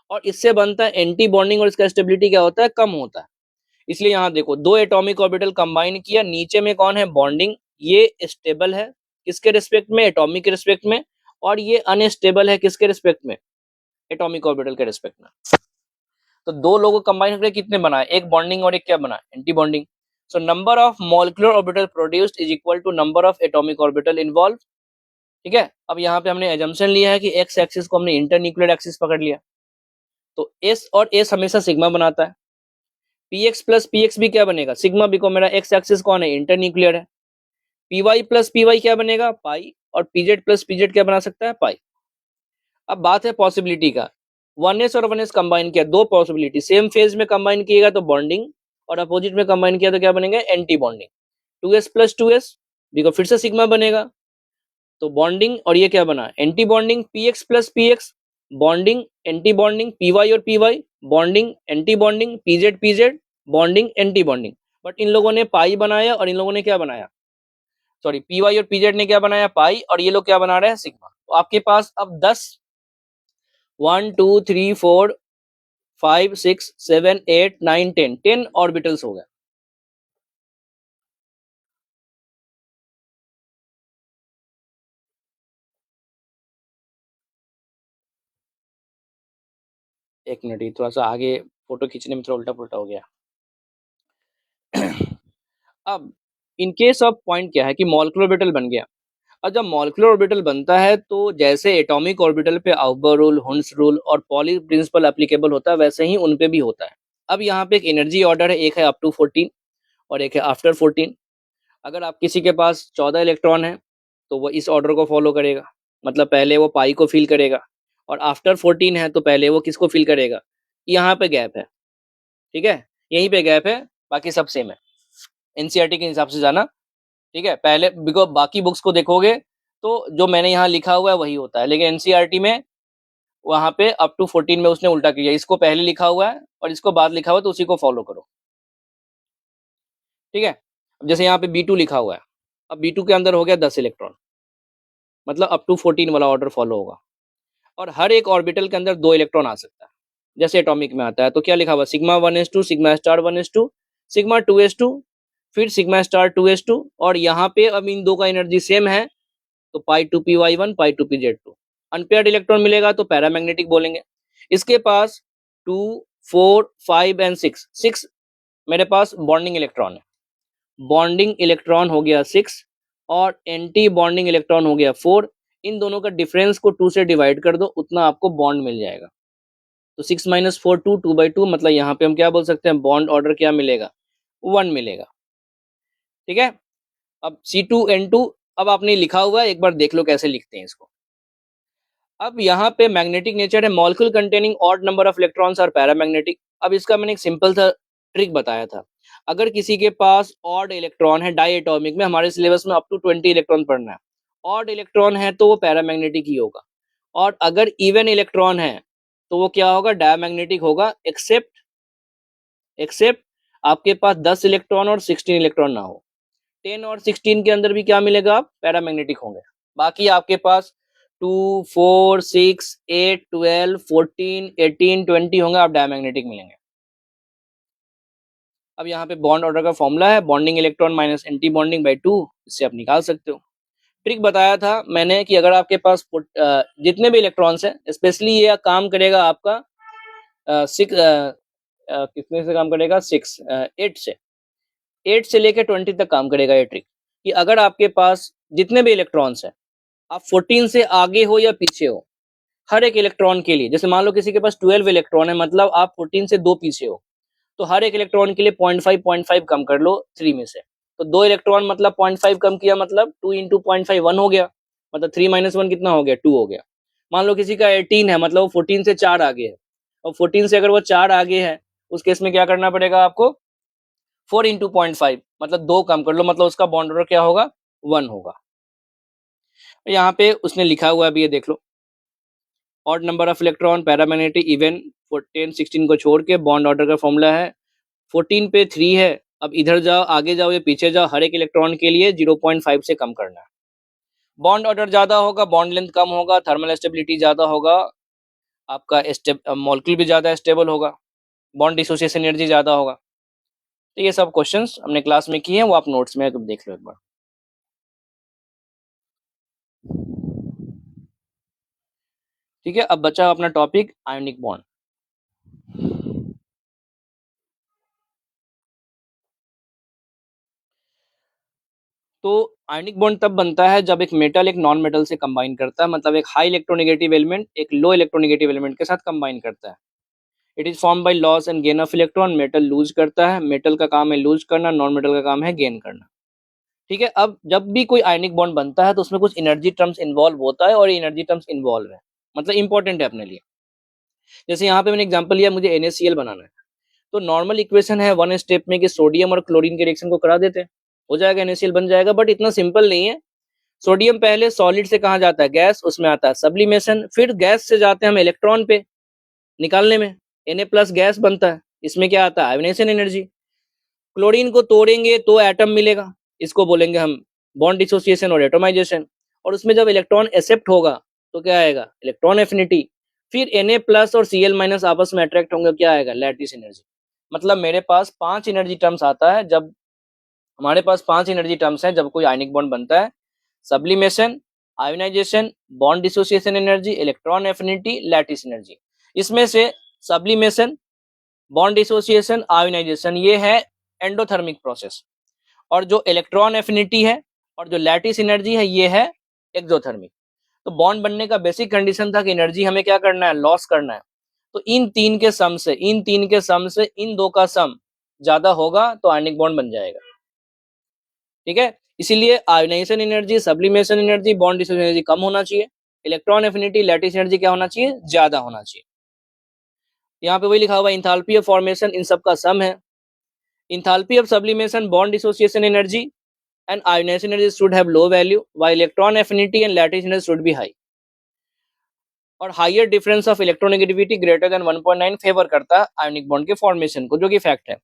और इससे बनता है एंटी बॉन्डिंग और इसका स्टेबिलिटी क्या होता है, कम होता है। इसलिए यहाँ देखो 2 एटॉमिक ऑर्बिटल कंबाइन किया, नीचे में कौन है, बॉन्डिंग, ये स्टेबल है किसके रिस्पेक्ट में, एटॉमिक के रिस्पेक्ट में, और ये अनस्टेबल है किसके रिस्पेक्ट में, एटॉमिक ऑर्बिटल के रिस्पेक्ट में। तो 2 लोगों को कंबाइन करके कितने बनाए, एक बॉन्डिंग और एक क्या बना, anti bonding. So number of molecular orbital produced is equal to number of atomic orbital involve. ठीक है, अब यहाँ पे हमने एजम्पशन लिया है कि एक्स एक्सिस को हमने इंटरन्यूक्लियर एक्सिस पकड़ लिया, तो एस और एस हमेशा सिग्मा बनाता है। P X plus P X भी क्या बनेगा, सिग्मा, बिकॉज मेरा एक्स एक्सिस कौन है, इंटरन्यूक्लियर है। P Y plus P Y क्या बनेगा, पाई, और पीजेड प्लस पीजेड क्या बना सकता है, पाई। अब बात है पॉसिबिलिटी का, 1s और 1s कंबाइन किया, 2 पॉसिबिलिटी, सेम फेज में कंबाइन किएगा तो बॉन्डिंग और अपोजिट में कंबाइन किया तो क्या बनेगा, anti bonding. 2s plus 2s देखो फिर से सिग्मा बनेगा, तो बॉन्डिंग और ये क्या बना, anti bonding. P X plus P X bonding anti bonding, P Y और P Y bonding anti bonding, P Z P Z bonding anti bonding. But इन लोगों ने पाई बनाया और इन लोगों ने क्या बनाया, सॉरी पी वाई और पीजेड ने क्या बनाया, पाई, और ये लोग क्या बना रहे हैं, सिग्मा। तो आपके पास अब 10 1 2 3 4 5 6 7 8 9 10 ऑर्बिटल्स हो गए। एक मिनट, ये थोड़ा सा आगे फोटो खींचने में थोड़ा उल्टा पुल्टा हो गया। अब इन केस ऑफ पॉइंट क्या है कि मॉलिक्यूलर ऑर्बिटल बन गया। अब जब मॉलिक्यूलर ऑर्बिटल बनता है तो जैसे एटॉमिक ऑर्बिटल पे आउबर रूल, हुन्स रूल और पॉली प्रिंसिपल एप्लीकेबल होता है, वैसे ही उन पे भी होता है। अब यहाँ पे एक एनर्जी ऑर्डर है, एक है अप टू 14 और एक है आफ्टर 14। अगर आप किसी के पास 14 इलेक्ट्रॉन है तो वो इस ऑर्डर को फॉलो करेगा, मतलब पहले वो पाई को फिल करेगा, और आफ्टर 14 है तो पहले वो किसको फिल करेगा, यहाँ पे गैप है, ठीक है, यहीं पे गैप है, बाकी सब सेम है। एनसीईआरटी के हिसाब से जाना, ठीक है, पहले बिकॉज बाकी बुक्स को देखोगे तो जो मैंने यहाँ लिखा हुआ है वही होता है, लेकिन एनसीईआरटी में वहाँ पे अप टू 14 में उसने उल्टा किया, इसको पहले लिखा हुआ है और इसको बाद लिखा हुआ है, तो उसी को फॉलो करो, ठीक है। अब जैसे यहाँ पे B2 लिखा हुआ है, अब B2 के अंदर हो गया 10 इलेक्ट्रॉन, मतलब अप टू 14 वाला ऑर्डर फॉलो होगा, और हर एक ऑर्बिटल के अंदर 2 इलेक्ट्रॉन आ सकता है, जैसे एटॉमिक में आता है। तो क्या लिखा हुआ, sigma 1s2, sigma star 1s2, sigma 2s2, फिर सिग्मा स्टार 2s2, और यहाँ पे अब इन दो का एनर्जी सेम है तो पाई 2 py1 पाई 2 pz2। अनपेयर्ड इलेक्ट्रॉन मिलेगा तो पैरामैग्नेटिक बोलेंगे। इसके पास 2 4 5 एंड 6 6 मेरे पास बॉन्डिंग इलेक्ट्रॉन है, बॉन्डिंग इलेक्ट्रॉन हो गया 6 और एंटी बॉन्डिंग इलेक्ट्रॉन हो गया 4। इन दोनों का डिफरेंस को 2 से डिवाइड कर दो, उतना आपको बॉन्ड मिल जाएगा। तो 6 माइनस 4 2 2/2, मतलब यहाँ पे हम क्या बोल सकते हैं, बॉन्ड ऑर्डर क्या मिलेगा, 1 मिलेगा, ठीक है। अब C2N2 अब आपने लिखा हुआ है, एक बार देख लो कैसे लिखते हैं इसको। अब यहाँ पे मैग्नेटिक नेचर है, molecule containing odd number of electrons और पैरामैग्नेटिक। अब इसका मैंने एक सिंपल सा ट्रिक बताया था, अगर किसी के पास ऑड इलेक्ट्रॉन है, डाई एटॉमिक में हमारे सिलेबस में अप टू 20 इलेक्ट्रॉन पढ़ना है, ऑड इलेक्ट्रॉन है तो वो पैरामैग्नेटिक ही होगा, और अगर इवन इलेक्ट्रॉन है तो वो क्या होगा, डायमैग्नेटिक होगा, एक्सेप्ट आपके पास 10 इलेक्ट्रॉन और 16 इलेक्ट्रॉन ना हो। 10 और 16 के अंदर भी क्या मिलेगा, आप पैरामैग्नेटिक होंगे। बाकी आपके पास 2 4 6 8 12 14 18 20 होंगे, आप डायमैग्नेटिक मिलेंगे। अब यहाँ पे बॉन्ड ऑर्डर का फॉर्मूला है, bonding electron minus anti bonding by 2, इससे आप निकाल सकते हो। ट्रिक बताया था मैंने कि अगर आपके पास जितने भी इलेक्ट्रॉन्स हैं, स्पेशली ये काम करेगा आपका 6 कितने से काम करेगा, 8 से लेकर 20 तक काम करेगा ये ट्रिक, कि अगर आपके पास जितने भी इलेक्ट्रॉन्स हैं, आप 14 से आगे हो या पीछे हो, हर एक इलेक्ट्रॉन के लिए, जैसे मान लो किसी के पास 12 इलेक्ट्रॉन है, मतलब आप 14 से 2 पीछे हो, तो हर एक इलेक्ट्रॉन के लिए 0.5 कम कर लो 3 में से, तो 2 इलेक्ट्रॉन मतलब 0.5 कम किया, मतलब 2 इंटू 0.5 1 हो गया, मतलब 3 माइनस 1 कितना हो गया, 2 हो गया। मान लो किसी का 18 है, मतलब वो 14 से 4 आगे है, और 14 से अगर वो 4 आगे है, उस केस में क्या करना पड़ेगा आपको, 4 इंटू 0.5 मतलब 2 कम कर लो, मतलब उसका बॉन्ड ऑर्डर क्या होगा, 1 होगा। यहाँ पे उसने लिखा हुआ है अभी, ये देख लो, odd number of electron, paramagnetic even 10 16 को छोड़ के बॉन्ड ऑर्डर का फॉर्मूला है 14 पे 3 है। अब इधर जाओ, आगे जाओ या पीछे जाओ, हर एक इलेक्ट्रॉन के लिए 0.5 से कम करना है। बॉन्ड ऑर्डर ज़्यादा होगा, बॉन्ड लेंथ कम होगा, थर्मल स्टेबिलिटी ज़्यादा होगा, आपका मॉलिक्यूल भी ज़्यादा स्टेबल होगा, बॉन्ड डिसोसिएशन एनर्जी ज़्यादा होगा। तो ये सब क्वेश्चंस हमने क्लास में किए हैं, वो आप नोट्स में देख लो एक बार। ठीक है, अब बचा अपना टॉपिक आयनिक बॉन्ड। तो आयनिक बॉन्ड तब बनता है जब एक मेटल एक नॉन मेटल से कंबाइन करता है, मतलब एक हाई इलेक्ट्रोनेगेटिव एलिमेंट एक लो इलेक्ट्रोनेगेटिव एलिमेंट के साथ कंबाइन करता है। It is form by loss and gain of electron. Metal lose करता है, मेटल का काम है लूज करना, नॉन मेटल का काम है गेन करना। ठीक है, अब जब भी कोई आयनिक बॉन्ड बनता है तो उसमें कुछ एनर्जी टर्म्स इन्वॉल्व होता है, और ये एनर्जी टर्म्स इन्वॉल्व है, मतलब इंपॉर्टेंट है अपने लिए। जैसे यहाँ पे मैंने एग्जांपल लिया, मुझे NaCl बनाना है, तो नॉर्मल इक्वेशन है वन स्टेप में कि सोडियम और क्लोरीन के रिएक्शन को करा देते हैं, हो जाएगा, NaCl बन जाएगा। बट इतना सिंपल नहीं है। सोडियम पहले सॉलिड से कहाँ जाता है, गैस, उसमें आता है सब्लिमेशन, फिर गैस से जाते हैं हम इलेक्ट्रॉन पे निकालने में, Na+ गैस बनता है, इसमें क्या आता है, आयोनाइजेशन एनर्जी। क्लोरीन को तोड़ेंगे तो एटम मिलेगा, इसको बोलेंगे हम बॉन्ड डिसोसिएशन और एटोमाइजेशन। और उसमें जब इलेक्ट्रॉन एक्सेप्ट होगा तो क्या आएगा, इलेक्ट्रॉन एफिनिटी। फिर Na+ और Cl- आपस में अट्रैक्ट होंगे, क्या आएगा, लैटिस एनर्जी। मतलब मेरे पास 5 एनर्जी टर्म्स आता है जब हमारे पास 5 एनर्जी टर्म्स हैं जब कोई आयनिक बॉन्ड बनता है। Sublimation, ionisation, bond dissociation energy, electron affinity, lattice energy. इसमें से सब्लिमेशन, बॉन्ड डिसोसिएशन, आयोनाइजेशन, ये है एंडोथर्मिक प्रोसेस, और जो इलेक्ट्रॉन एफिनिटी है और जो लैटिस एनर्जी है ये है एक्सोथर्मिक। तो बॉन्ड बनने का बेसिक कंडीशन था कि एनर्जी हमें क्या करना है, लॉस करना है। तो इन तीन के सम से इन दो का सम ज्यादा होगा तो आयनिक बॉन्ड बन जाएगा। ठीक है, इसीलिए ionization energy, sublimation energy, bond dissociation energy कम होना चाहिए, इलेक्ट्रॉन एफिनिटी, लैटिस एनर्जी क्या होना चाहिए, ज्यादा होना चाहिए। यहाँ पे वही लिखा हुआ इंथैल्पी ऑफ फॉर्मेशन इन सब का सम है। Enthalpy of sublimation, bond dissociation energy and ionization energy should have low value, while electron affinity and lattice energy should be high. और higher difference of electronegativity greater than 1.9 favour करता है ionic bond के formation को, जो कि fact है।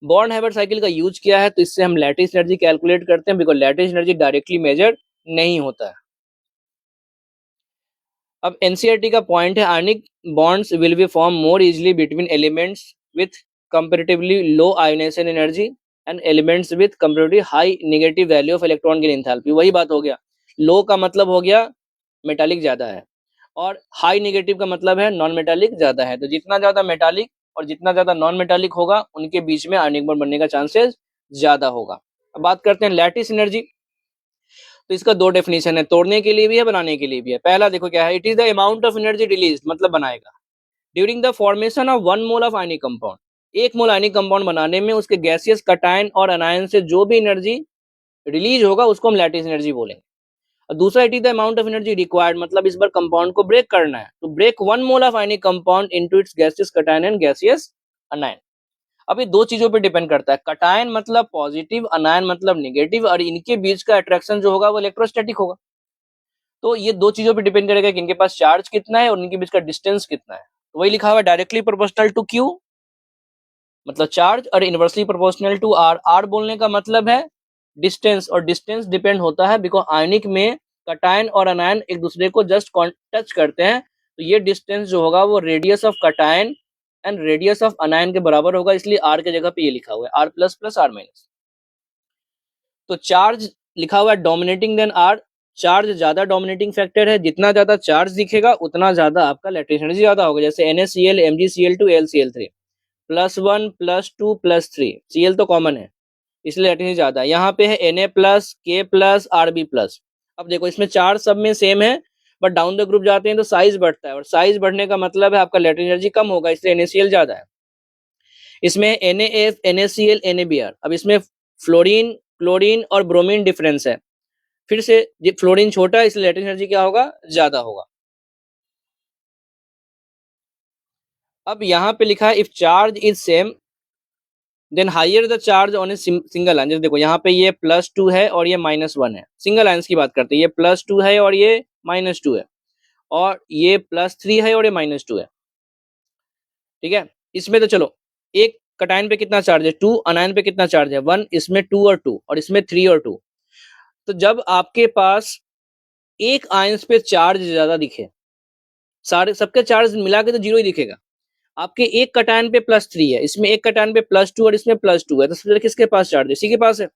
Bond हैवर्ट cycle का use किया है, तो इससे हम लैटिस एनर्जी कैलकुलेट करते हैं, because lattice energy directly measure नहीं होता है। अब एनसीईआरटी का पॉइंट है, ionic bonds will be form more easily between elements with comparatively low ionisation energy and elements with comparatively high negative value of electron की enthalpy. वही बात हो गया, लो का मतलब हो गया मेटालिक ज्यादा है, और हाई नेगेटिव का मतलब है नॉन मेटालिक ज्यादा है। तो जितना ज्यादा मेटालिक और जितना ज्यादा नॉन मेटालिक होगा, उनके बीच में आयनिक बॉन्ड बनने का चांसेस ज्यादा होगा। अब बात करते हैं लैटिस एनर्जी। तो इसका दो डेफिनेशन है, तोड़ने के लिए भी है, बनाने के लिए भी है। पहला देखो क्या है, it is the amount of energy release, मतलब बनाएगा, during the formation of 1 mole of ionic compound. 1 mole ionic compound बनाने में उसके गैसियस कटायन और अनायन से जो भी एनर्जी रिलीज होगा उसको हम लैटिस एनर्जी बोलेंगे। और दूसरा, it is the amount of energy required, मतलब इस बार कंपाउंड को ब्रेक करना है, तो break 1 mole of ionic compound into its gaseous cation and gaseous anion. अब ये दो चीजों पे डिपेंड करता है, कटायन मतलब पॉजिटिव, अनायन मतलब नेगेटिव, और इनके बीच का अट्रैक्शन जो होगा वो इलेक्ट्रोस्टैटिक होगा। तो ये दो चीजों पे डिपेंड करेगा कि इनके पास चार्ज कितना है और इनके बीच का डिस्टेंस कितना है। तो वही लिखा हुआ है, डायरेक्टली प्रोपोर्शनल टू क्यू मतलब चार्ज, और inversely proportional to R. R बोलने का मतलब है डिस्टेंस, और डिस्टेंस डिपेंड होता है बिकॉज आयनिक में कटायन और अनायन एक दूसरे को जस्ट टच करते हैं, तो ये डिस्टेंस जो होगा वो radius of cation and radius of अनायन के बराबर होगा, इसलिए आर के जगह पे ये लिखा हुआ है, R plus plus R minus. तो चार्ज लिखा हुआ है डोमिनेटिंग देन आर, चार्ज ज्यादा डोमिनेटिंग फैक्टर है, जितना ज्यादा चार्ज दिखेगा उतना ज्यादा आपका लैटिस एनर्जी ज्यादा होगा। जैसे NaCl, MgCl2, LCl3, +1 +2 +3, Cl तो कॉमन है इसलिए लैटिस एनर्जी ज्यादा है। यहाँ पे है Na+, K+, Rb+। अब देखो इसमें चार्ज सब में सेम है, बट डाउन द ग्रुप जाते हैं तो साइज बढ़ता है, और साइज बढ़ने का मतलब है आपका लैटिस एनर्जी कम होगा, इसलिए NaCl ज्यादा है। इसमें NaF, NaCl, NaBr। अब इसमें फ्लोरीन, क्लोरीन और ब्रोमीन डिफरेंस है, फिर से फ्लोरीन छोटा है इसलिए लैटिस एनर्जी क्या होगा, ज्यादा होगा। अब यहाँ पे लिखा है if charge is same then higher the charge on a single ion. देखो यहाँ पे ये +2 है और ये -1 है, सिंगल आयंस की बात करते हैं, ये +2 है और ये -2 है, और ये +3 है और ये -2 है, ठीक है। इसमें तो चलो एक कटायन पे कितना चार्ज है 2, अनायन पे कितना चार्ज है 1, इसमें 2 और 2 और इसमें 3 और 2। तो जब आपके पास एक आयंस पे चार्ज ज्यादा दिखे, सारे सबके चार्ज मिला के तो 0 ही दिखेगा। आपके एक कटायन पे +3 है, इसमें एक कटायन पे +2 और इसमें +2 है, तो सबसे ज्यादा किसके पास चार्ज है? इसी के पास है।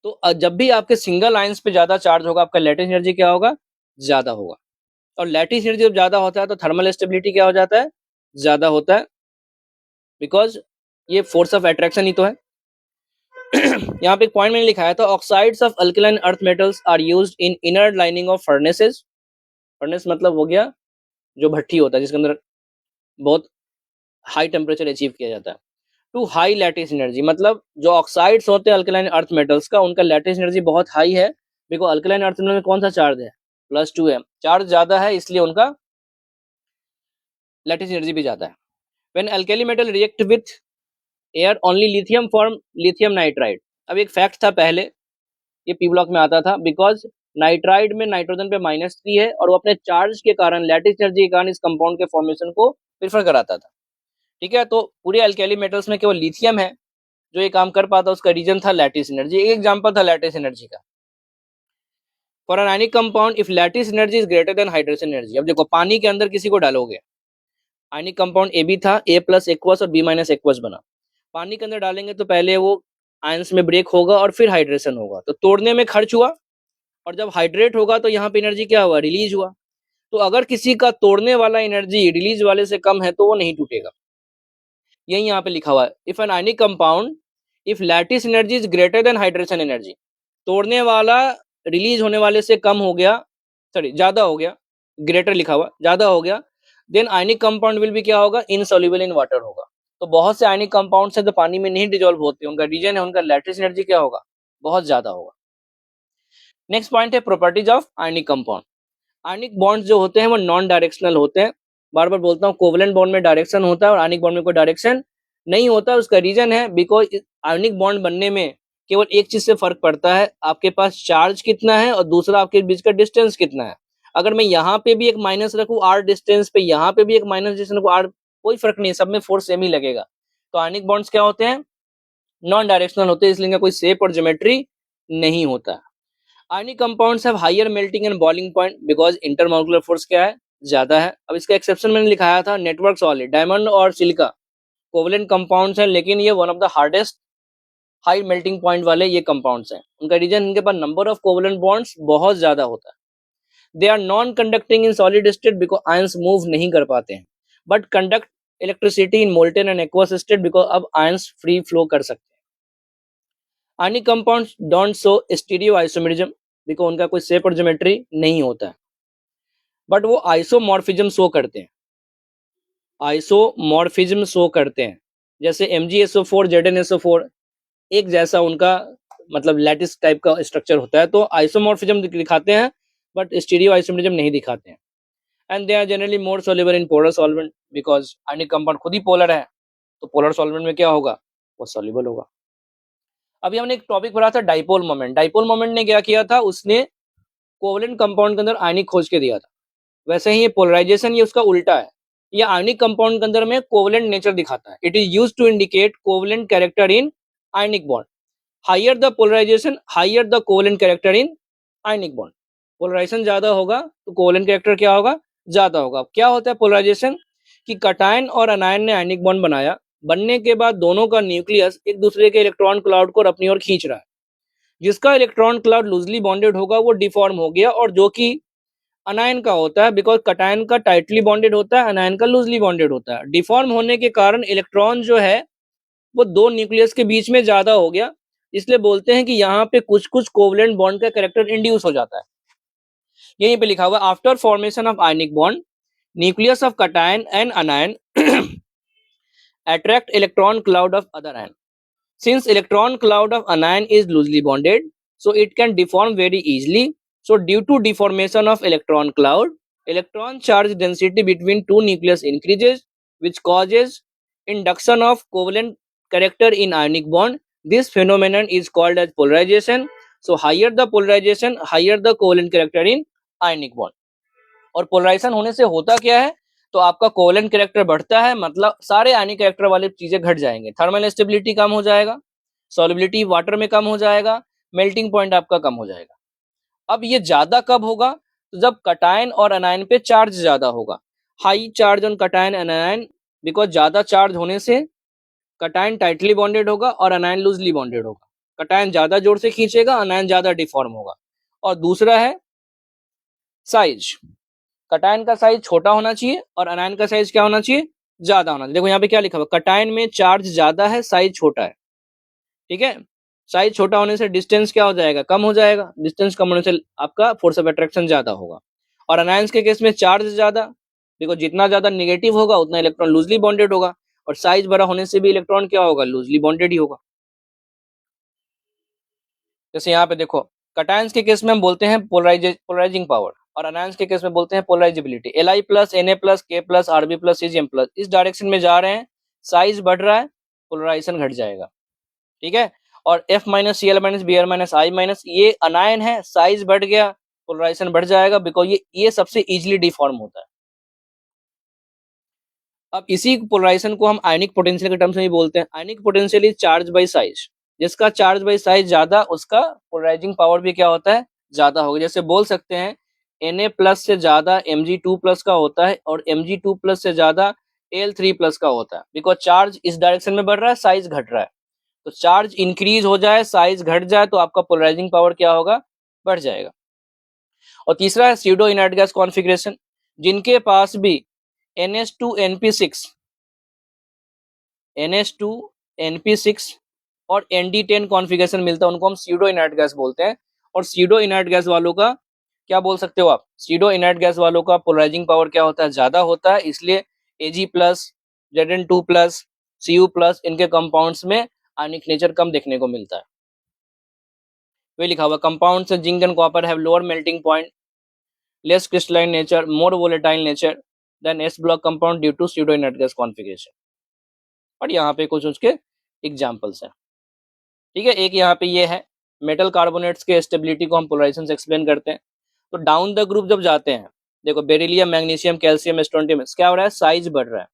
तो जब भी आपके सिंगल आयंस पे ज्यादा चार्ज होगा, आपका लैटिस एनर्जी क्या होगा? ज्यादा होगा। और लैटिस एनर्जी जब ज्यादा होता है तो थर्मल स्टेबिलिटी क्या हो जाता है? ज्यादा होता है, बिकॉज ये फोर्स ऑफ अट्रैक्शन ही तो है। यहाँ पे एक पॉइंट मैंने लिखा है, तो oxides of alkaline earth metals are used in inner lining of furnaces. Furnace मतलब हो गया जो भट्टी होता है जिसके अंदर बहुत हाई टेम्परेचर अचीव किया जाता है। टू हाई लैटिस एनर्जी मतलब जो ऑक्साइड्स होते हैं अल्कलाइन अर्थ मेटल्स का, उनका लैटिस एनर्जी बहुत हाई है, बिकॉज अल्कलाइन अर्थ मेटल में कौन सा चार्ज है? +2 है, चार्ज ज्यादा है इसलिए उनका लैटिस एनर्जी भी ज्यादा है। When alkali metal react with air only lithium form lithium nitride. अब एक फैक्ट था पहले, ये पी ब्लॉक में आता था, बिकॉज नाइट्राइड में नाइट्रोजन पे -3 है और वो अपने चार्ज के कारण, लैटिस एनर्जी के कारण इस कंपाउंड के फॉर्मेशन को प्रेफर कराता था, ठीक है। तो पूरे अल्कली मेटल्स में केवल लिथियम है जो ये काम कर पाता, उसका रीजन था लैटिस एनर्जी। एक एग्जांपल था लैटिस एनर्जी का, for an ionic compound if lattice energy is greater than hydrogen energy. अब देखो पानी के अंदर किसी को डालोगे, आयनिक कंपाउंड ए बी था, A+ एक्वस और B- एक्वस बना। पानी के अंदर डालेंगे तो पहले वो आयंस में ब्रेक होगा और फिर हाइड्रेशन होगा, तो तोड़ने में खर्च हुआ, और जब हाइड्रेट होगा तो यहाँ पे एनर्जी क्या हुआ? रिलीज हुआ। तो अगर किसी का तोड़ने वाला एनर्जी रिलीज वाले से कम है तो वो नहीं टूटेगा। यही यहाँ पे लिखा हुआ है, if an ionic compound if lattice energy is greater than hydration energy, तोड़ने वाला रिलीज होने वाले से कम हो गया, सॉरी ज्यादा हो गया, ग्रेटर लिखा हुआ ज्यादा हो गया, देन आयनिक कंपाउंड विल भी क्या होगा? इनसॉल्युबल इन वाटर होगा। तो बहुत से आयनिक कंपाउंड्स हैं जो पानी में नहीं डिजोल्व होते, उनका रीजन है उनका लैटिस एनर्जी क्या होगा? बहुत ज्यादा होगा। नेक्स्ट पॉइंट है properties of ionic compound. Ionic bonds जो होते हैं वो नॉन डायरेक्शनल होते हैं। बार बार बोलता हूँ, कोवलेंट बॉन्ड में डायरेक्शन होता है और आयनिक बॉन्ड में कोई डायरेक्शन नहीं होता। उसका रीजन है बिकॉज आयनिक बॉन्ड बनने में केवल एक चीज से फर्क पड़ता है, आपके पास चार्ज कितना है और दूसरा आपके बीच का डिस्टेंस कितना है। अगर मैं यहाँ पे भी एक माइनस रखूँ r डिस्टेंस पे, यहाँ पे भी एक माइनस डिस्टेंस रखूँ r, कोई फर्क नहीं है, सब में फोर्स सेम ही लगेगा। तो आयनिक बॉन्ड्स क्या होते हैं? नॉन डायरेक्शनल होते हैं, इसलिए इनका कोई शेप और ज्योमेट्री नहीं होता। Ionic compounds have higher melting and boiling point because intermolecular force क्या है? ज्यादा है। अब इसका एक्सेप्शन मैंने लिखाया था, नेटवर्क सॉलिड, डायमंड और सिलिका कोवलेंट कंपाउंड्स हैं, लेकिन ये one of the hardest high melting point वाले ये कंपाउंड्स हैं। उनका रीजन इनके पास नंबर ऑफ कोवलेंट बॉन्ड्स बहुत ज्यादा होता है। They are non conducting in solid state because ions move नहीं कर पाते हैं, but conduct electricity in molten and aqueous state because अब आयंस फ्री फ्लो कर सकते हैं। Ionic compounds don't show stereo isomerism because उनका कोई शेप और ज्योमेट्री नहीं होता है, बट वो आइसोमॉर्फिज्म शो करते हैं, आइसोमॉर्फिज्म शो करते हैं। जैसे MgSO4 ZnSO4 एक जैसा उनका मतलब लैटिस टाइप का स्ट्रक्चर होता है, तो आइसोमॉर्फिज्म दिखाते हैं बट स्टीरियो आइसोमेरिज्म नहीं दिखाते हैं। And they are generally more soluble in polar solvent because ionic compound खुद ही पोलर है, तो पोलर सॉल्वेंट में क्या होगा? वो सोल्युबल होगा। अभी हमने एक टॉपिक पढ़ा था डाइपोल मोमेंट। डाइपोल मोमेंट ने क्या किया था? उसने कोवलेंट कंपाउंड के अंदर आयनिक खोज के दिया था। वैसे ही ये पोलराइजेशन ये उसका उल्टा है, ये आयनिक कंपाउंड के अंदर में कोवलेंट नेचर दिखाता है। It is used to indicate covalent character in ionic bond. Higher the polarization higher the covalent character in ionic bond. Polarization ज्यादा होगा तो कोवलेंट कैरेक्टर क्या होगा? ज्यादा होगा। क्या होता है पोलराइजेशन? कि कटायन और अनायन ने आयनिक बॉन्ड बनाया, बनने के बाद दोनों का न्यूक्लियस एक दूसरे के इलेक्ट्रॉन क्लाउड को अपनी ओर खींच रहा है। जिसका इलेक्ट्रॉन क्लाउड लूजली बॉन्डेड होगा वो डिफॉर्म हो गया, और जो कि अनायन का होता है, बिकॉज कटायन का टाइटली बॉन्डेड होता है, अनायन का लूजली बॉन्डेड होता है। डिफॉर्म होने के कारण इलेक्ट्रॉन जो है वो दो न्यूक्लियस के बीच में ज्यादा हो गया, इसलिए बोलते हैं कि यहाँ पे कुछ कुछ कोवलेंट बॉन्ड का कैरेक्टर इंड्यूस हो जाता है। यहीं पे लिखा हुआ, after formation of ionic bond nucleus of cation and अनायन attract electron cloud of other ion. Since electron cloud of anion is loosely bonded, so it can deform very easily. So due to deformation of electron cloud, electron charge density between two nucleus increases, which causes induction of covalent character in ionic bond. This phenomenon is called as polarization. So higher the polarization, higher the covalent character in ionic bond. और polarisation होने से होता क्या है, तो आपका covalent character बढ़ता है, मतलब सारे आयनिक कैरेक्टर वाले चीजें घट जाएंगे, थर्मल स्टेबिलिटी कम हो जाएगा, सॉल्युबिलिटी वाटर में कम हो जाएगा, मेल्टिंग पॉइंट आपका कम हो जाएगा। अब ये ज्यादा कब होगा, तो जब कटायन और अनायन पे चार्ज ज्यादा होगा, high charge on cation and अनायन, because ज्यादा चार्ज होने से कटायन टाइटली बॉन्डेड होगा और अनायन लूजली बॉन्डेड होगा, कटायन ज्यादा जोर से खींचेगा, अनायन ज्यादा डिफॉर्म होगा। और दूसरा है साइज, कटायन का साइज छोटा होना चाहिए और अनायन का साइज क्या होना चाहिए, ज्यादा होना चाहिए। देखो यहाँ पे क्या लिखा हुआ, कटायन में चार्ज ज्यादा है, साइज छोटा है, ठीक है। साइज छोटा होने से डिस्टेंस क्या हो जाएगा, कम हो जाएगा, डिस्टेंस कम होने से आपका फोर्स ऑफ अट्रैक्शन ज्यादा होगा। और अनायंस के केस में चार्ज ज्यादा, देखो जितना ज्यादा नेगेटिव होगा उतना इलेक्ट्रॉन लूजली बॉन्डेड होगा, और साइज बड़ा होने से भी इलेक्ट्रॉन क्या होगा, लूजली बॉन्डेड ही होगा। जैसे यहाँ पे देखो, कटायंस के केस में हम बोलते हैं पोलराइजिंग पावर, और अनायंस के केस में बोलते हैं polarizability. Li plus Na plus K plus RB plus CGM plus, इस डायरेक्शन में जा रहे हैं, साइज बढ़ रहा है, पोलराइजेशन घट जाएगा, ठीक है। और F minus C L minus B R minus I minus, ये अनायन है, साइज बढ़ गया, पोलराइजेशन बढ़ जाएगा, बिकॉज ये सबसे इजीली डिफॉर्म होता है। अब इसी पोलराइजेशन को हम आयनिक पोटेंशियल के टर्म्स में भी बोलते हैं। Ionic potential is charge by size, जिसका चार्ज बाय साइज ज्यादा, उसका पोलराइजिंग पावर भी क्या होता है, ज्यादा होगा। जैसे बोल सकते हैं Na प्लस से ज्यादा Mg2 प्लस का होता है, और Mg2 प्लस से ज्यादा Al3 प्लस का होता है, बिकॉज चार्ज इस डायरेक्शन में बढ़ रहा है, साइज घट रहा है। तो चार्ज इंक्रीज हो जाए, साइज घट जाए, तो आपका पोलराइजिंग पावर क्या होगा, बढ़ जाएगा। और तीसरा है स्यूडो इनर्ट गैस कॉन्फ़िगरेशन, जिनके पास भी NH2 NP6 और ND10 कॉन्फ़िगरेशन मिलता है, उनको हम स्यूडो इनर्ट गैस बोलते हैं। और स्यूडो इनर्ट गैस वालों का क्या बोल सकते हो आप, स्यूडो इनर्ट गैस वालों का पोलराइजिंग पावर क्या होता है, ज्यादा होता है, इसलिए Ag plus, Zn2 plus, Cu plus, इनके कंपाउंड्स में आयनिक नेचर कम देखने को मिलता है। वही लिखा हुआ, compounds zinc and copper have lower melting point, less crystalline nature, more volatile nature than S block compound due to pseudo inert gas configuration. और यहाँ पे कुछ उसके एग्जांपल्स हैं, ठीक है। एक यहाँ पे ये है, मेटल कार्बोनेट्स के स्टेबिलिटी को हम पोलराइजेशन से एक्सप्लेन करते हैं। तो डाउन द ग्रुप जब जाते हैं, देखो बेरिलियम, मैग्नीशियम, कैल्शियम, स्ट्रोंटियम, क्या हो रहा है, साइज बढ़ रहा है।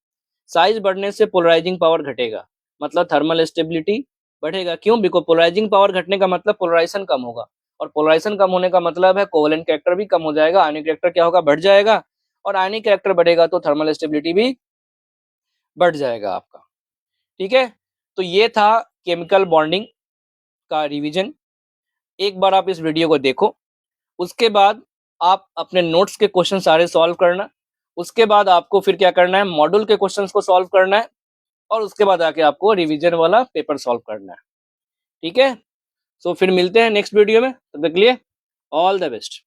साइज बढ़ने से पोलराइजिंग पावर घटेगा, मतलब थर्मल स्टेबिलिटी बढ़ेगा। क्यों, बिकॉज पोलराइजिंग पावर घटने का मतलब पोलराइजेशन कम होगा, और पोलराइजेशन कम होने का मतलब है कोवेलेंट कैरेक्टर भी कम हो जाएगा, आयनिक कैरेक्टर क्या होगा, बढ़ जाएगा। और आयनिक कैरेक्टर बढ़ेगा तो थर्मल स्टेबिलिटी भी बढ़ जाएगा आपका, ठीक है। तो ये था केमिकल बॉन्डिंग का रिवीजन। एक बार आप इस वीडियो को देखो, उसके बाद आप अपने नोट्स के क्वेश्चन सारे सॉल्व करना, उसके बाद आपको फिर क्या करना है, मॉड्यूल के क्वेश्चंस को सॉल्व करना है, और उसके बाद आके आपको रिवीजन वाला पेपर सॉल्व करना है, ठीक है। सो फिर मिलते हैं नेक्स्ट वीडियो में, तब तक के लिए ऑल द बेस्ट।